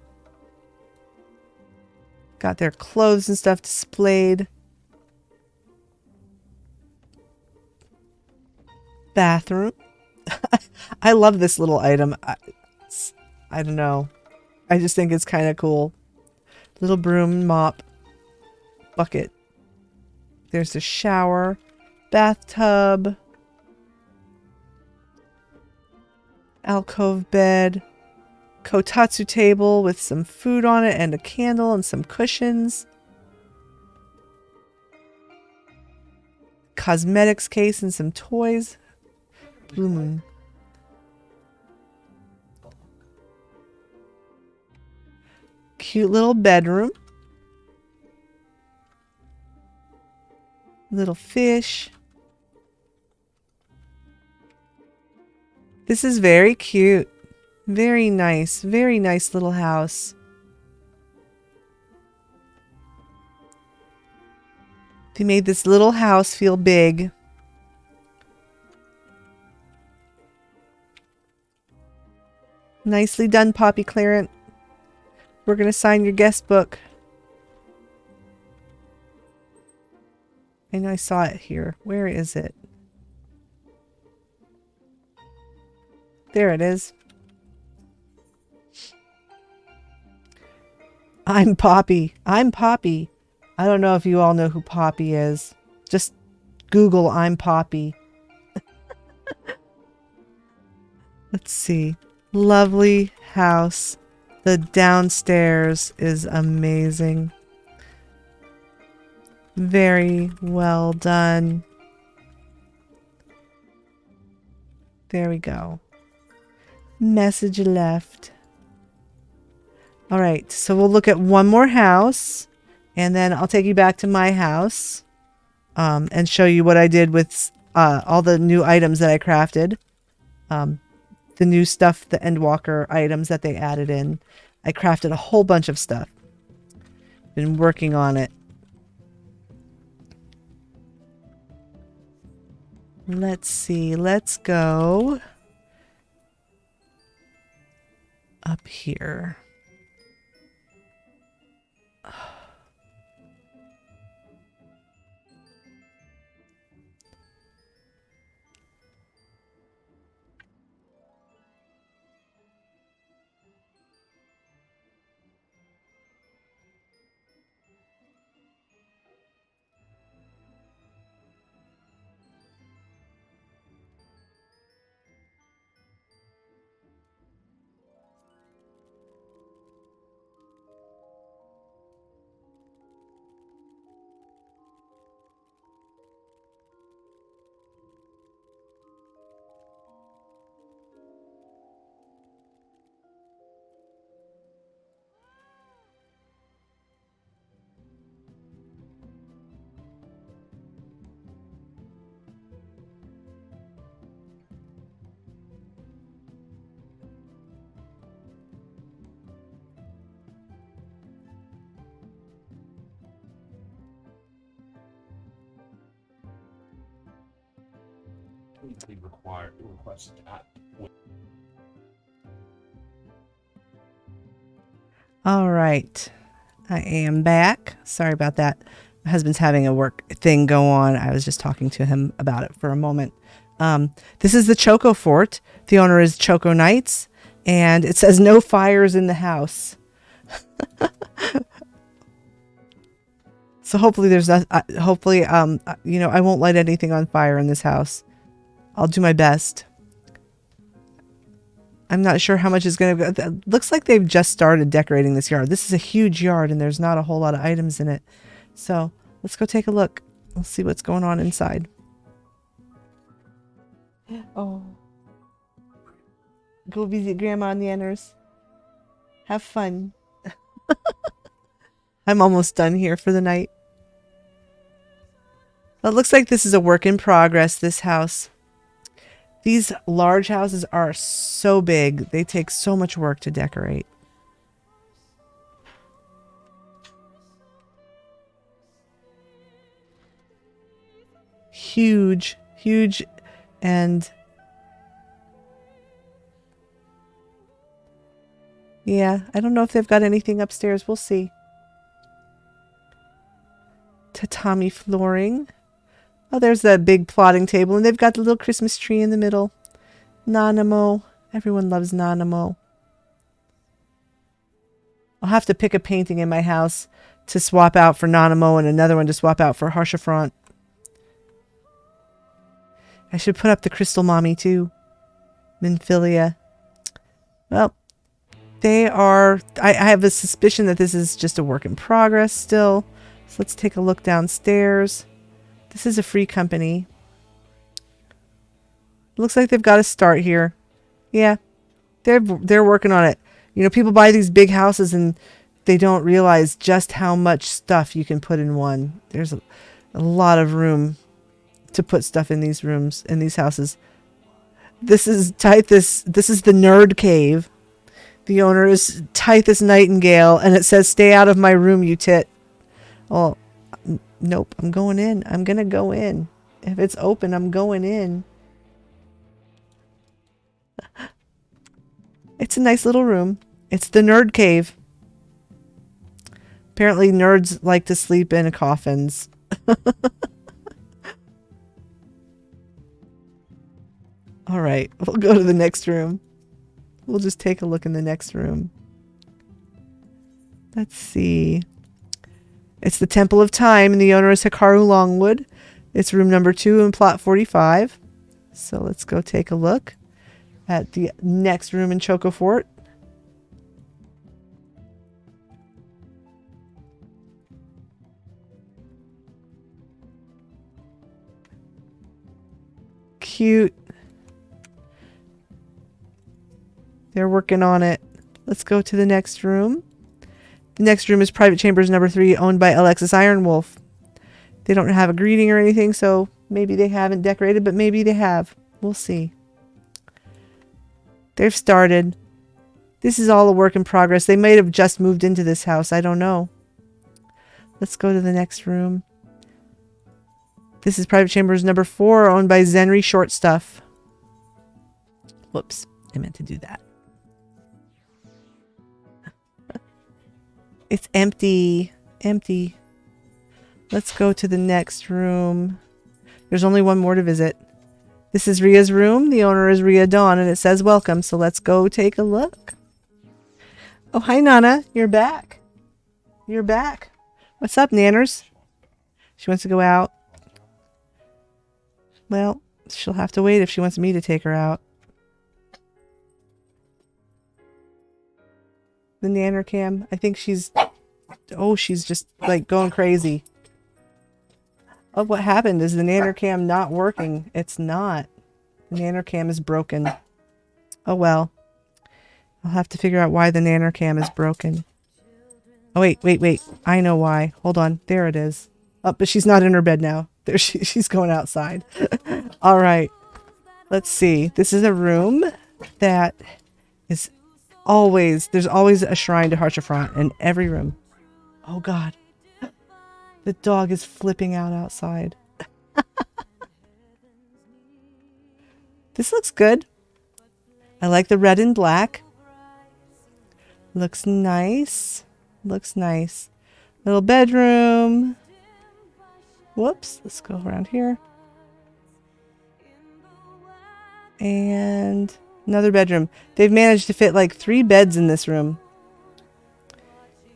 Got their clothes and stuff displayed. Bathroom. I love this little item. I don't know. I just think it's kind of cool. Little broom, mop, bucket. There's a shower, bathtub, alcove bed, kotatsu table with some food on it and a candle and some cushions. Cosmetics case and some toys. Blue moon. Cute little bedroom. Little fish. This is very cute. Very nice little house. They made this little house feel big. Nicely done, Poppy Clarence. We're going to sign your guest book. I know I saw it here. Where is it? There it is. I'm Poppy. I'm Poppy. I don't know if you all know who Poppy is. Just Google I'm Poppy. Let's see. Lovely house. The downstairs is amazing. Very well done. There we go. Message left. All right, so we'll look at one more house, and then I'll take you back to my house and show you what I did with all the new items that I crafted. The new stuff, the Endwalker items that they added in. I crafted a whole bunch of stuff. Been working on it. Let's see. Let's go up here. They request that. All right. I am back. Sorry about that. My husband's having a work thing go on. I was just talking to him about it for a moment. This is the Choco Fort. The owner is Choco Knights, and it says no fires in the house. So hopefully there's not, hopefully, you know, I won't light anything on fire in this house. I'll do my best. I'm not sure how much is going to go. Looks like they've just started decorating this yard. This is a huge yard and there's not a whole lot of items in it. So let's go take a look. Let's see what's going on inside. Oh. Go visit Grandma and the Enners. Have fun. I'm almost done here for the night. It looks like this is a work in progress, this house. These large houses are so big. They take so much work to decorate. Huge, huge, and yeah, I don't know if they've got anything upstairs. We'll see. Tatami flooring. Oh, there's the big plotting table, and they've got the little Christmas tree in the middle. Nanamo. Everyone loves Nanamo. I'll have to pick a painting in my house to swap out for Nanamo and another one to swap out for Harshafront. I should put up the Crystal Mommy, too. Minfilia. Well, they are... I have a suspicion that this is just a work in progress still. So let's take a look downstairs. This is a free company. Looks like they've got a start here. Yeah, they're working on it. You know, people buy these big houses and they don't realize just how much stuff you can put in one. There's a lot of room to put stuff in these rooms, in these houses. This is Tithus. This is the Nerd Cave. The owner is Tithus Nightingale, and it says, "Stay out of my room, you tit." Oh. Nope, I'm going in. I'm going to go in. If it's open, I'm going in. It's a nice little room. It's the Nerd Cave. Apparently, nerds like to sleep in coffins. All right, we'll go to the next room. We'll just take a look in the next room. Let's see. It's the Temple of Time, and the owner is Hikaru Longwood. It's room number 2 in plot 45. So let's go take a look at the next room in Choco Fort. Cute. They're working on it. Let's go to the next room. The next room is Private Chambers number 3, owned by Alexis Ironwolf. They don't have a greeting or anything, so maybe they haven't decorated, but maybe they have. We'll see. They've started. This is all a work in progress. They might have just moved into this house. I don't know. Let's go to the next room. This is Private Chambers number 4, owned by Zenri Short Stuff. Whoops. I meant to do that. It's empty. Empty. Let's go to the next room. There's only one more to visit. This is Ria's room. The owner is Ria Dawn, and it says welcome. So let's go take a look. Oh, hi, Nana. You're back. You're back. What's up, Nanners? She wants to go out. Well, she'll have to wait if she wants me to take her out. The Nanner Cam. I think she's... Oh, she's just, like, going crazy. Oh, what happened? Is the Nanner Cam not working? It's not. The Nanner Cam is broken. Oh, well. I'll have to figure out why the Nanner Cam is broken. Oh, wait. I know why. Hold on. There it is. Oh, but she's not in her bed now. There she's going outside. All right. Let's see. This is a room that is... There's always a shrine to Harshafront in every room. Oh God. The dog is flipping out outside. This looks good. I like the red and black. Looks nice. Looks nice. Little bedroom. Whoops. Let's go around here. And another bedroom. They've managed to fit like 3 beds in this room.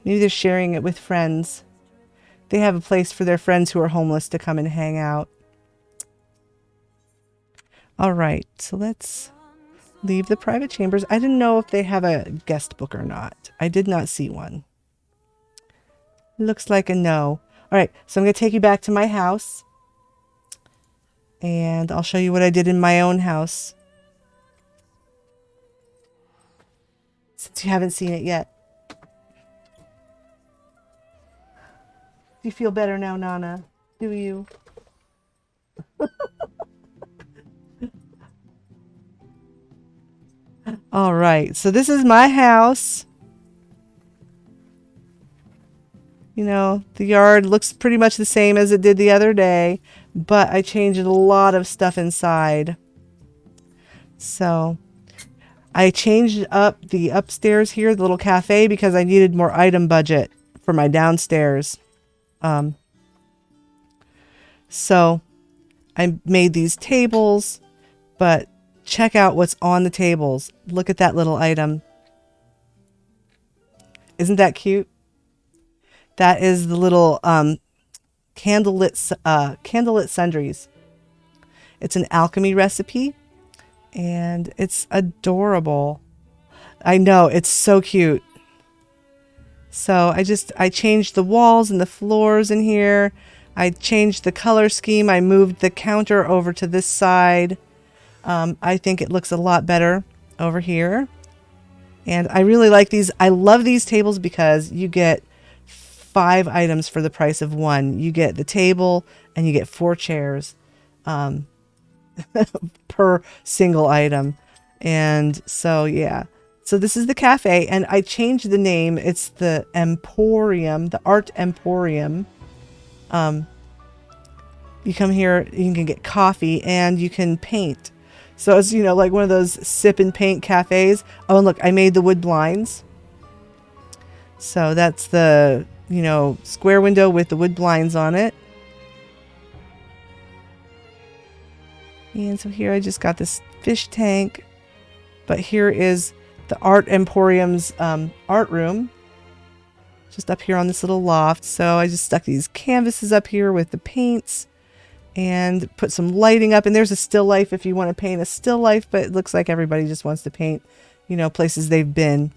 Maybe they're sharing it with friends. They have a place for their friends who are homeless to come and hang out. All right, so let's leave the private chambers. I didn't know if they have a guest book or not. I did not see one. Looks like a no. All right, so I'm going to take you back to my house. And I'll show you what I did in my own house. Since you haven't seen it yet. Do you feel better now, Nana? Do you? All right, so this is my house. You know, the yard looks pretty much the same as it did the other day, but I changed a lot of stuff inside. So I changed up the upstairs here, the little cafe, because I needed more item budget for my downstairs. So I made these tables, but check out what's on the tables. Look at that little item. Isn't that cute? That is the little candlelit sundries. It's an alchemy recipe, and it's adorable. I know, it's so cute. So I changed the walls and the floors in here. I changed the color scheme. I moved the counter over to this side. I think it looks a lot better over here. And I really like these. I love these tables because you get 5 items for the price of 1. You get the table and you get 4 chairs per single item. And so, yeah. So this is the cafe, and I changed the name. It's the Emporium, the Art Emporium. You come here, you can get coffee, and you can paint. So it's, you know, like one of those sip and paint cafes. Oh, and look, I made the wood blinds. So that's the, you know, square window with the wood blinds on it. And so here I just got this fish tank. But here is the Art Emporium's art room. Just up here on this little loft. So I just stuck these canvases up here with the paints. And put some lighting up. And there's a still life if you want to paint a still life. But it looks like everybody just wants to paint, you know, places they've been.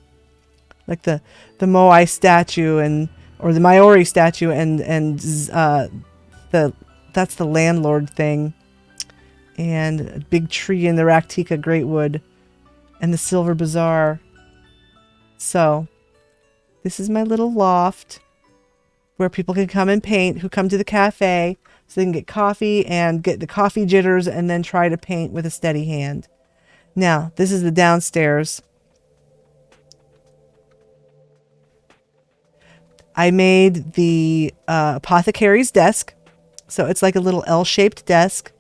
Like the Moai statue or the Maori statue and that's the landlord thing. And a big tree in the Raktika Greatwood. And the Silver Bazaar. So this is my little loft where people can come and paint who come to the cafe. So they can get coffee and get the coffee jitters and then try to paint with a steady hand. Now, this is the downstairs. I made the apothecary's desk. So it's like a little L-shaped desk.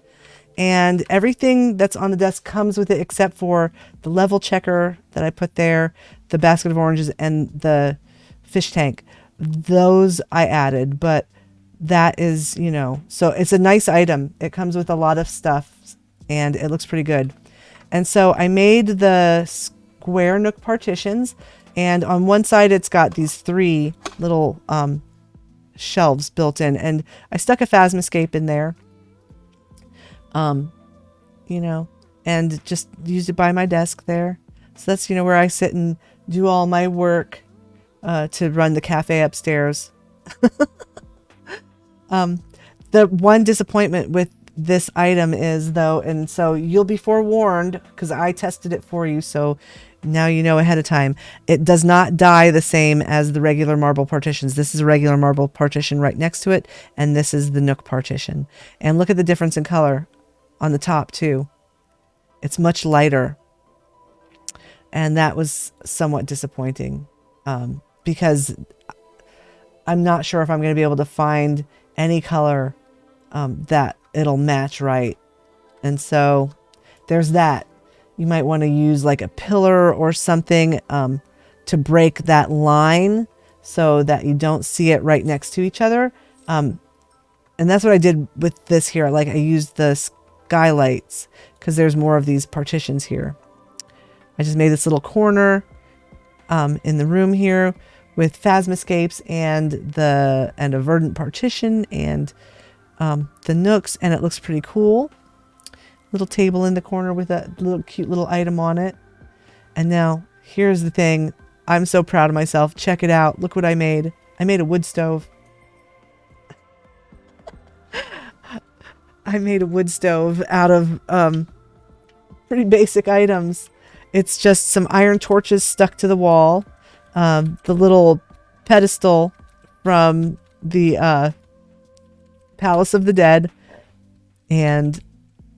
And everything that's on the desk comes with it except for the level checker that I put there, the basket of oranges, and the fish tank. Those I added, but that is, you know, so it's a nice item. It comes with a lot of stuff and it looks pretty good. And so I made the square nook partitions, and on one side it's got these 3 little shelves built in, and I stuck a Phasmoscape in there. You know, and just used it by my desk there. So that's, you know, where I sit and do all my work to run the cafe upstairs. The one disappointment with this item is, though, and so you'll be forewarned because I tested it for you, so now you know ahead of time. It does not die the same as the regular marble partitions. This is a regular marble partition right next to it, and this is the nook partition. And look at the difference in color on the top too. It's much lighter, and that was somewhat disappointing because I'm not sure if I'm going to be able to find any color that it'll match right. And so there's that. You might want to use like a pillar or something to break that line so that you don't see it right next to each other. And that's what I did with this here. Like I used the skylights because there's more of these partitions here. I just made this little corner in the room here with phasmascapes and a verdant partition and the nooks, and it looks pretty cool. Little table in the corner with a little cute little item on it. And now here's the thing. I'm so proud of myself. Check it out. Look what I made. I made a wood stove. I made a wood stove out of pretty basic items. It's just some iron torches stuck to the wall. The little pedestal from the Palace of the Dead. And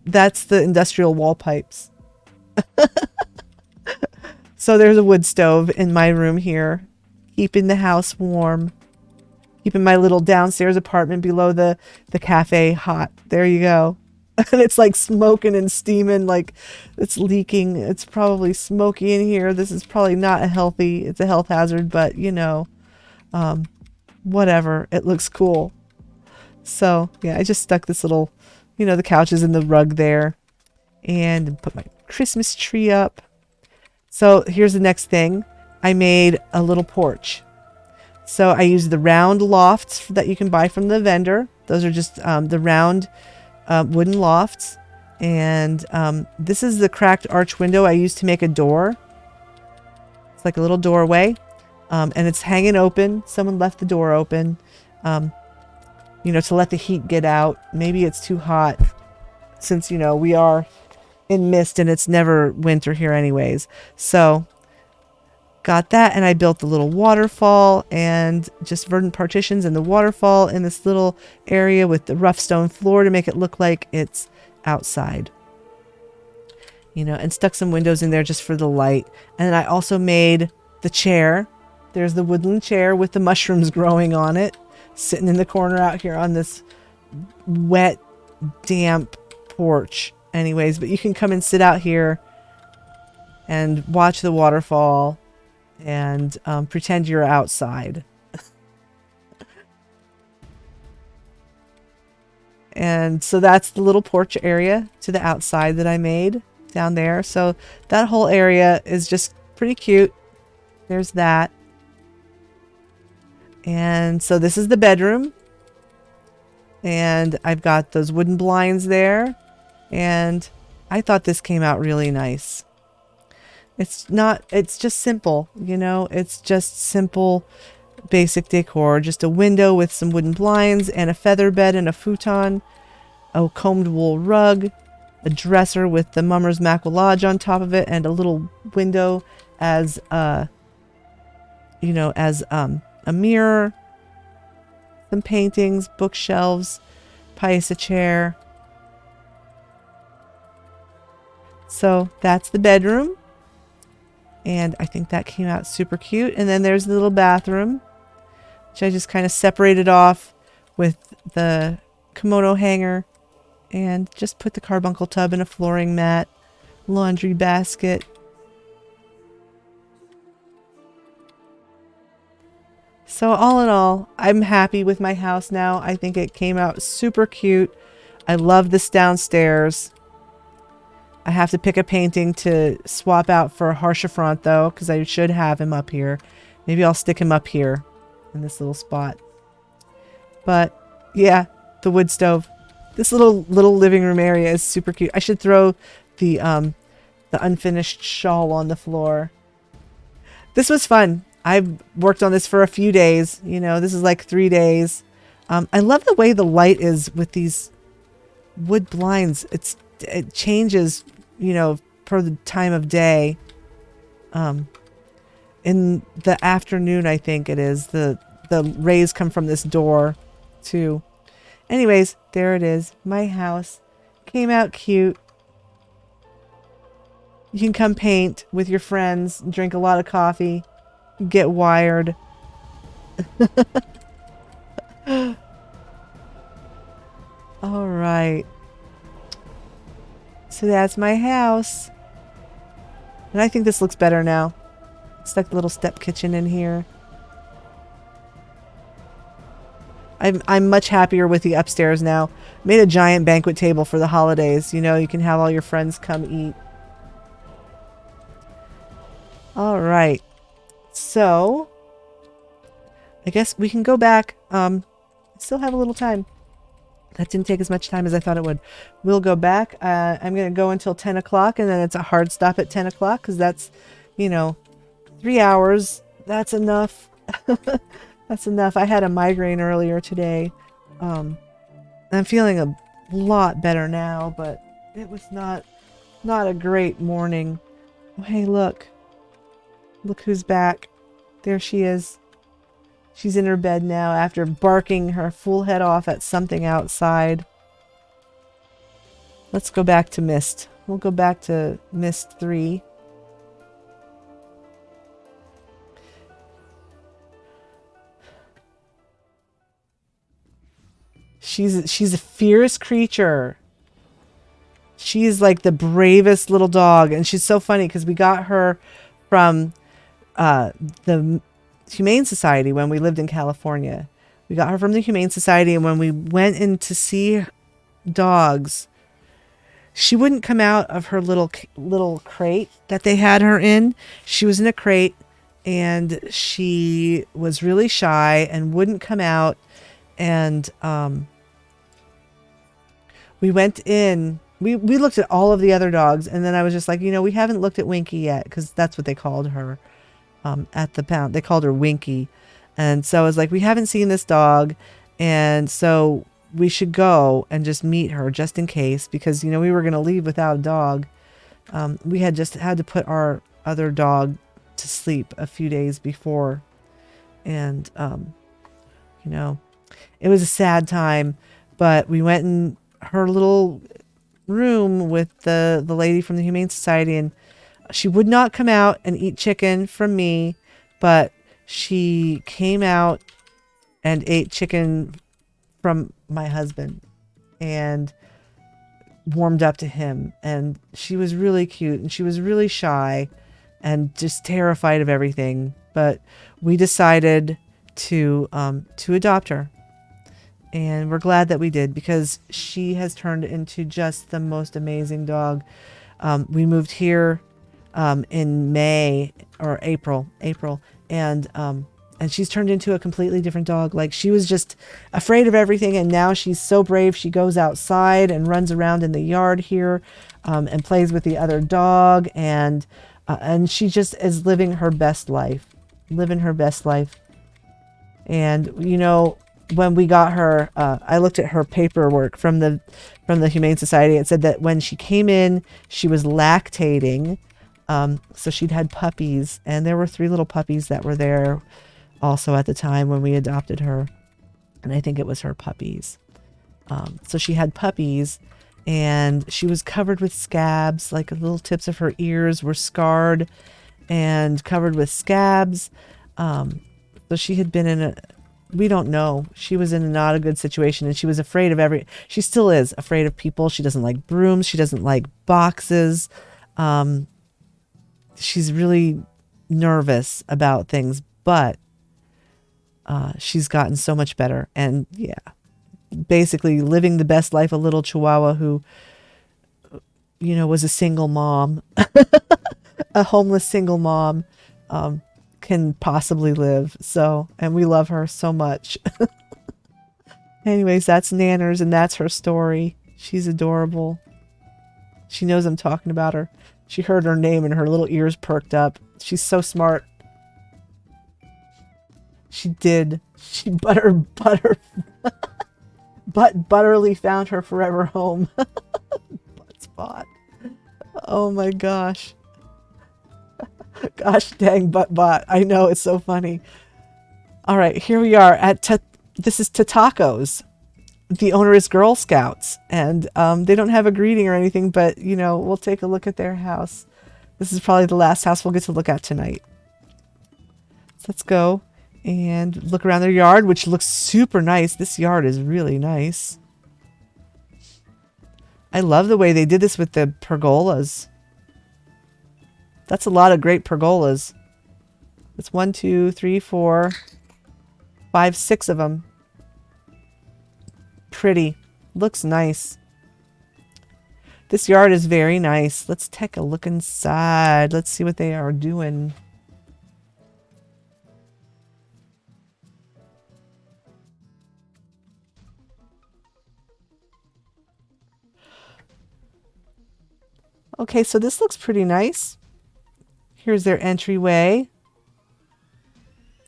that's the industrial wall pipes. So there's a wood stove in my room here, keeping the house warm, keeping my little downstairs apartment below the cafe hot. There you go. And it's like smoking and steaming, like it's leaking. It's probably smoky in here. This is probably not it's a health hazard, but you know, whatever. It looks cool. So yeah, I just stuck this little, the couches and the rug there, and put my Christmas tree up. So here's the next thing. I made a little porch. So I used the round lofts that you can buy from the vendor. Those are just the round wooden lofts. And this is the cracked arch window I used to make a door. It's like a little doorway. And it's hanging open. Someone left the door open, to let the heat get out. Maybe it's too hot since, we are in mist and it's never winter here anyways. So got that, and I built the little waterfall and just verdant partitions in the waterfall in this little area with the rough stone floor to make it look like it's outside. And stuck some windows in there just for the light. And then I also made the chair. There's the woodland chair with the mushrooms growing on it, sitting in the corner out here on this wet, damp porch. Anyways, but you can come and sit out here and watch the waterfall and pretend you're outside. And so that's the little porch area to the outside that I made down there. So that whole area is just pretty cute. There's that. And so this is the bedroom. And I've got those wooden blinds there. And I thought this came out really nice. It's just simple, it's just simple, basic decor. Just a window with some wooden blinds and a feather bed and a futon, a combed wool rug, a dresser with the mummer's maquillage on top of it, and a little window as a mirror, some paintings, bookshelves, paisa chair. So that's the bedroom. And I think that came out super cute. And then there's the little bathroom, which I just kind of separated off with the kimono hanger and just put the carbuncle tub and a flooring mat, laundry basket. So all in all, I'm happy with my house now. I think it came out super cute. I love this downstairs. I have to pick a painting to swap out for Harshafront though, because I should have him up here. Maybe I'll stick him up here in this little spot. But yeah, the wood stove. This little living room area is super cute. I should throw the unfinished shawl on the floor. This was fun. I've worked on this for a few days. This is like 3 days. I love the way the light is with these wood blinds. It changes, per the time of day. In the afternoon, I think it is. The rays come from this door too. Anyways, there it is. My house came out cute. You can come paint with your friends, drink a lot of coffee, get wired. All right. So that's my house. And I think this looks better now. Stuck a little step kitchen in here. I'm much happier with the upstairs now. Made a giant banquet table for the holidays. You know, you can have all your friends come eat. All right. So, I guess we can go back. Still have a little time. That didn't take as much time as I thought it would. We'll go back. I'm going to go until 10 o'clock, and then it's a hard stop at 10 o'clock because that's, you know, 3 hours. That's enough. That's enough. I had a migraine earlier today. I'm feeling a lot better now, but it was not a great morning. Oh, hey, look. Look who's back. There she is. She's in her bed now after barking her full head off at something outside. Let's go back to Mist. We'll go back to Mist 3. She's a fierce creature. She's like the bravest little dog, and she's so funny because we got her from the Humane Society when we lived in California. We got her from the Humane Society, and when we went in to see dogs, she wouldn't come out of her little crate that they had her in. She was in a crate, and she was really shy and wouldn't come out. And we went in. We looked at all of the other dogs, and then I was just like, you know, we haven't looked at Winky yet, because that's what they called her at the pound. They called her Winky. And so I was like, we haven't seen this dog, and so we should go and just meet her just in case, because, you know, we were going to leave without a dog. We had just had to put our other dog to sleep a few days before. And, you know, it was a sad time, but we went in her little room with the lady from the Humane Society, and she would not come out and eat chicken from me, but she came out and ate chicken from my husband and warmed up to him. And she was really cute, and she was really shy and just terrified of everything. But we decided to adopt her. And we're glad that we did, because she has turned into just the most amazing dog. We moved here in May or April, and she's turned into a completely different dog. Like, she was just afraid of everything, and now she's so brave. She goes outside and runs around in the yard here, and plays with the other dog, and she just is living her best life. And, you know, when we got her, I looked at her paperwork from the Humane Society. It said that when she came in, she was lactating. So she'd had puppies, and there were 3 little puppies that were there also at the time when we adopted her. And I think it was her puppies. So she had puppies, and she was covered with scabs. Like, the little tips of her ears were scarred and covered with scabs. So she had been we don't know. She was in not a good situation, and she was afraid of she still is afraid of people. She doesn't like brooms. She doesn't like boxes. She's really nervous about things, but she's gotten so much better. And yeah, basically living the best life a little Chihuahua who, you know, was a single mom, a homeless single mom, can possibly live. So, and we love her so much. Anyways, that's Nanners, and that's her story. She's adorable. She knows I'm talking about her. She heard her name and her little ears perked up. She's so smart. She did. She butterly found her forever home. Butt spot. Oh my gosh. Gosh dang butt bot. I know, it's so funny. All right, here we are at this is Tataco's. The owner is Girl Scouts, and they don't have a greeting or anything, but, you know, we'll take a look at their house. This is probably the last house we'll get to look at tonight. So let's go and look around their yard, which looks super nice. This yard is really nice. I love the way they did this with the pergolas. That's a lot of great pergolas. It's 1, 2, 3, 4, 5, 6 of them. Pretty. Looks nice. This yard is very nice. Let's take a look inside. Let's see what they are doing. Okay, so this looks pretty nice. Here's their entryway.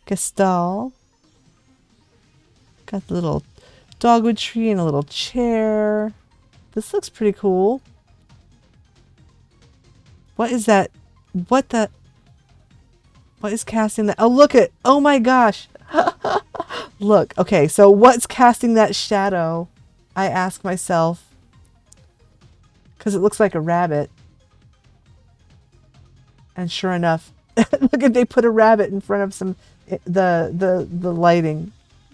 Gestalt. Got the little dogwood tree and a little chair. This looks pretty cool. What is that? What is casting that? Oh, look at, oh my gosh. Look, okay, so what's casting that shadow? I ask myself. Because it looks like a rabbit. And sure enough, look at, they put a rabbit in front of some, the lighting.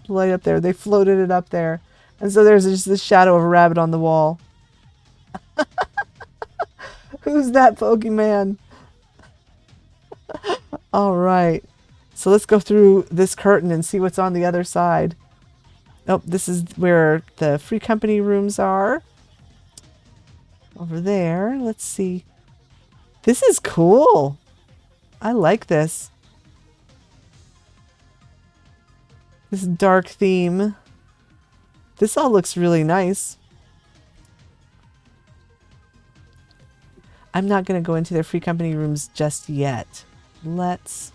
Light up there. They floated it up there. And so there's just this shadow of a rabbit on the wall. Who's that Pokemon? All right. So let's go through this curtain and see what's on the other side. Oh, this is where the free company rooms are. Over there. Let's see. This is cool. I like this. This dark theme. This all looks really nice. I'm not going to go into their free company rooms just yet. Let's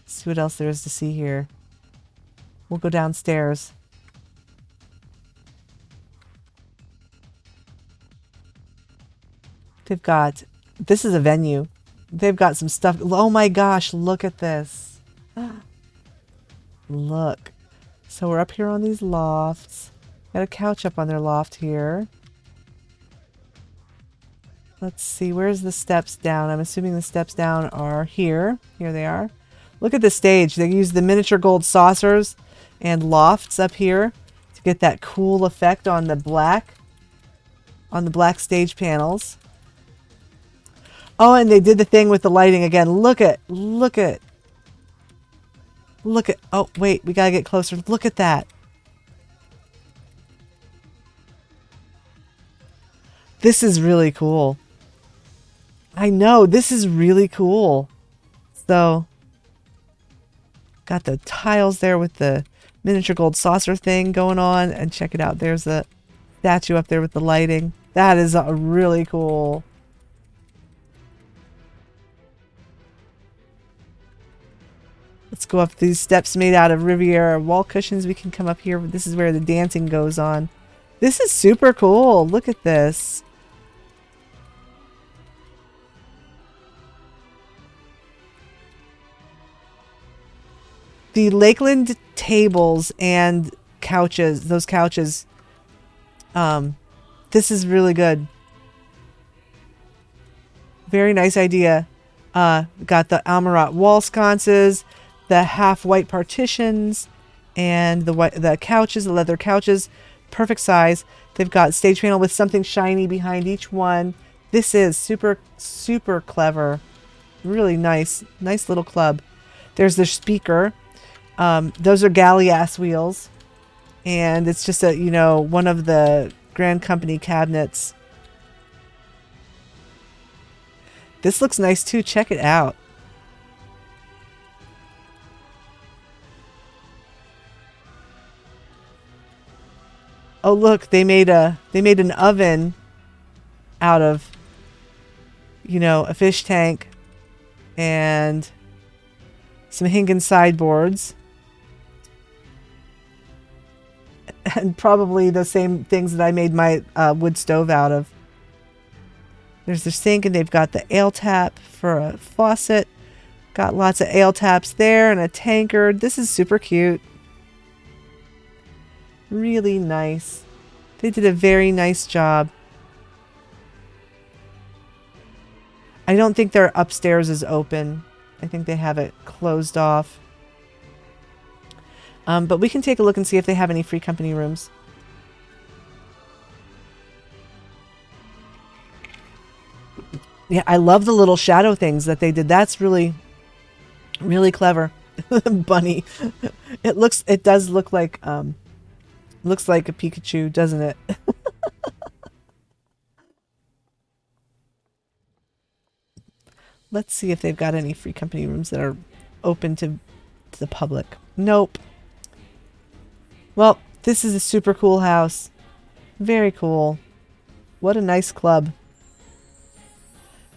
see what else there is to see here. We'll go downstairs. They've got, this is a venue. They've got some stuff. Oh my gosh, look at this. Look. So we're up here on these lofts. Got a couch up on their loft here. Let's see, where's the steps down? I'm assuming the steps down are here. Here they are. Look at the stage. They use the miniature gold saucers and lofts up here to get that cool effect on the black stage panels. Oh, and they did the thing with the lighting again. Look at, oh, wait, we gotta get closer. Look at that. This is really cool. I know, this is really cool. So, got the tiles there with the miniature gold saucer thing going on. And check it out, there's the statue up there with the lighting. That is really cool. Let's go up these steps made out of Riviera wall cushions. We can come up here. This is where the dancing goes on. This is super cool. Look at this. The Lakeland tables and couches, those couches, this is really good. Very nice idea. Got the Almarat wall sconces, the half white partitions, and the couches, the leather couches, perfect size. They've got stage panel with something shiny behind each one. This is super, super clever. Really nice little club. There's the speaker. Those are Gallias wheels, and it's just a, one of the Grand Company cabinets. This looks nice too. Check it out. Oh, look, they made an oven out of, a fish tank and some Hinken sideboards. And probably the same things that I made my wood stove out of. There's the sink, and they've got the ale tap for a faucet. Got lots of ale taps there and a tankard. This is super cute. Really nice. They did a very nice job. I don't think their upstairs is open. I think they have it closed off. But we can take a look and see if they have any free company rooms. Yeah, I love the little shadow things that they did. That's really, really clever. Bunny. It does look like looks like a Pikachu, doesn't it? Let's see if they've got any free company rooms that are open to the public. Nope. Well, this is a super cool house. Very cool. What a nice club.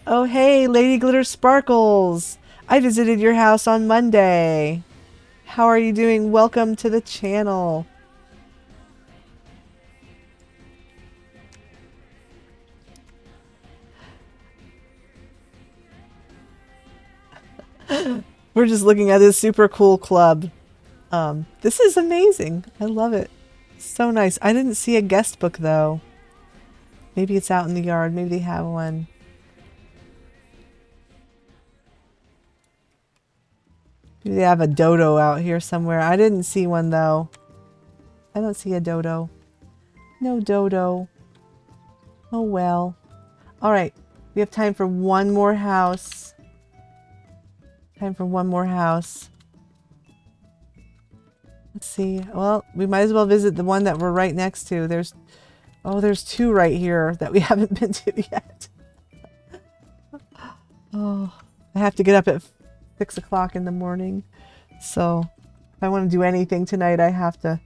Oh, hey, Lady Glitter Sparkles. I visited your house on Monday. How are you doing? Welcome to the channel. We're just looking at this super cool club. This is amazing. I love it. So nice. I didn't see a guest book though. Maybe it's out in the yard. Maybe they have one. Maybe they have a dodo out here somewhere. I didn't see one though. I don't see a dodo. No dodo. Oh well. All right. We have time for one more house. Time for one more house. Let's see. Well, we might as well visit the one that we're right next to. There's two right here that we haven't been to yet. Oh, I have to get up at 6 o'clock in the morning. So if I want to do anything tonight, I have to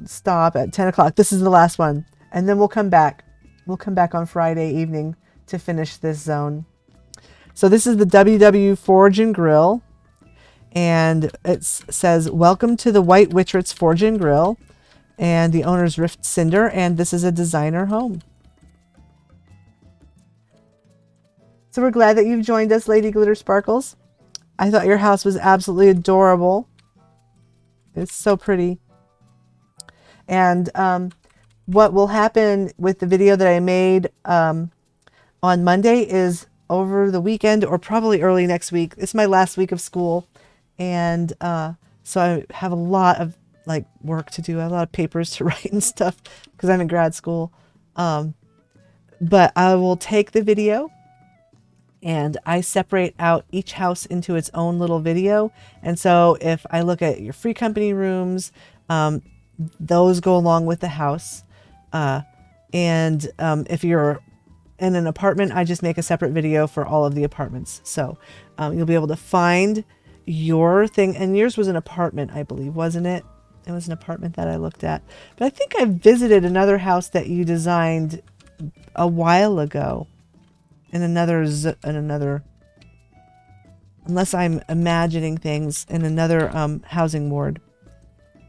stop at 10 o'clock. This is the last one. And then we'll come back. We'll come back on Friday evening to finish this zone. So this is the WW Forge and Grill. And it says, welcome to the White Witcher's Forge and Grill. And the owner's Rift Cinder. And this is a designer home. So we're glad that you've joined us, Lady Glitter Sparkles. I thought your house was absolutely adorable. It's so pretty. And what will happen with the video that I made on Monday is over the weekend or probably early next week. It's my last week of school. And so I have a lot of work to do. I have a lot of papers to write and stuff because I'm in grad school. But I will take the video and I separate out each house into its own little video. And so if I look at your free company rooms, those go along with the house. And if you're in an apartment, I just make a separate video for all of the apartments. So you'll be able to find your thing. And yours was an apartment, I believe, wasn't it? It was an apartment that I looked at. But I think I visited another house that you designed a while ago in another, unless I'm imagining things, in another housing ward.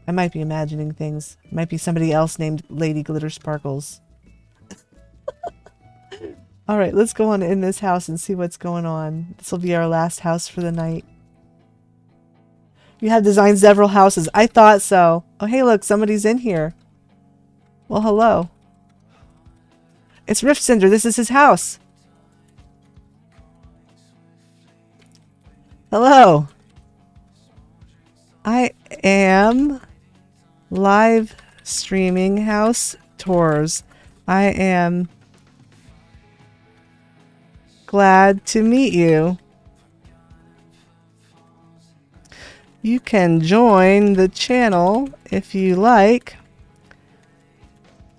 I might be imagining things. It might be somebody else named Lady Glitter Sparkles. All right, let's go on in this house and see what's going on. This will be our last house for the night. You have designed several houses. I thought so. Oh, hey, look, somebody's in here. Well, hello. It's Rift Cinder. This is his house. Hello. I am live streaming house tours. I am glad to meet you. You can join the channel if you like.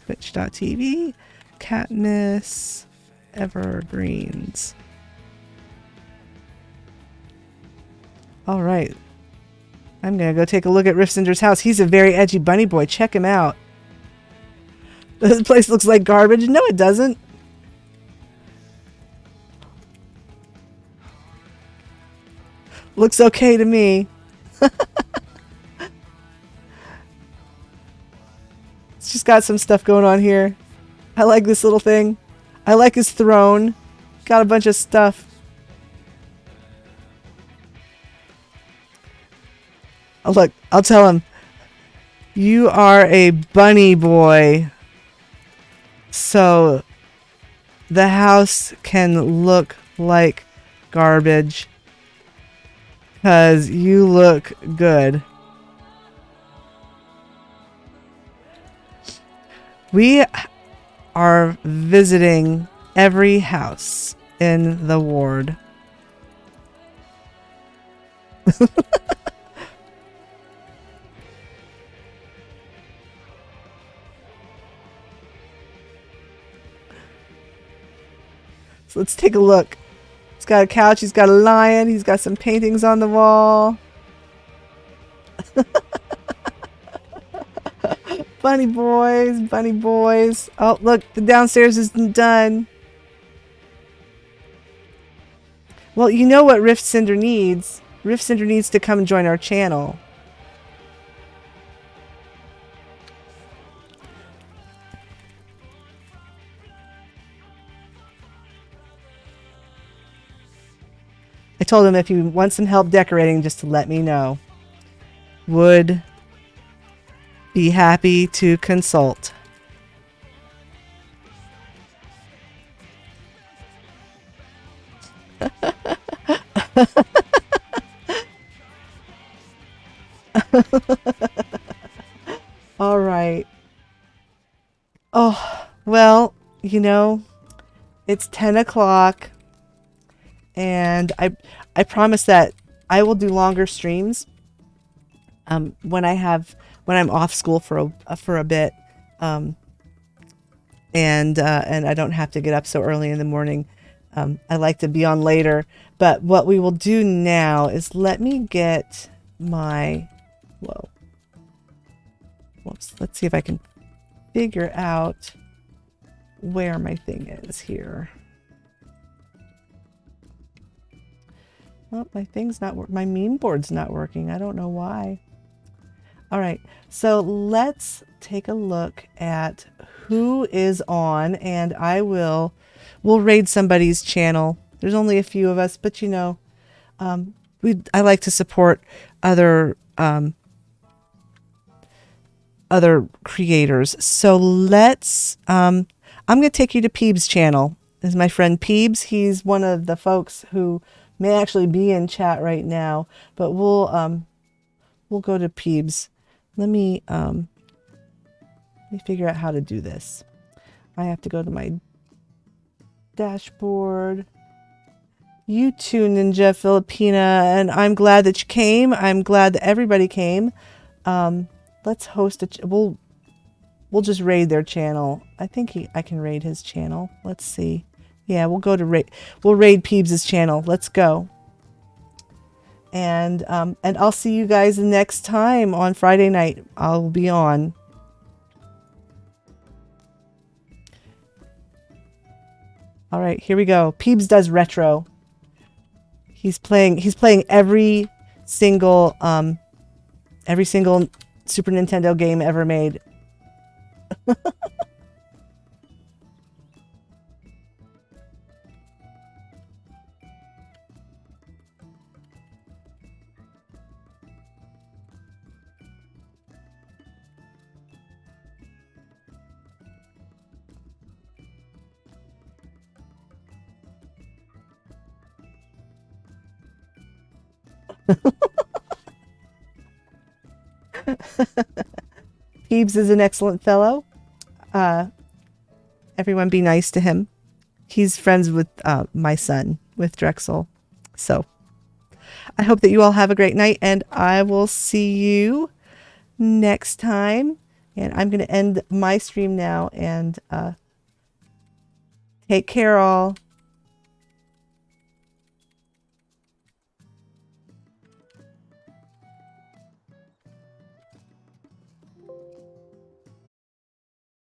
Twitch.tv Katniss Evergreens. All right. I'm going to go take a look at Rift Cinder's house. He's a very edgy bunny boy. Check him out. This place looks like garbage. No, it doesn't. Looks okay to me. It's just got some stuff going on here. I like this little thing. I like his throne. Got a bunch of stuff. Oh, look, I'll tell him. You are a bunny boy. So the house can look like garbage. 'Cause you look good. We are visiting every house in the ward. So let's take a look. He's got a couch, he's got a lion, he's got some paintings on the wall. Bunny boys, bunny boys. Oh, look, the downstairs isn't done. Well, you know what Rift Cinder needs? Rift Cinder needs to come join our channel. I told him if he wants some help decorating, just to let me know. Would be happy to consult. All right. Oh, well, you know, it's 10 o'clock. And I promise that I will do longer streams when I'm off school for a bit, and I don't have to get up so early in the morning. I like to be on later. But what we will do now is let me get my whoops. Let's see if I can figure out where my thing is here. Oh, my thing's not my meme board's not working. I don't know why. All right, so let's take a look at who is on, and we'll raid somebody's channel. There's only a few of us, but you know, I like to support other creators. So let's I'm gonna take you to Peebs' channel. This is my friend Peebs. He's one of the folks who may actually be in chat right now, but we'll go to Peebs. Let me figure out how to do this. I have to go to my dashboard. You too, Ninja Filipina, and I'm glad that you came. I'm glad that everybody came. Let's host we'll just raid their channel. I think I can raid his channel. Let's see. Yeah, we'll raid Peebs' channel. Let's go. And I'll see you guys next time on Friday night. I'll be on. All right, here we go. Peebs does retro. He's playing every single Super Nintendo game ever made. Peebs is an excellent fellow. Everyone be nice to him. He's friends with my son, with Drexel. So I hope that you all have a great night, and I will see you next time. And I'm going to end my stream now, and take care all.